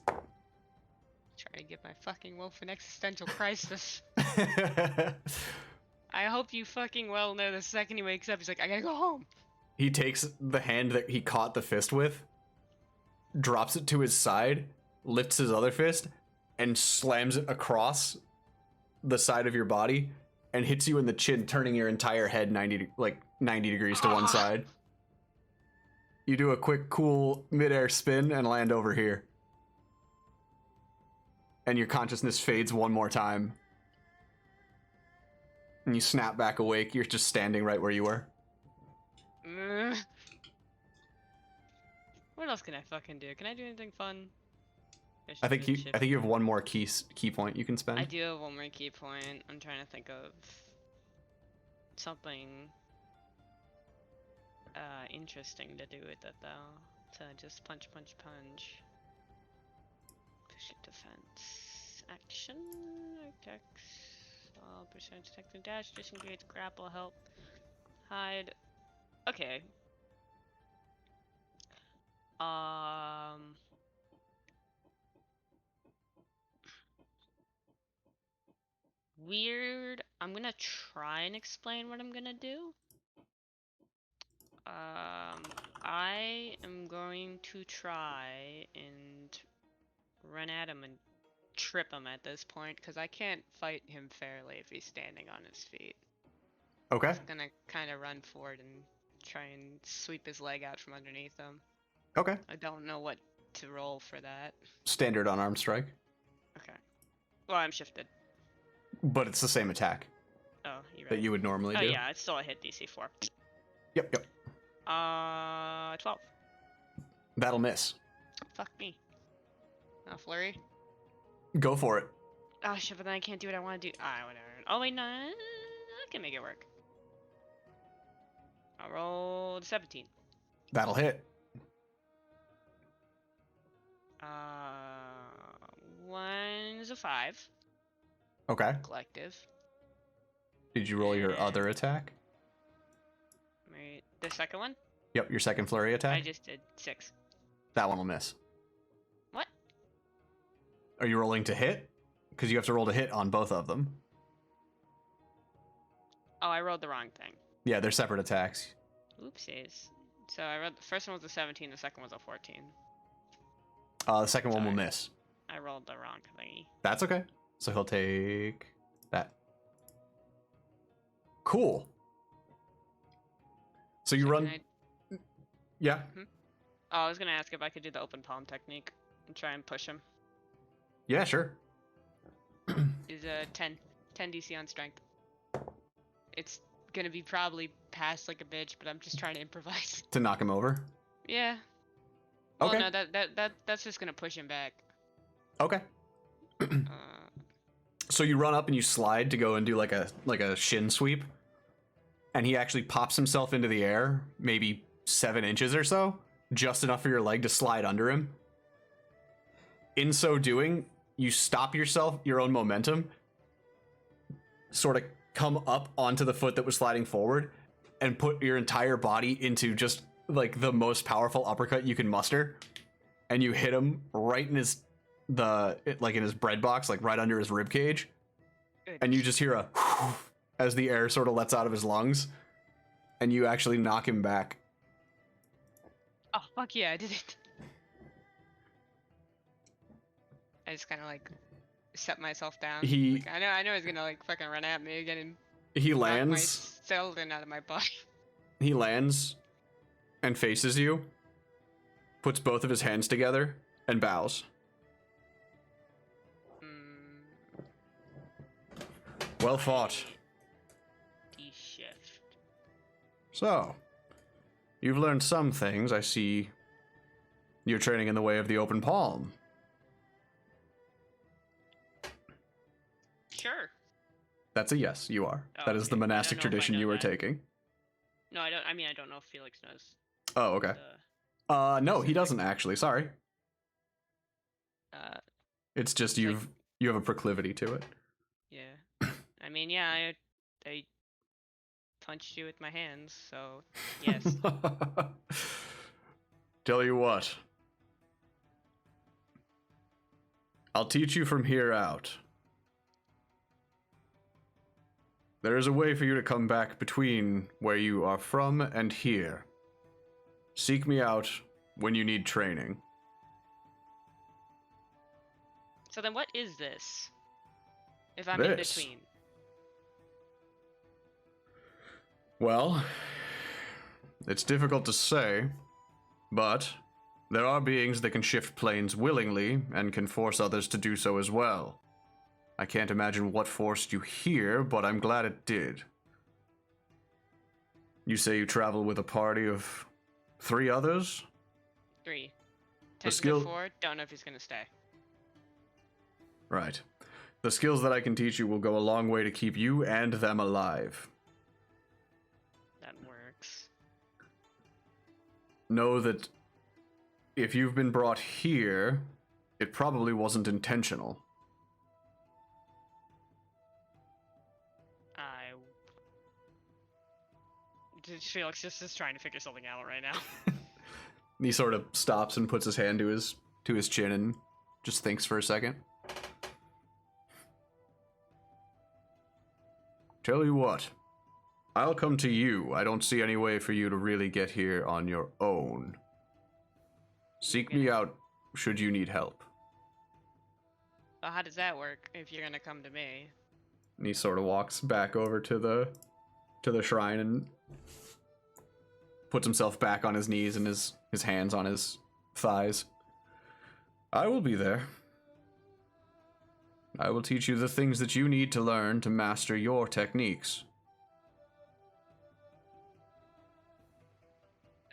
Try to get my fucking wolf in existential crisis. I hope you fucking well know the second he wakes up, he's like, I gotta go home.
He takes the hand that he caught the fist with, drops it to his side, lifts his other fist, and slams it across the side of your body and hits you in the chin, turning your entire head 90 degrees to one side. You do a quick, cool midair spin and land over here. And your consciousness fades one more time. And you snap back awake. You're just standing right where you were.
What else can I fucking do? Can I do anything fun?
I think you have one more key point you can spend.
I do have one more key point. I'm trying to think of something interesting to do with it though. To just punch. Push it, defense, action, attacks, all percentage attack and dash, disengage, grapple, help, hide. Okay. Weird. I'm gonna try and explain what I'm gonna do. I am going to try and run at him and trip him at this point because I can't fight him fairly if he's standing on his feet.
Okay.
I'm gonna kind of run forward and try and sweep his leg out from underneath him.
Okay.
I don't know what to roll for that.
Standard unarmed strike.
Okay. Well, I'm shifted.
But it's the same attack
Oh, you're right.
that you would normally
Oh
do.
yeah, it's still a hit DC 4.
Yep.
12.
That'll miss.
Fuck me. Flurry.
Go for it.
Oh shit, but then I can't do what I want to do. Whatever. Oh wait, no, I can make it work. I rolled 17.
That'll hit.
One's a 5.
Okay.
Collective.
Did you roll your other attack?
The second one?
Yep, your second flurry
I
attack.
just did 6.
That one will miss.
What?
Are you rolling to hit? Because you have to roll to hit on both of them.
Oh, I rolled the wrong thing.
Yeah, they're separate attacks.
Oopsies. So I rolled the first one was a 17, the second was a 14.
The second one will
Sorry.
miss.
I rolled the wrong thingy.
That's okay. So he'll take that. Cool. So you
So
run.
can
Yeah.
I was gonna ask if I could do the open palm technique and try and push him.
Yeah, sure.
Is a 10 DC on strength. It's gonna be probably past like a bitch, but I'm just trying to improvise.
To knock him over.
Yeah. Well,
Okay.
no, that's just gonna push him back.
Okay. So you run up and you slide to go and do like a shin sweep, and he actually pops himself into the air, maybe 7 inches or so, just enough for your leg to slide under him. In so doing, you stop yourself, your own momentum, sort of come up onto the foot that was sliding forward, and put your entire body into just like the most powerful uppercut you can muster, and you hit him right in his in his bread box, like right under his rib cage, and you just hear a as the air sort of lets out of his lungs, and you actually knock him back.
Oh, fuck yeah, I did it. I just kind of like set myself down.
He-
Like, I know he's gonna like fucking run at me again and
He
knock my
lands.
skeleton out of my body.
He lands and faces you, puts both of his hands together, and bows.
Hmm.
Well fought.
Shift.
So, you've learned some things. I see you're training in the way of the open palm.
Sure.
That's a yes, you are.
Oh,
That is the
okay. I
monastic
don't know if I
tradition
know
you are
that.
taking.
No, I don't. I mean, I don't know if Felix knows.
Oh, okay. No, he doesn't actually. Sorry. It's just
It's
you have a proclivity to it.
Yeah. I mean, yeah, I punched you with my hands, so yes.
Tell you what. I'll teach you from here out. There is a way for you to come back between where you are from and here. Seek me out when you need training.
So then, what is this? If I'm in
This?
between.
Well, it's difficult to say, but there are beings that can shift planes willingly and can force others to do so as well. I can't imagine what forced you here, but I'm glad it did. You say you travel with a party of 3 others?
3.
The
10
skill-
to 4. Don't know if he's gonna stay.
Right. The skills that I can teach you will go a long way to keep you and them alive.
That works.
Know that if you've been brought here, it probably wasn't intentional.
Felix just is trying to figure something out right now.
He sort of stops and puts his hand to his chin and just thinks for a second. Tell you what, I'll come to you. I don't see any way for you to really get here on your own. Seek me out should you need help.
Well, how does that work if you're gonna come to me?
And he sort of walks back over to the shrine and puts himself back on his knees and his hands on his thighs. I will be there. I will teach you the things that you need to learn to master your techniques.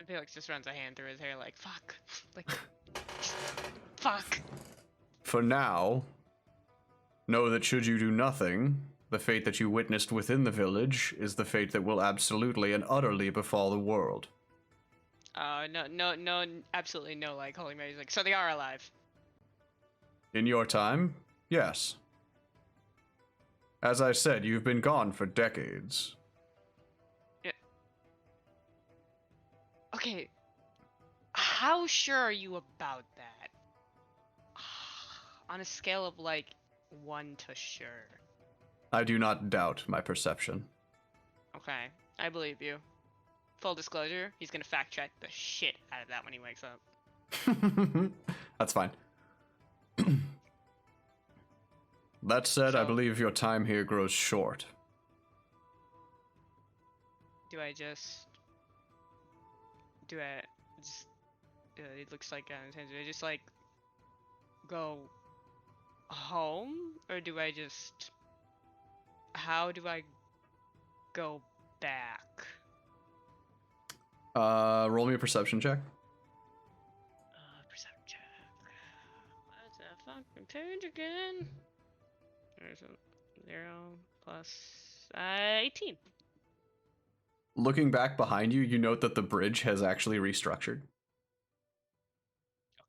Felix just runs a hand through his hair like, fuck. Like, fuck.
For now, know that should you do nothing, the fate that you witnessed within the village is the fate that will absolutely and utterly befall the world.
No, absolutely no, like, Holy Mary's like, so they are alive.
In your time, yes. As I said, you've been gone for decades.
Yeah. Okay. How sure are you about that? On a scale of, like, 1 to sure.
I do not doubt my perception.
Okay, I believe you. Full disclosure, he's gonna fact check the shit out of that when he wakes up.
That's fine. That said, I
So-
believe your time here grows short.
Do I just... it looks like, do I just, like, go home? Or do I just... How do I go back?
Roll me a perception check.
Perception check. What's that fucking page again? There's a 0 plus 18.
Looking back behind you, you note that the bridge has actually restructured.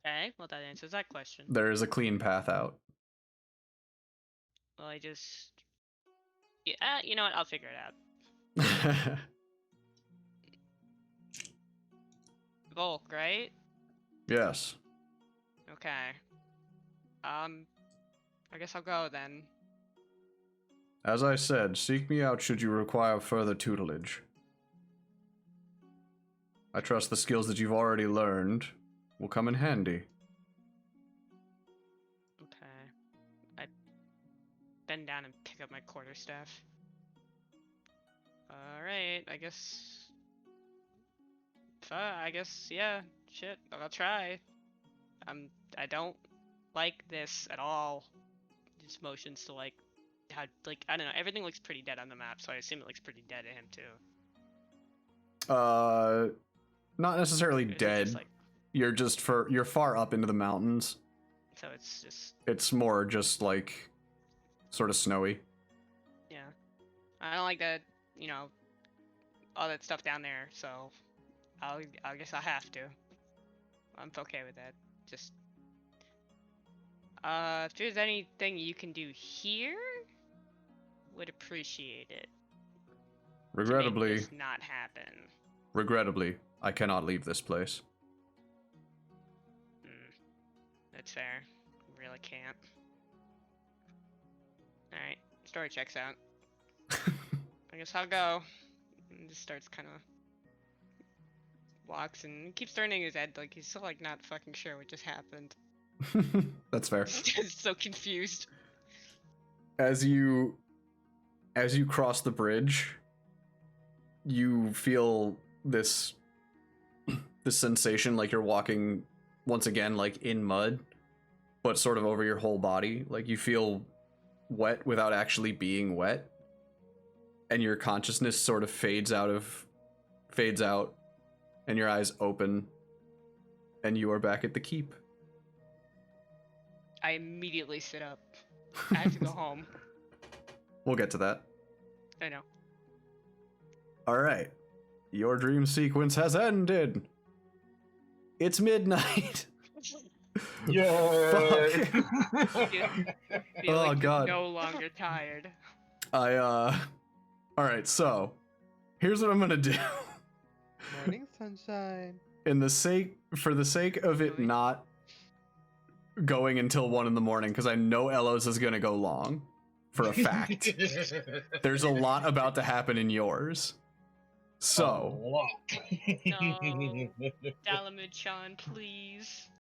Okay, well that answers that question.
There is a clean path out.
Well, I just. Yeah, you know what? I'll figure it out. Volk, right?
Yes.
Okay. I guess I'll go then.
As I said, seek me out should you require further tutelage. I trust the skills that you've already learned will come in handy.
Okay. I bend down and pick up my quarterstaff. Alright, I guess. I guess, yeah. Shit, I'll try. I don't like this at all. Just motions to like, how, like, I don't know, everything looks pretty dead on the map, so I assume it looks pretty dead to him too.
Not necessarily
Or is he
dead.
just, like,
You're far up into the mountains.
so it's just,
It's more just like sort of snowy.
yeah. I don't like that, you know, all that stuff down there, so I guess I'll have to. I'm okay with that. Just, if there's anything you can do here, would appreciate it. To make
Regrettably,
this not happen.
I cannot leave this place.
That's fair. Really can't. Alright, story checks out. I guess I'll go. And just starts kind of walks and keeps turning his head like he's still like not fucking sure what just happened.
That's fair.
He's so confused.
As you cross the bridge, you feel this sensation like you're walking once again like in mud, but sort of over your whole body. Like you feel wet without actually being wet, and your consciousness sort of fades out, and your eyes open, and you are back at the keep.
I immediately sit up. I have to go home.
We'll get to that.
I know.
All right. Your dream sequence has ended. It's midnight.
Yay!
Feel
Oh,
like
God.
no longer tired.
All right, so here's what I'm going to do.
Morning sunshine.
For the sake of it not going until 1 a.m, because I know Elos is going to go long for a fact. There's a lot about to happen in yours. So,
A lot.
No. Dalamud-chan, please.